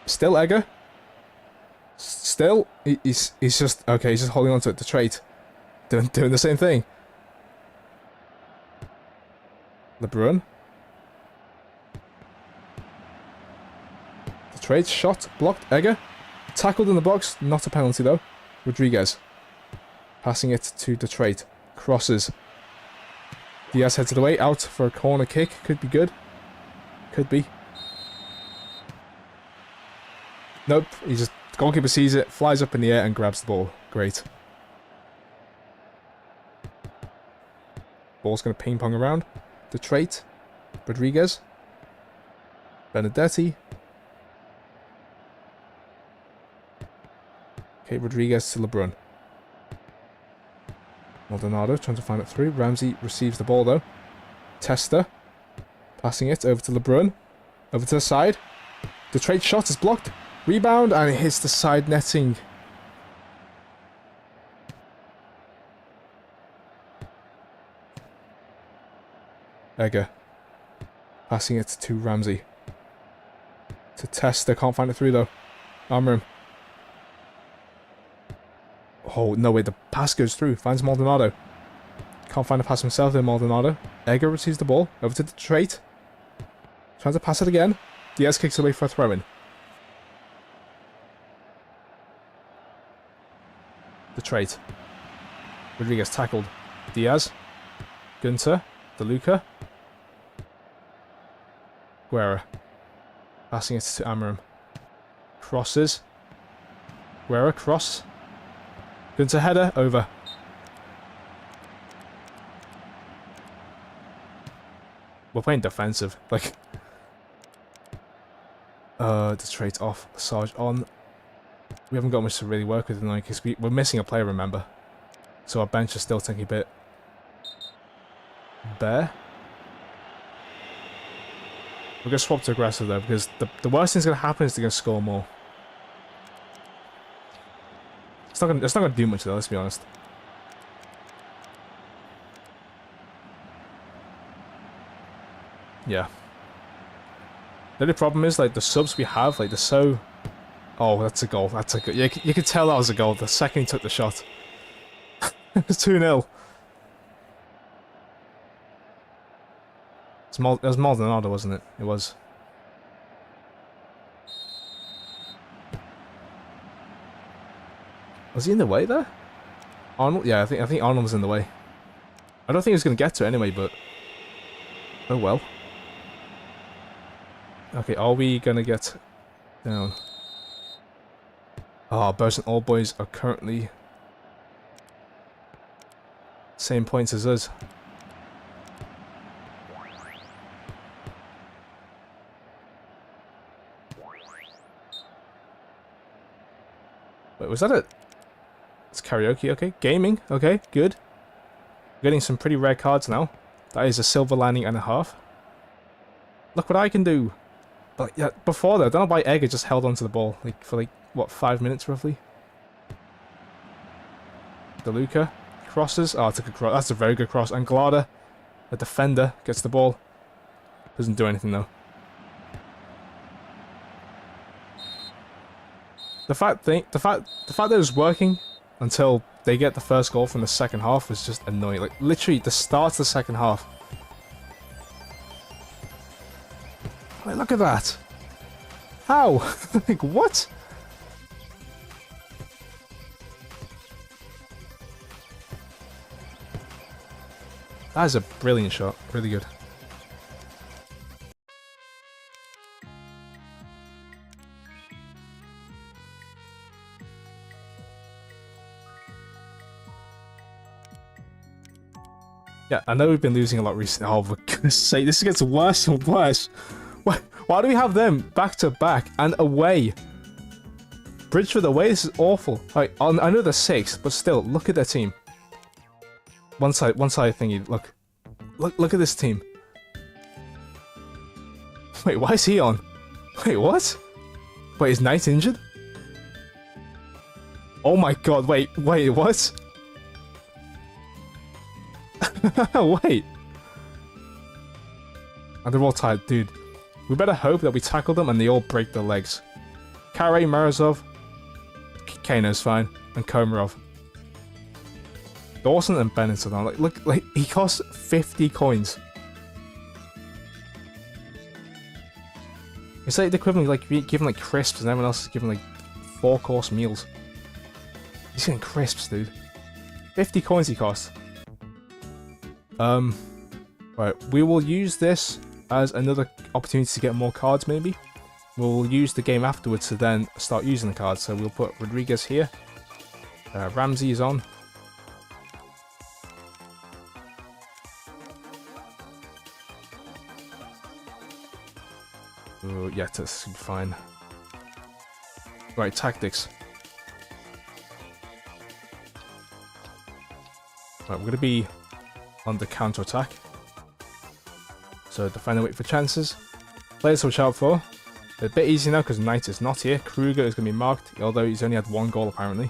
Still Egger. Still. He's just... Okay, he's just holding on to it. The trade. Doing the same thing. LeBrun. The trade. Shot. Blocked. Egger. Tackled in the box. Not a penalty, though. Rodriguez. Passing it to the trade. Crosses. Diaz heads it away, out for a corner kick. Could be good. Could be. Nope. He just... Goalkeeper sees it, flies up in the air and grabs the ball. Great. Ball's going to ping pong around. The trait. Rodriguez. Benedetti. Okay, Rodriguez to LeBrun. Maldonado trying to find it through. Ramsey receives the ball though. Testa. Passing it over to LeBrun. Over to the side. The trade shot is blocked. Rebound and it hits the side netting. Egger. Passing it to Ramsey. To Testa. Can't find it through though. Armour him. Oh, no way, the pass goes through. Finds Maldonado. Can't find a pass himself there, Maldonado. Egger receives the ball. Over to the trait. Trying to pass it again. Diaz kicks away for a throw-in. The trait. Rodriguez tackled. Diaz. Gunter. DeLuca. Guerra. Passing it to Amarim. Crosses. Guerra, cross. Gunter header, over. We're playing defensive, like... the trait off, Sarge on. We haven't got much to really work with tonight, because we're missing a player, remember. So our bench is still taking a bit... bare. We're going to swap to aggressive, though, because the worst thing's going to happen is they're going to score more. It's not gonna do much though, let's be honest. Yeah. The only problem is, like, the subs we have, like, they're so... Oh, that's a goal. That's a good... You could tell that was a goal the second he took the shot. It's 2-0. It was Maldonado, wasn't it? It was. Was he in the way there? Arnold? Yeah, I think Arnold was in the way. I don't think he was going to get to it anyway, but... Oh well. Okay, are we going to get down? Ah, Burst and All Boys are currently... same points as us. Wait, was that it? It's karaoke, okay. Gaming, okay, good. Getting some pretty rare cards now. That is a silver lining and a half. Look what I can do. But yeah, before that, I don't know why Egger just held onto the ball for what, 5 minutes roughly? DeLuca crosses. Oh, it's a good cross. That's a very good cross. And Glada, a defender, gets the ball. Doesn't do anything though. The fact that it was working until they get the first goal from the second half was just annoying. Like, literally, the start of the second half. Like, look at that. How? Like, what? That is a brilliant shot. Really good. Yeah, I know we've been losing a lot recently. Oh, for goodness sake, this gets worse and worse. Why do we have them back to back and away? bridge for the way. This is awful. Like, I know they're 6th, but still, look at their team. One side thingy. Look at this team. Wait, why is he on? Wait, what? Wait, is Knight injured? Oh my god, wait, what? Wait. And they're all tired, dude. We better hope that we tackle them and they all break their legs. Kare, Morozov, Kano's fine, and Komarov. Dawson and Bennett are on. Look, he costs 50 coins. It's like the equivalent of like giving like crisps and everyone else is giving like 4-course meals. He's getting crisps, dude. 50 coins he costs. Right, we will use this as another opportunity to get more cards, maybe. We'll use the game afterwards to then start using the cards. So we'll put Rodriguez here. Ramsey is on. Oh, yeah, that's fine. Right, tactics. Right, we're going to be on the counter-attack. So defender wait for chances. Players to watch out for. A bit easy now because Knight is not here. Kruger is going to be marked, although he's only had 1 goal apparently.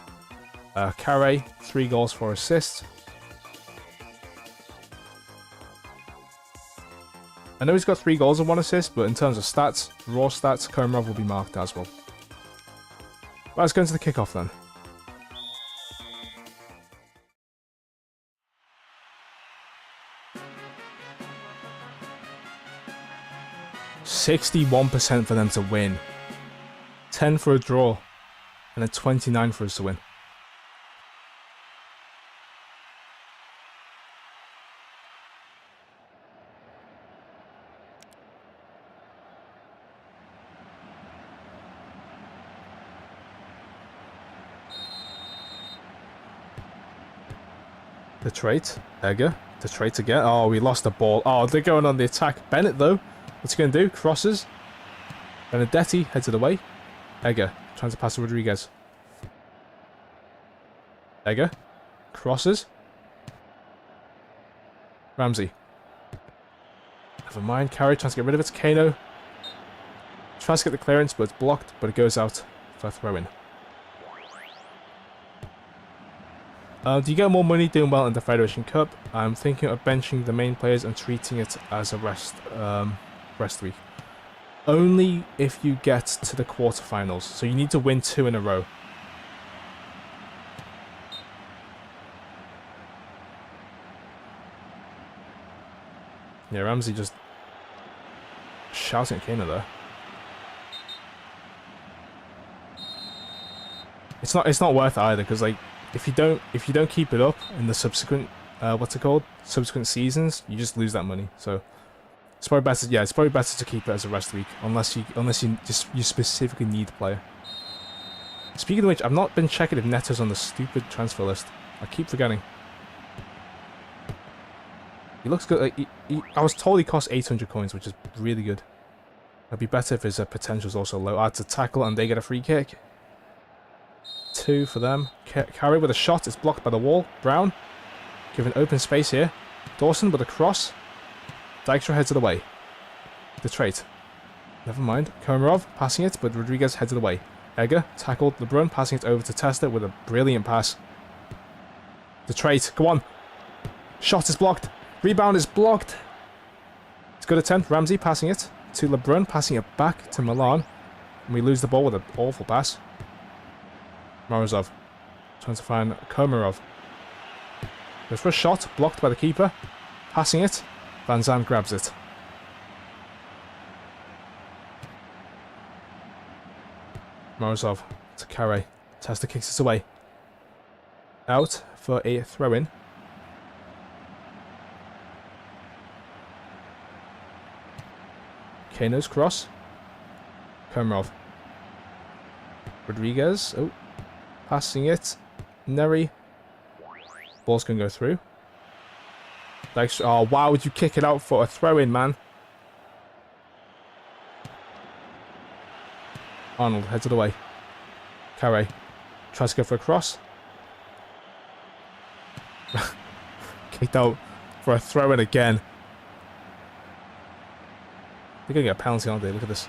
Kare, 3 goals, 4 assists. I know he's got 3 goals and 1 assist, but in terms of stats, raw stats, Komarov will be marked as well. Right, let's go into the kickoff then. %61% for them to win. 10 for a draw. And then 29 for us to win. The trait, Egger. The trait again. Oh, we lost the ball. Oh, they're going on the attack. Bennett, though. What's he going to do? Crosses. Benedetti heads it away. Egger trying to pass to Rodriguez. Egger. Crosses. Ramsey. Never mind. Kare trying to get rid of it. Kano. Tries to get the clearance, but it's blocked. But it goes out for a throw-in. Do you get more money doing well in the Federation Cup? I'm thinking of benching the main players and treating it as a rest week. Only if you get to the quarterfinals. So you need to win 2 in a row. Yeah, Ramsey just shouting at Kano there. It's not worth it either, because like if you don't keep it up in the subsequent subsequent seasons, you just lose that money. So it's probably better. Yeah, it's probably better to keep it as a rest week, unless you specifically need the player. Speaking of which, I've not been checking if Neto's on the stupid transfer list. I keep forgetting. He looks good. Like, I was told he costs 800 coins, which is really good. It'd be better if his potential is also low. Add to tackle and they get a free kick. 2 for them. Kare with a shot. It's blocked by the wall. Brown. Given open space here. Dawson with a cross. Dykstra heads it away. The trait. Never mind. Komarov passing it, but Rodriguez heads it away. Egger tackled LeBrun, passing it over to Testa with a brilliant pass. The trait. Go on. Shot is blocked. Rebound is blocked. It's good attempt. Ramsey passing it to LeBrun, passing it back to Milan. And we lose the ball with an awful pass. Morozov trying to find Komarov. Goes for a shot, blocked by the keeper. Passing it. Van Zandt grabs it. Morozov to Kare. Testa kicks it away. Out for a throw-in. Kano's cross. Komarov. Rodriguez. Oh. Passing it. Neri. Ball's going to go through. Like, oh, why would you kick it out for a throw-in, man? Arnold heads it away. Carey tries to go for a cross. Kicked out for a throw-in again. They're going to get a penalty, aren't they? Look at this.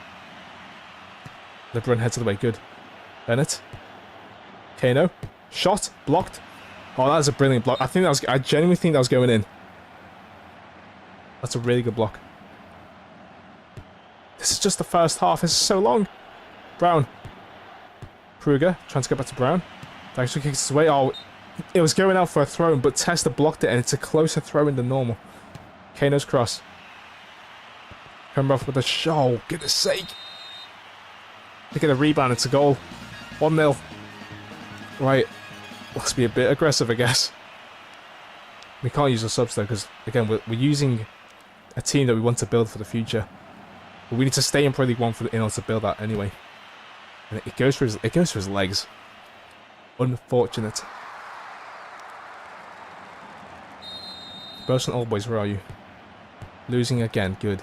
LeBrun heads of the way. Good. Bennett. Kano. Shot. Blocked. Oh, that is a brilliant block. I genuinely think that was going in. That's a really good block. This is just the first half. This is so long. Brown. Kruger. Trying to get back to Brown. Actually kicks his way. Oh, it was going out for a throw, but Testa blocked it, and it's a closer throw-in than normal. Kano's cross. Coming off with a shot. Oh, goodness sake. Look at the rebound. It's a goal. 1-0. Right. Let's be a bit aggressive, I guess. We can't use the subs, though, because, again, we're using a team that we want to build for the future. But we need to stay in Pro League 1 in order to build that anyway. And it goes for his legs. Unfortunate. Burson Old Boys, where are you? Losing again. Good.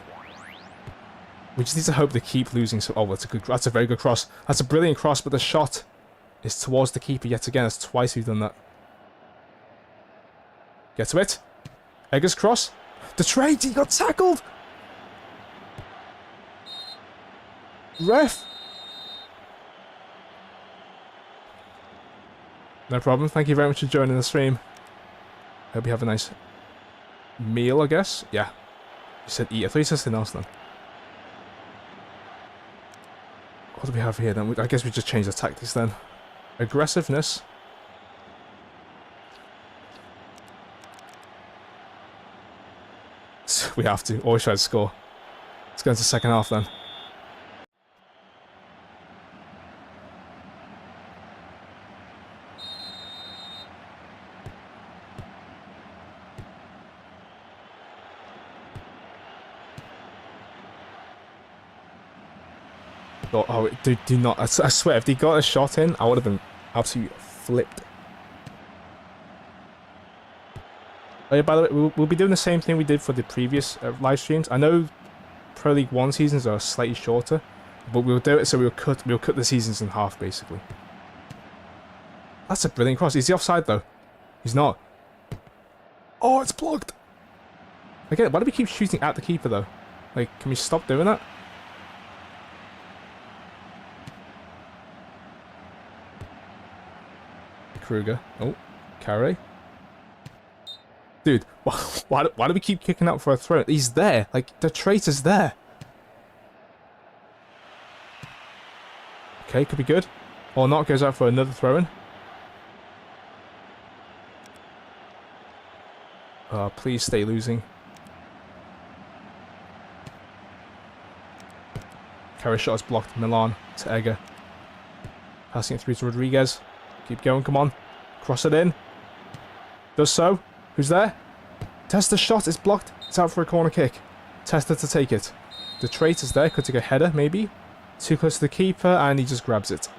We just need to hope they keep losing. So, oh, that's a very good cross. That's a brilliant cross, but the shot is towards the keeper yet again. That's twice we've done that. Get to it. Eggers cross. The trade. He got tackled. Ref. No problem. Thank you very much for joining the stream. Hope you have a nice meal, I guess. Yeah. You said eat. I thought you said something else then. What do we have here then? I guess we just change the tactics then. Aggressiveness. We have to. Always try to score. Let's go into the second half then. Oh, do not. I swear, if they got a shot in, I would have been absolutely flipped. Oh yeah, by the way, we'll be doing the same thing we did for the previous live streams. I know Pro League 1 seasons are slightly shorter, but we'll do it so we'll cut the seasons in half, basically. That's a brilliant cross. Is he offside, though? He's not. Oh, it's blocked! Again, why do we keep shooting at the keeper, though? Like, can we stop doing that? Kruger. Oh, Carey. Dude, why do we keep kicking out for a throw? He's there. Like, the traitor's there. Okay, could be good. Or not, goes out for another throw-in. Please stay losing. Carey shot is blocked. Milan to Egger. Passing it through to Rodriguez. Keep going, come on. Cross it in. Does so. Who's there? Testa shot is blocked. It's out for a corner kick. Testa to take it. The traitor's there. Could take a header, maybe. Too close to the keeper, and he just grabs it.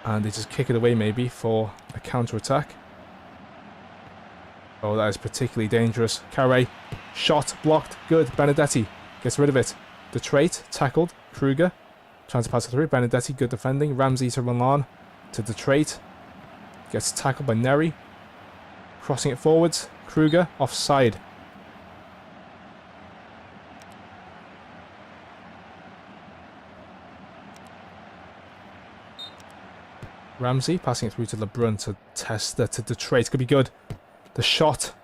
And they just kick it away, maybe, for a counter-attack. Oh, that is particularly dangerous. Carey. Shot. Blocked. Good. Benedetti gets rid of it. The trait. Tackled. Kruger. Trying to pass it through. Benedetti. Good defending. Ramsey to Milan. To the trait. Gets tackled by Neri. Crossing it forwards. Kruger. Offside. Ramsey passing it through to LeBrun to Testa to the trait. Could be good. The shot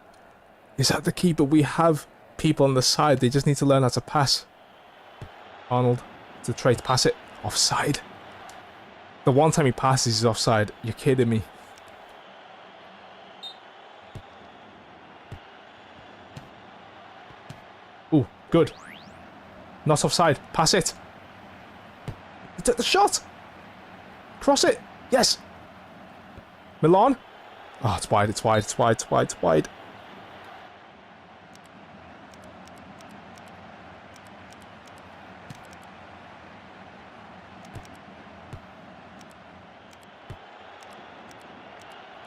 is at the keeper. We have people on the side. They just need to learn how to pass. Arnold to trait. Pass it. Offside. The one time he passes, he's offside. You're kidding me. Ooh, good. Not offside. Pass it. He took the shot. Cross it. Yes. Milan. Oh, it's wide, it's wide, it's wide, it's wide, it's wide.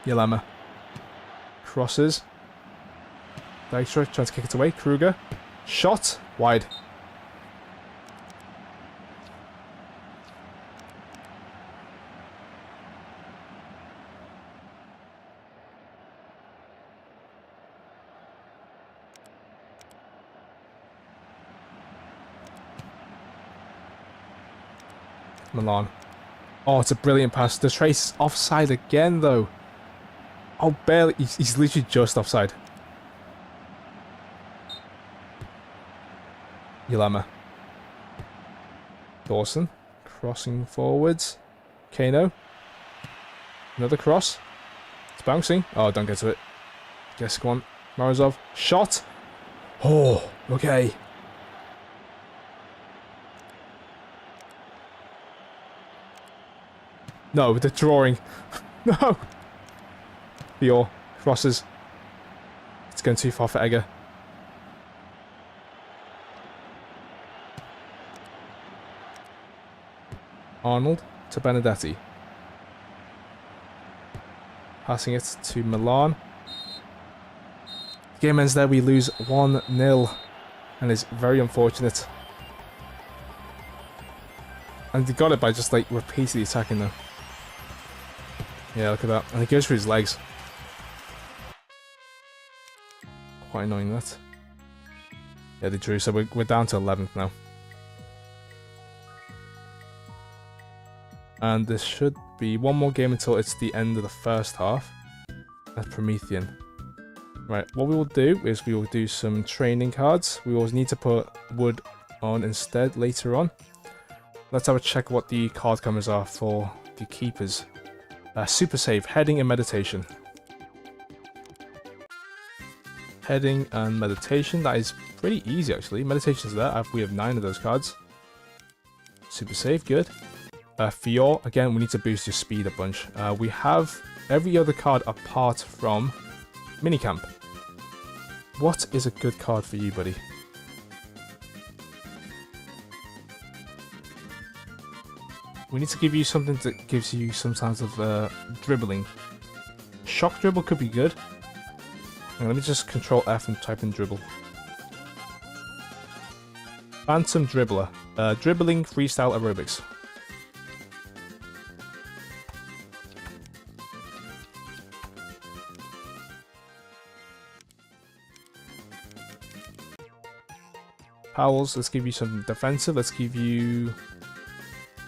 Yelema. Crosses. Dykstra trying to kick it away. Kruger. Shot. Wide. Milan. Oh, it's a brilliant pass. The trace is offside again, though. Oh, barely. He's literally just offside. Yulama. Dawson. Crossing forwards. Kano. Another cross. It's bouncing. Oh, don't get to it. Guess go on. Morozov. Shot. Oh, okay. No, the drawing. No. Fior crosses. It's going too far for Egger. Arnold to Benedetti. Passing it to Milan. The game ends there. We lose 1-0. And it's very unfortunate. And they got it by just like repeatedly attacking though. Yeah, look at that. And he goes for his legs. Quite annoying that. Yeah, they drew, so we're down to 11th now. And there should be one more game until it's the end of the first half. That's Promethean. Right, what we will do is we will do some training cards. We always need to put wood on instead later on. Let's have a check what the card combos are for the keepers. Super save, heading and meditation. Heading and meditation, that is pretty easy actually. Meditation's there, we have 9 of those cards. Super save, good. Fior, again, we need to boost your speed a bunch. We have every other card apart from Minicamp. What is a good card for you, buddy? We need to give you something that gives you some kinds of dribbling. Shock dribble could be good. And let me just control F and type in dribble. Phantom dribbler. Dribbling freestyle aerobics. Powell's, let's give you some defensive. Let's give you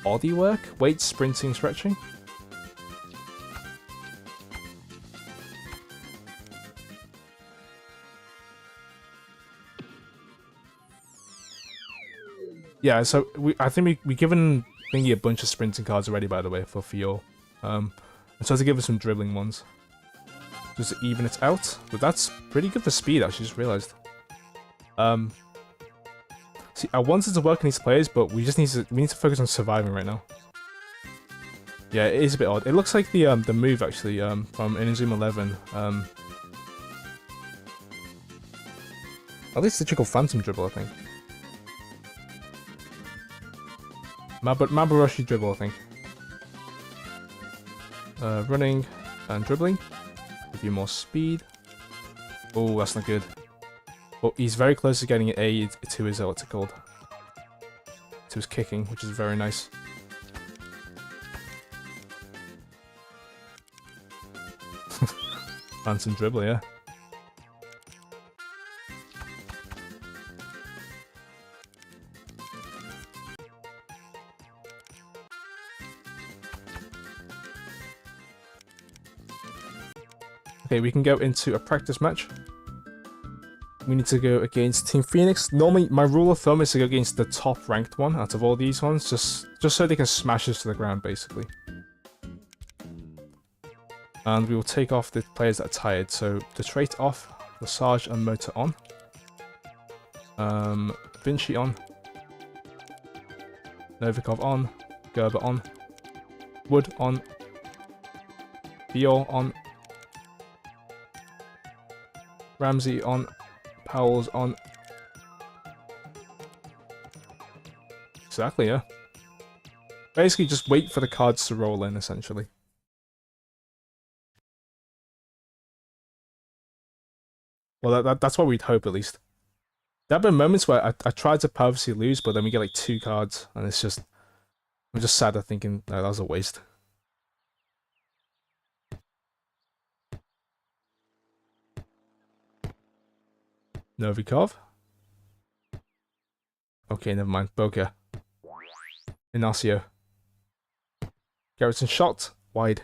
body work, weight, sprinting, stretching. Yeah, so I think we given Thingy a bunch of sprinting cards already, by the way, for Fior. And so to give us some dribbling ones. Just to even it out. But that's pretty good for speed, actually, just realised. See, I wanted to work on these players, but we need to focus on surviving right now. Yeah, it is a bit odd. It looks like the move actually from Inazuma 11. At least the trickle Phantom dribble, I think. Mabarashi dribble, I think. Running and dribbling. Give you more speed. Oh, that's not good. But he's very close to getting an A to his, what's it called? To his kicking, which is very nice. Phantom dribble, yeah. Okay, we can go into a practice match. We need to go against Team Phoenix. Normally, my rule of thumb is to go against the top ranked one out of all these ones, just so they can smash us to the ground, basically. And we will take off the players that are tired. So, the trait off, Lesage and Motor on. Vinci on. Novikov on. Gerber on. Wood on. Fior on. Ramsey on. Powell's on. Exactly, yeah. Basically, just wait for the cards to roll in, essentially. Well, that's what we'd hope, at least. There have been moments where I tried to purposely lose, but then we get like 2 cards, and it's just... I'm just sad at thinking, no, that was a waste. Novikov. Okay, never mind. Boca. Inacio. Gerritsen shot. Wide.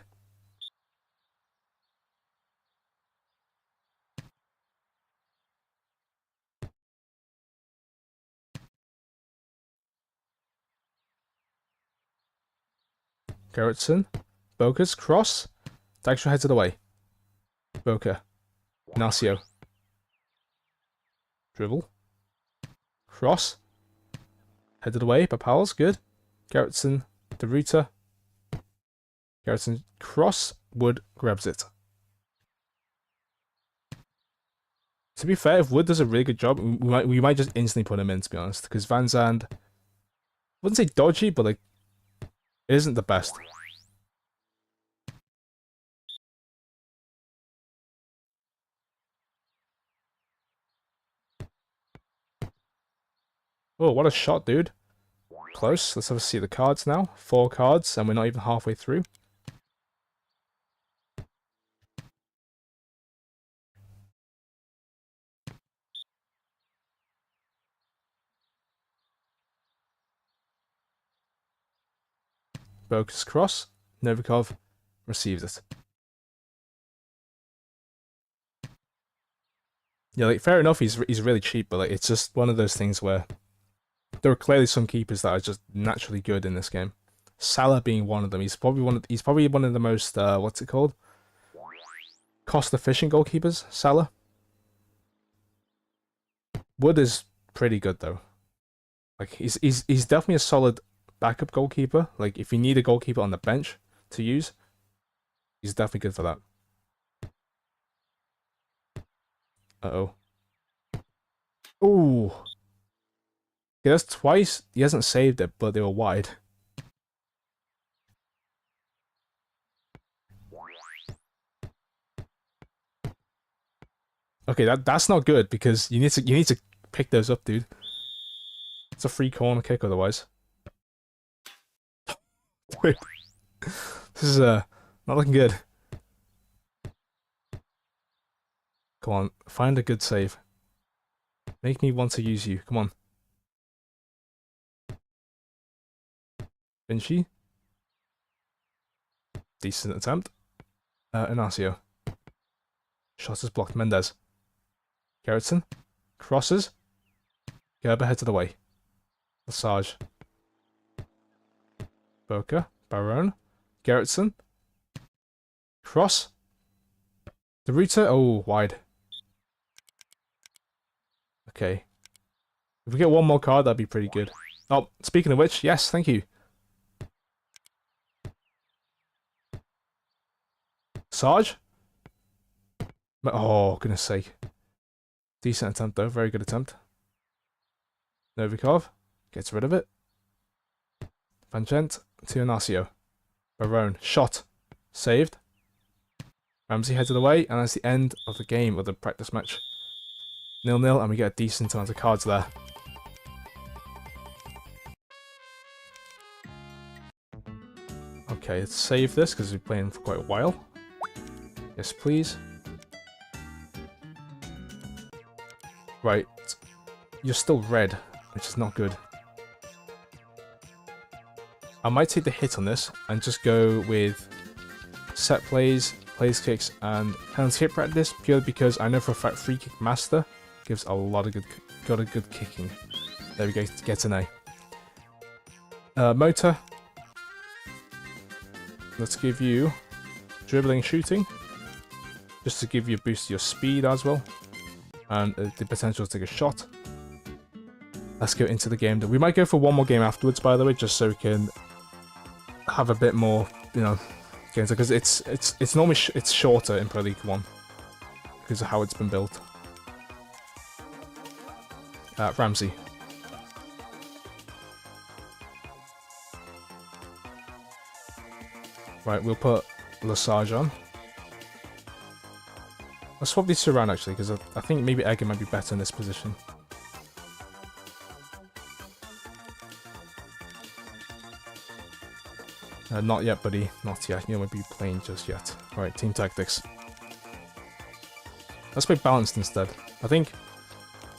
Gerritsen. Boca's cross. Dykstra heads it away. Boca. Ignacio. Dribble. Cross. Headed away by Powell's. Good. Gerritsen. DeRuta. Gerritsen cross. Wood grabs it. To be fair, if Wood does a really good job, we might just instantly put him in, to be honest. Because Van Zandt, I wouldn't say dodgy, but like, isn't the best. Oh, what a shot, dude. Close. Let's have a see the cards now. 4 cards, and we're not even halfway through. Boca's cross. Novikov receives it. Yeah, like, fair enough, he's really cheap, but like, it's just one of those things where there are clearly some keepers that are just naturally good in this game. Salah being one of them. He's probably one of the most what's it called? Cost efficient goalkeepers, Salah. Wood is pretty good though. Like he's definitely a solid backup goalkeeper. Like if you need a goalkeeper on the bench to use, he's definitely good for that. Uh-oh. Ooh. Yeah, that's twice. He hasn't saved it, but they were wide. Okay, that's not good because you need to pick those up, dude. It's a free corner kick otherwise. Wait. This is not looking good. Come on, find a good save. Make me want to use you. Come on. Vinci. Decent attempt. Inacio. Shot is blocked. Mendes. Gerritsen. Crosses. Gerber heads it away. Lesage. Boca. Barone. Gerritsen. Cross. DeRuta. Oh, wide. Okay. If we get one more card, that'd be pretty good. Oh, speaking of which, yes, thank you. Sarge? Oh, goodness sake. Decent attempt, though. Very good attempt. Novikov gets rid of it. Van Gent to Inacio. Barone. Shot. Saved. Ramsey heads it away, and that's the end of the game of the practice match. 0-0, and we get a decent amount of cards there. Okay, let's save this because we've been playing for quite a while. Yes, please. Right. You're still red, which is not good. I might take the hit on this and just go with set plays, plays kicks, and penalty hit practice purely because I know for a fact free kick master gives a lot of good kicking. There we go, get an A. Motor. Let's give you dribbling, shooting, just to give you a boost to your speed as well, and the potential to take a shot. Let's go into the game. We might go for one more game afterwards, by the way, just so we can have a bit more, you know, games, because it's normally it's shorter in Pro League 1 because of how it's been built. Ramsey. Right, we'll put Lesage on. Let's swap these two around actually, because I think maybe Egger might be better in this position. Not yet, buddy. Not yet. You won't be playing just yet. Alright, team tactics. Let's play balanced instead. I think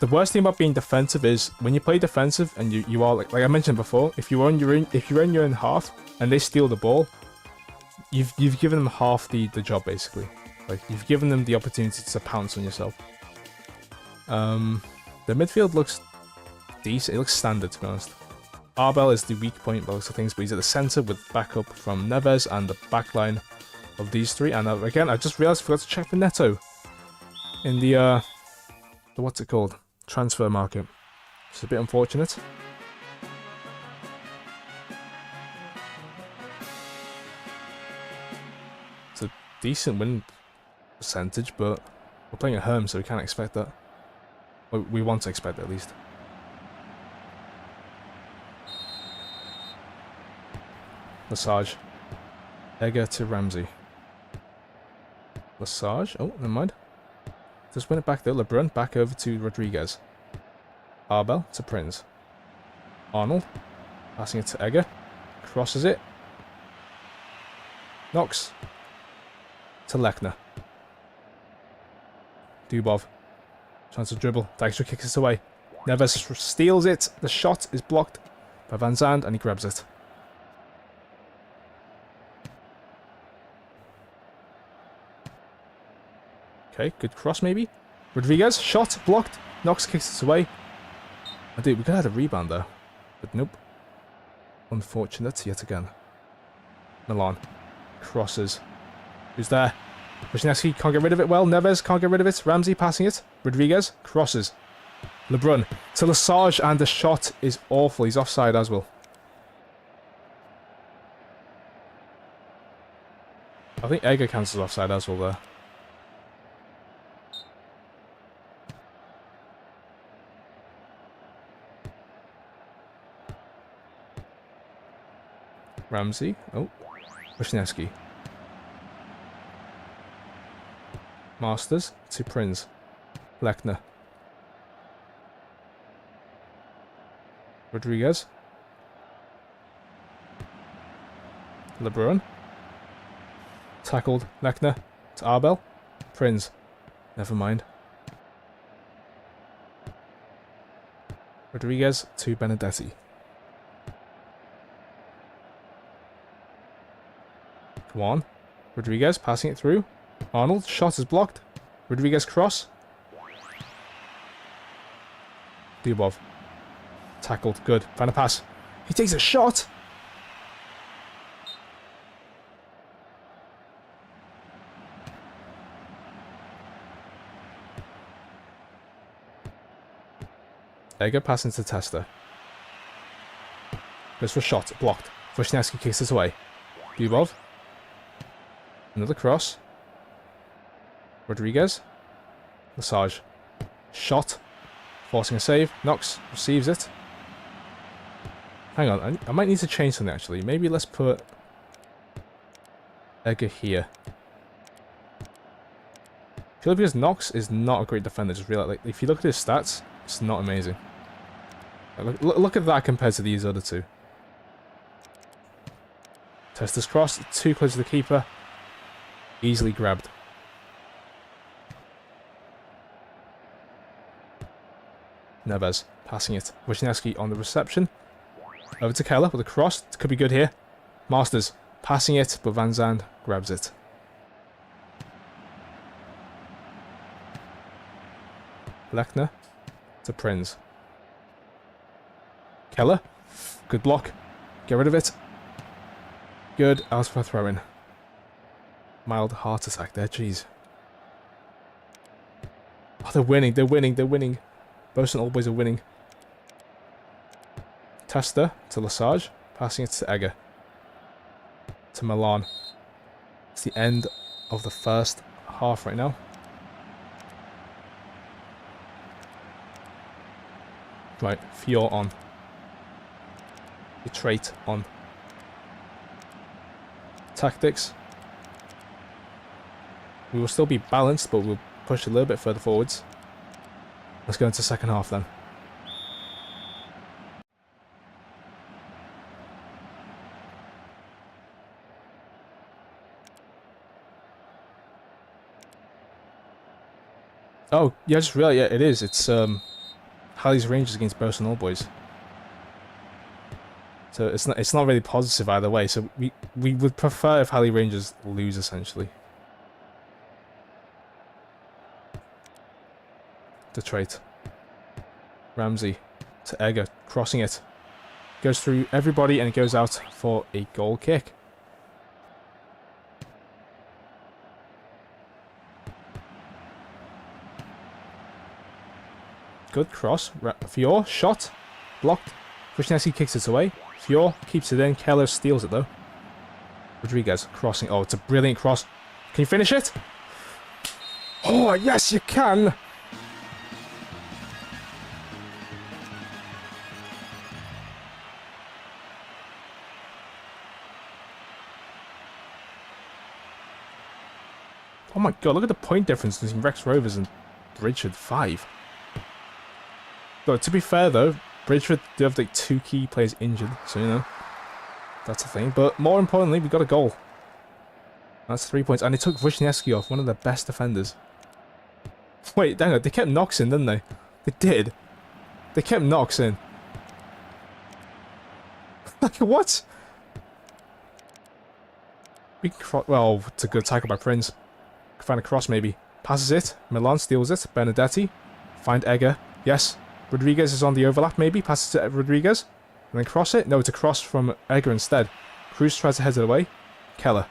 the worst thing about being defensive is when you play defensive and you are like I mentioned before, if you're in your own half and they steal the ball, you've given them half the job basically. Like you've given them the opportunity to pounce on yourself. The midfield looks decent. It looks standard, to be honest. Arbel is the weak point by looks of things, but he's at the centre with backup from Neves and the backline of these three. And again, I just realised I forgot to check for Neto in the what's it called? Transfer market. It's a bit unfortunate. It's a decent win percentage, but we're playing at home, so we can't expect that. Well, we want to expect it at least. Lesage. Egger to Ramsey. Lesage. Oh, never mind. Just win it back though. LeBrun back over to Rodriguez. Arbel to Prince. Arnold. Passing it to Egger. Crosses it. Knox. To Lechner. Dubov. Trying to dribble. Dijkstra kicks it away. Neves steals it. The shot is blocked by Van Zandt and he grabs it. Okay, good cross maybe. Rodriguez, shot, blocked. Knox kicks it away. I do, we could have had a rebound there. But nope. Unfortunate yet again. Milan. Crosses. Who's there? Wisniewski can't get rid of it well. Neves can't get rid of it. Ramsey passing it. Rodriguez crosses. Lebrun to Lesage and the shot is awful. He's offside as well. I think Egger cancels offside as well there. Ramsey. Oh. Wisniewski. Masters to Prince. Lechner. Rodriguez. LeBrun. Tackled. Lechner to Arbel. Prince. Never mind. Rodriguez to Benedetti. Come on. Rodriguez passing it through. Arnold. Shot is blocked. Rodriguez cross. Dubov. Tackled. Good. Find a pass. He takes a shot. Egger passing to Testa. Goes for a shot. Blocked. Wisniewski kicks it away. Dubov. Another cross. Rodriguez. Lesage. Shot. Forcing a save. Knox receives it. Hang on. I might need to change something actually. Maybe let's put Egger here. Purely because Knox is not a great defender. Just realize, like, if you look at his stats, it's not amazing. Look at that compared to these other two. Testa's cross. Too close to the keeper. Easily grabbed. Neves passing it. Wisniewski on the reception. Over to Keller with a cross. It could be good here. Masters passing it, but Van Zandt grabs it. Lechner to Prince. Keller. Good block. Get rid of it. Good. Out for a throw-in. Mild heart attack there, jeez. Oh, they're winning, they're winning, they're winning. Both and all boys are winning. Testa to Lesage, passing it to Egger. To Milan. It's the end of the first half right now. Right, Fior on. The trait on. Tactics. We will still be balanced, but we'll push a little bit further forwards. Let's go into the second half then. Oh, yeah, I just realized, yeah, it is. It's Halley's Rangers against Burson All Boys. So it's not really positive either way. So we would prefer if Harley Rangers lose, essentially. The trait. Ramsey to Egger, crossing it. Goes through everybody and it goes out for a goal kick. Good cross. Fior, shot. Blocked. Wisniewski kicks it away. Fior keeps it in. Keller steals it though. Rodriguez crossing. Oh, it's a brilliant cross. Can you finish it? Oh, yes, you can. Oh my god, look at the point difference between Rex Rovers and Bridgeford 5. But to be fair though, Bridgeford do have like 2 key players injured, so you know, that's a thing. But more importantly, we got a goal. That's 3 points, and they took Wisniewski off, one of their best defenders. Wait, dang it, they kept Knox in, didn't they? They did. They kept Knox in. Like, what? We can cross. Well, it's a good tackle by Prince. Can find a cross maybe. Passes it. Milan steals it. Benedetti. Find Egger. Yes. Rodriguez is on the overlap maybe. Passes it to Rodriguez. And then cross it. No, it's a cross from Egger instead. Cruz tries to head it away. Keller.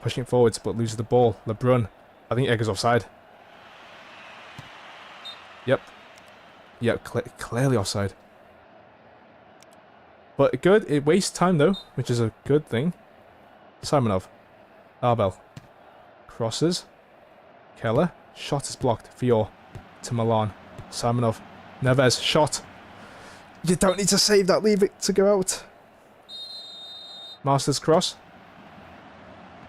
Pushing it forwards but loses the ball. LeBrun. I think Egger's offside. Yep. Yep, clearly offside. But good. It wastes time though, which is a good thing. Simonov. Arbel. Crosses. Keller. Shot is blocked. Fior. To Milan. Simonov. Neves. Shot. You don't need to save that. Leave it to go out. Masters cross.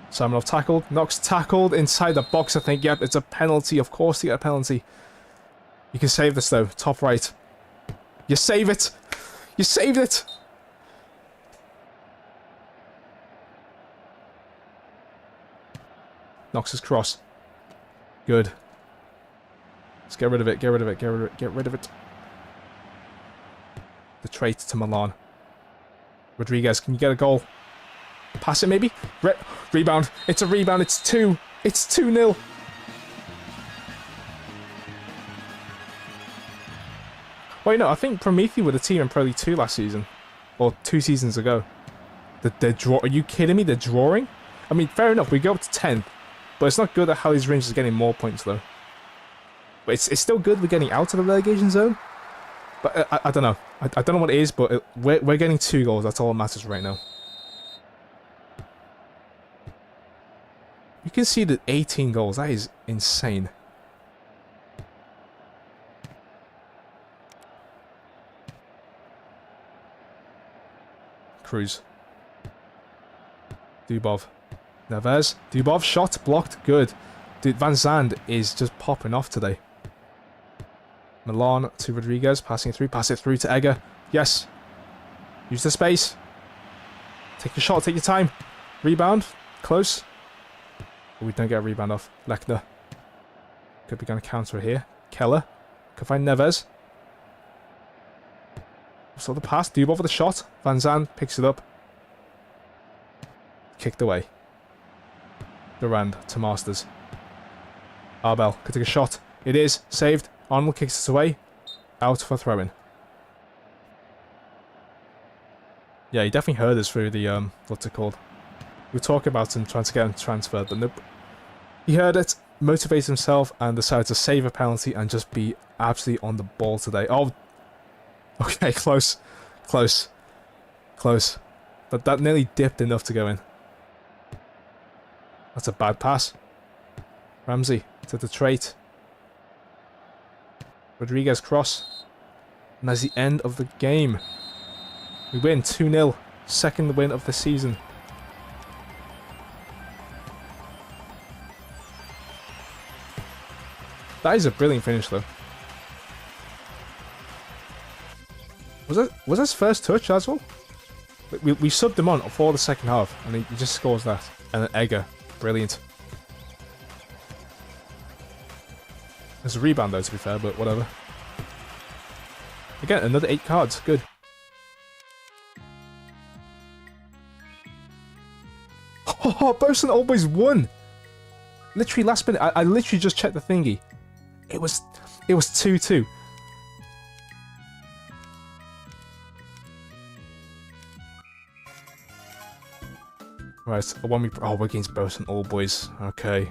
Simonov tackled. Knox tackled inside the box, I think. Yep, it's a penalty. Of course you get a penalty. You can save this though. Top right. You save it. You saved it. Knox's cross. Good. Let's get rid of it. Get rid of it. Get rid of it. Get rid of it. The trait to Milan. Rodriguez, can you get a goal? Pass it maybe? Rebound. It's a rebound. It's 2. It's 2-0. Wait, no, I think Prometheus were the team in Pro League 2 last season. Or 2 seasons ago. They're draw. Are you kidding me? They're drawing? I mean, fair enough. We go up to 10th. But it's not good that Harley's Rangers is getting more points, though. But it's still good we're getting out of the relegation zone. But I don't know. I don't know what it is, but we're getting 2 goals. That's all that matters right now. You can see the 18 goals. That is insane. Cruz. Dubov. Neves. Dubov. Shot. Blocked. Good. Dude, Van Zandt is just popping off today. Milan to Rodriguez. Passing it through. Pass it through to Egger. Yes. Use the space. Take your shot. Take your time. Rebound. Close. We don't get a rebound off. Lechner. Could be going to counter it here. Keller. Can find Neves. Saw the pass. Dubov with the shot. Van Zandt picks it up. Kicked away. Durand to Masters. Arbel could take a shot. It is. Saved. Arnold kicks it away. Out for throw-in. Yeah, he definitely heard us through the, what's it called? We were talking about him trying to get him transferred, but nope. He heard it, motivated himself, and decided to save a penalty and just be absolutely on the ball today. Oh, okay, close. Close. Close. But that nearly dipped enough to go in. That's a bad pass. Ramsey to the trait. Rodriguez cross. And that's the end of the game. We win 2-0. Second win of the season. That is a brilliant finish though. Was that his first touch as well? We subbed him on for the second half and he just scores that. And then Egger. Brilliant. There's a rebound though, to be fair, but whatever. Again, another 8 cards. Good. Oh, Bosun always won. Literally last minute. I literally just checked the thingy. It was 2-2. Right, we're against Bosun all boys. Okay.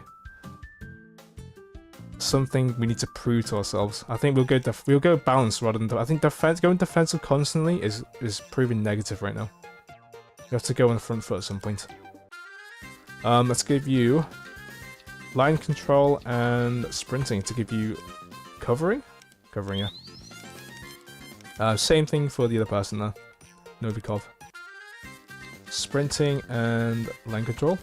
Something we need to prove to ourselves. I think we'll go balanced rather than I think going defensive constantly is proving negative right now. You have to go on the front foot at some point. Let's give you line control and sprinting to give you covering. Covering, yeah. Same thing for the other person though. Novikov. Sprinting and line control.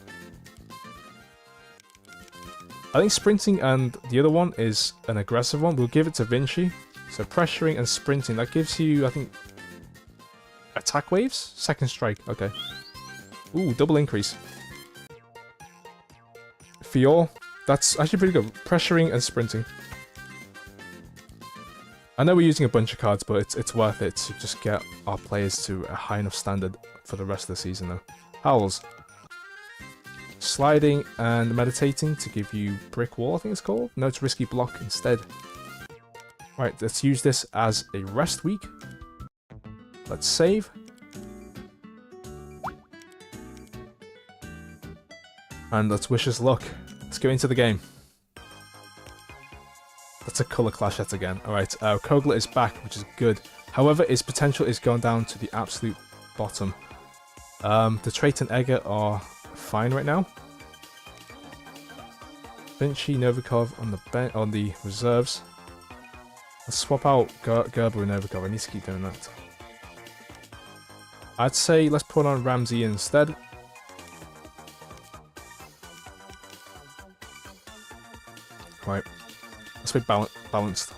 I think sprinting and the other one is an aggressive one. We'll give it to Vinci. So pressuring and sprinting. That gives you, I think, attack waves? Second strike. Okay. Ooh, double increase. Fior. That's actually pretty good. Pressuring and sprinting. I know we're using a bunch of cards, but it's worth it to just get our players to a high enough standard for the rest of the season, though. Howls. Sliding and meditating to give you brick wall, I think it's called. No, it's risky block instead. Right, let's use this as a rest week. Let's save. And let's wish us luck. Let's go into the game. That's a colour clash yet again. Alright, Kogler is back, which is good. However, his potential is going down to the absolute bottom. The Trait and Egger are fine right now. Vinci, Novikov on the reserves. Let's swap out Gerber and Novikov. I need to keep doing that. I'd say let's put on Ramsey instead. Right. Let's be balanced.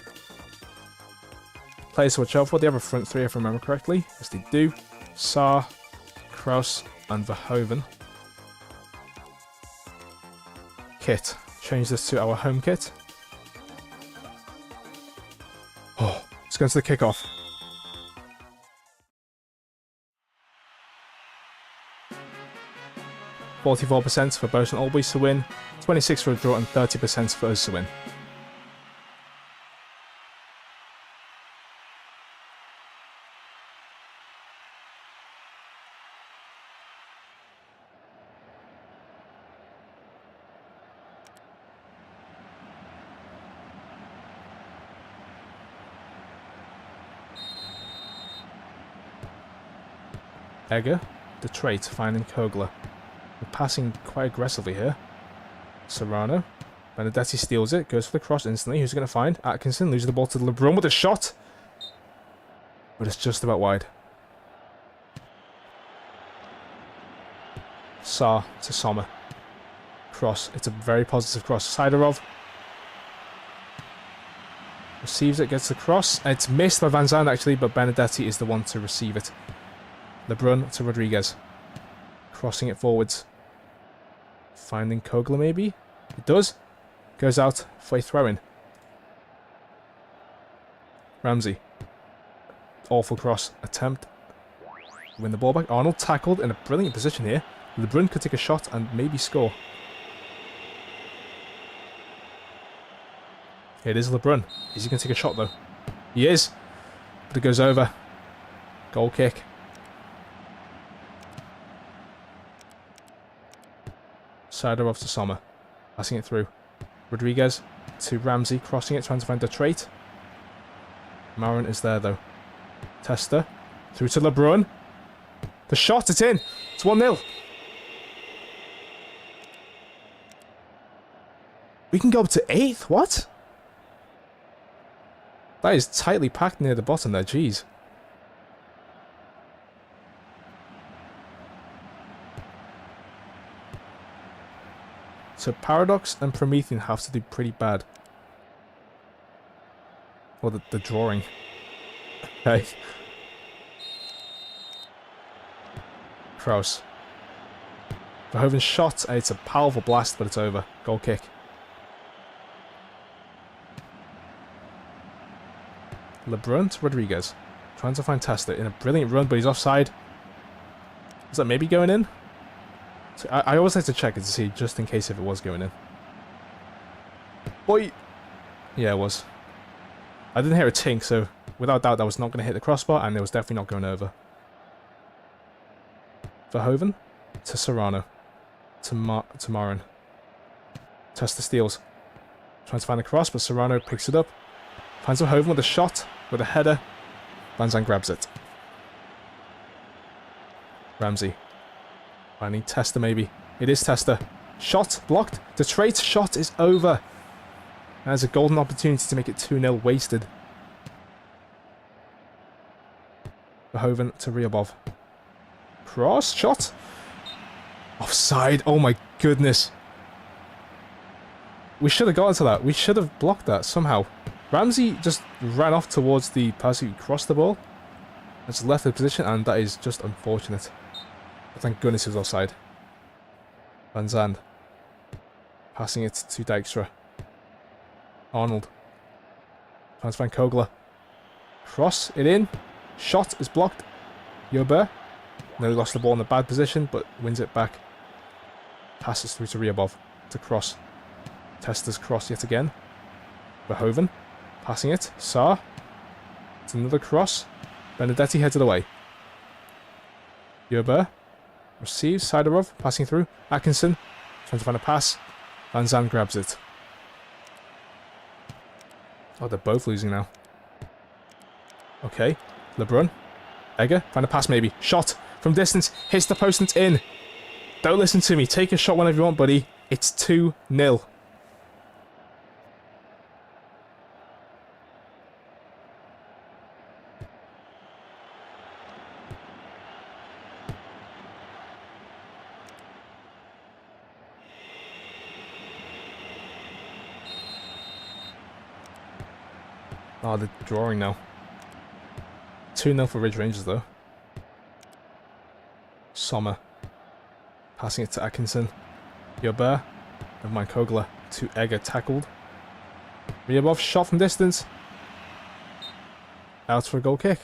Players to watch out for. They have a front three if I remember correctly. Yes, they do. Saar, Kraus, and Verhoeven. Kit. Change this to our home kit. Oh, let's go into the kickoff. $44% for Bosun Always to win, 26% for a draw, and 30% for us to win. Egger, the Trait, finding Kogler. We're passing quite aggressively here. Serrano. Benedetti steals it, goes for the cross instantly. Who's going to find? Atkinson loses the ball to LeBrun with a shot. But it's just about wide. Saar to Sommer. Cross. It's a very positive cross. Siderov. Receives it, gets the cross. It's missed by Van Zandt actually, but Benedetti is the one to receive it. LeBrun to Rodriguez. Crossing it forwards. Finding Kogler maybe? It does. Goes out for a throw-in. Ramsey. Awful cross. Attempt. Win the ball back. Arnold tackled in a brilliant position here. LeBrun could take a shot and maybe score. It is LeBrun. Is he going to take a shot though? He is. But it goes over. Goal kick. Siderov to Sommer. Passing it through. Rodriguez to Ramsey. Crossing it, trying to find the Trait. Marin is there though. Tester. Through to LeBrun. The shot, it's in. It's 1-0. We can go up to 8th? What? That is tightly packed near the bottom there, jeez. So Paradox and Promethean have to do pretty bad. Or the drawing. Okay. Kraus. Verhoeven's shot. It's a powerful blast, but it's over. Goal kick. LeBrun to Rodriguez. Trying to find Tester in a brilliant run, but he's offside. Is that maybe going in? So I always like to check it to see, just in case if it was going in. Boy! Yeah, it was. I didn't hear a tink, so without doubt that was not going to hit the crossbar, and it was definitely not going over. Verhoeven to Serrano. To Marin. Testa steals. Trying to find the cross, but Serrano picks it up. Finds Verhoeven with a shot, with a header. Van Zandt grabs it. Ramsey. Finding Testa maybe. It is Testa. Shot blocked. The Trait's shot is over. There's a golden opportunity to make it 2-0 wasted. Verhoeven to Ryabov. Cross shot. Offside. Oh my goodness. We should have gotten to that. We should have blocked that somehow. Ramsey just ran off towards the person who crossed the ball. It's left the position, and that is just unfortunate. But thank goodness he was offside. Van Zandt. Passing it to Dijkstra. Arnold. Trying to find Kogler. Cross it in. Shot is blocked. Joubert. Nearly lost the ball in a bad position, but wins it back. Passes through to Ryabov. To cross. Testa's cross yet again. Verhoeven. Passing it. Saar. It's another cross. Benedetti heads it away. Joubert. Receives. Siderov. Passing through. Atkinson. Trying to find a pass. Van Zandt grabs it. Oh, they're both losing now. Okay. LeBrun. Egger. Find a pass maybe. Shot. From distance. Hits the post and it's in. Don't listen to me. Take a shot whenever you want, buddy. It's 2-0. Oh, they're drawing now. 2-0 for Ridge Rangers, though. Sommer. Passing it to Atkinson. Joubert. Never mind, Kogler. To Egger, tackled. Ryabov shot from distance. Out for a goal kick.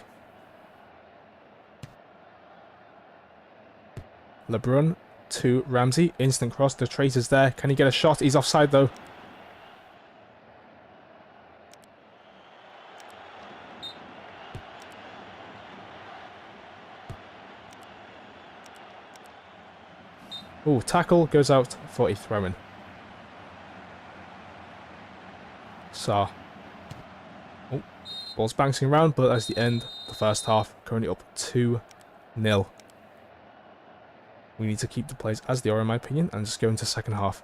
LeBrun to Ramsey. Instant cross. The Trait is there. Can he get a shot? He's offside, though. Ooh, tackle goes out for a throw-in. Saar. Oh, ball's bouncing around, but that's the end of the first half. Currently up 2-0. We need to keep the plays as they are, in my opinion, and just go into second half.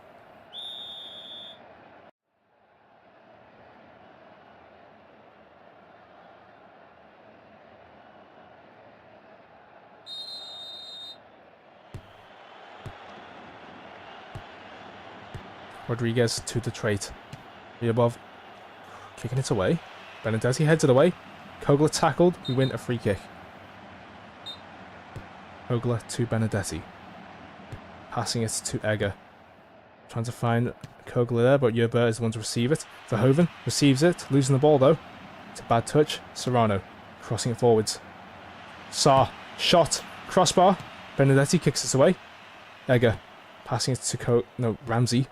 Rodriguez to the Trait. Ryabov kicking it away. Benedetti heads it away. Kogler tackled. We win a free kick. Kogler to Benedetti. Passing it to Egger. Trying to find Kogler there, but Joubert is the one to receive it. Verhoeven receives it. Losing the ball though. It's a bad touch. Serrano crossing it forwards. Saar. Shot. Crossbar. Benedetti kicks it away. Egger passing it to Ramsey.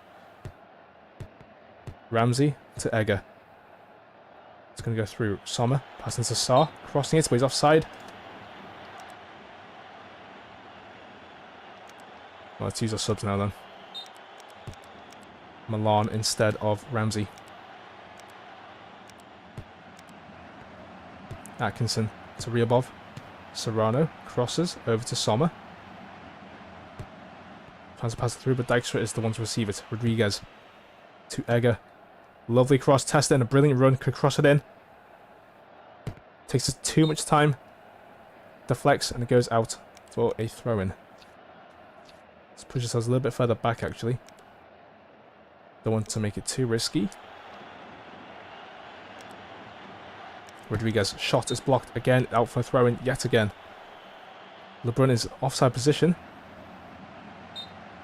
Ramsey to Egger. It's going to go through Sommer. Passing to Saar. Crossing it, but he's offside. Well, let's use our subs now then. Milan instead of Ramsey. Atkinson to Ryabov. Serrano crosses over to Sommer. Trying to pass it through, but Dijkstra is the one to receive it. Rodriguez to Egger. Lovely cross. Testa in a brilliant run. Could cross it in. Takes us too much time. Deflects and it goes out for a throw-in. Let's push ourselves a little bit further back actually. Don't want to make it too risky. Rodriguez shot is blocked again. Out for a throw-in yet again. LeBrun is offside position.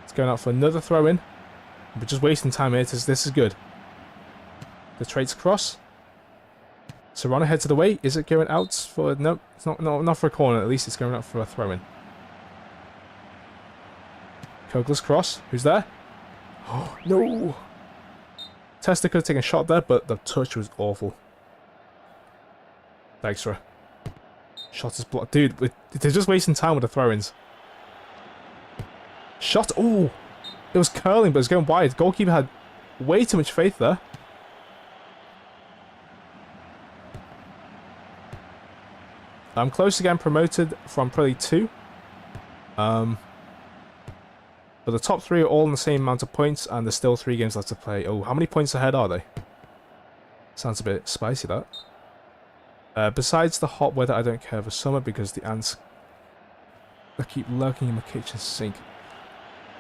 It's going out for another throw-in. We're just wasting time here. This is good. The Trait's cross. Serrano heads it away. Is it going out for... No, it's not for a corner. At least it's going out for a throw-in. Kogler's cross. Who's there? Oh, no! Testa could have taken a shot there, but the touch was awful. Thanks, Ra. Shot is blocked. Dude, they're just wasting time with the throw-ins. Shot. Oh! It was curling, but it was going wide. Goalkeeper had way too much faith there. I'm close to getting promoted from Pro League 2. But the top 3 are all in the same amount of points, and there's still 3 games left to play. Oh, how many points ahead are they? Sounds a bit spicy, that. Besides the hot weather, I don't care for summer because the ants they keep lurking in the kitchen sink.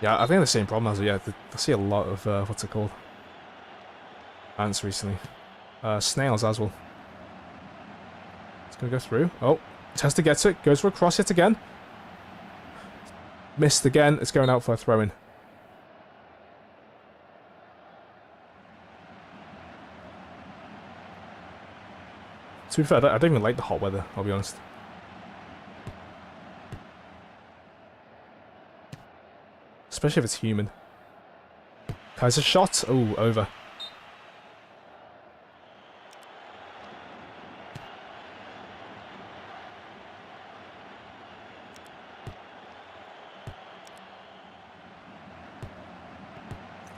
Yeah, I think the same problem as yeah. I see a lot of what's it called? Ants recently. Snails as well. It's gonna go through. Oh, Testa gets it. Goes for a cross hit again. Missed again. It's going out for a throw-in. To be fair, I don't even like the hot weather, I'll be honest. Especially if it's humid. Kaiser shot. Oh, over.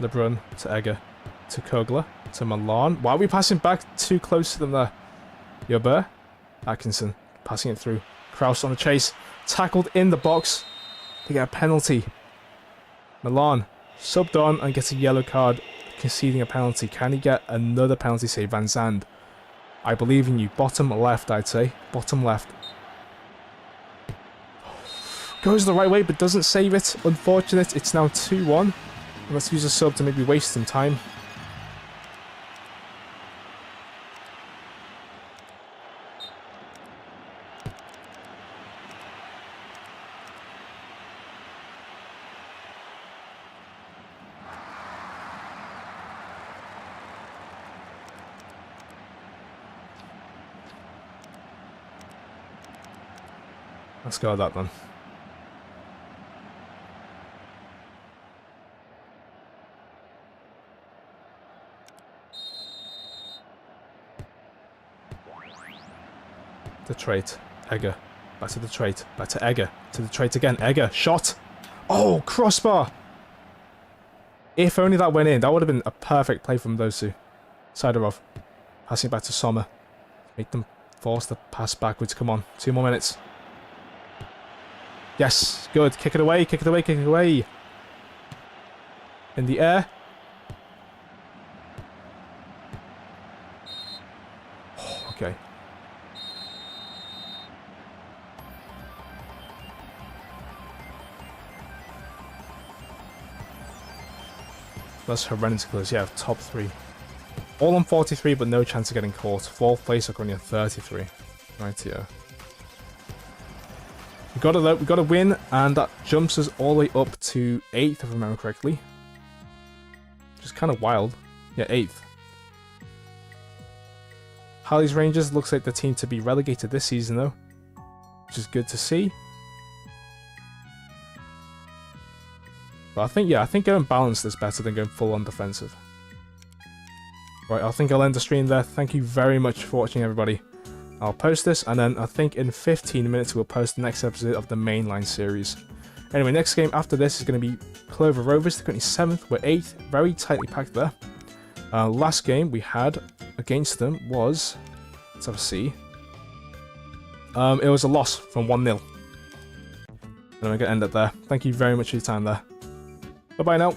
LeBrun to Egger to Kogler to Milan. Why are we passing back too close to them there? Yobert. Atkinson passing it through. Kraus on the chase. Tackled in the box. They get a penalty. Milan subbed on and gets a yellow card, conceding a penalty. Can he get another penalty save? Van Zandt. I believe in you. Bottom left, I'd say. Bottom left. Goes the right way, but doesn't save it. Unfortunate. It's now 2-1. Let's use a sub to maybe waste some time. Let's go with that then. The trait. Egger. Back to the trait. Back to Egger. To the trait again. Egger. Shot. Oh, crossbar. If only that went in. That would have been a perfect play from those two. Siderov. Passing it back to Sommer. Make them force the pass backwards. Come on. 2 more minutes. Yes. Good. Kick it away. Kick it away. Kick it away. In the air. Oh, okay. That's horrendous close. Yeah, top 3. All on 43, but no chance of getting caught. 4th place are only on 33. Right here. We got a win, and that jumps us all the way up to 8th, if I remember correctly. Which is kind of wild. Yeah, 8th. Halley's Rangers looks like the team to be relegated this season, though, which is good to see. But I think going balanced is better than going full on defensive. Right, I think I'll end the stream there. Thank you very much for watching, everybody. I'll post this, and then I think in 15 minutes we'll post the next episode of the mainline series. Anyway, next game after this is going to be Clover Rovers. They're currently 7th, we're 8th. Very tightly packed there. Last game we had against them was... Let's have a see. It was a loss from 1-0. And we're going to end it there. Thank you very much for your time there. Bye-bye now.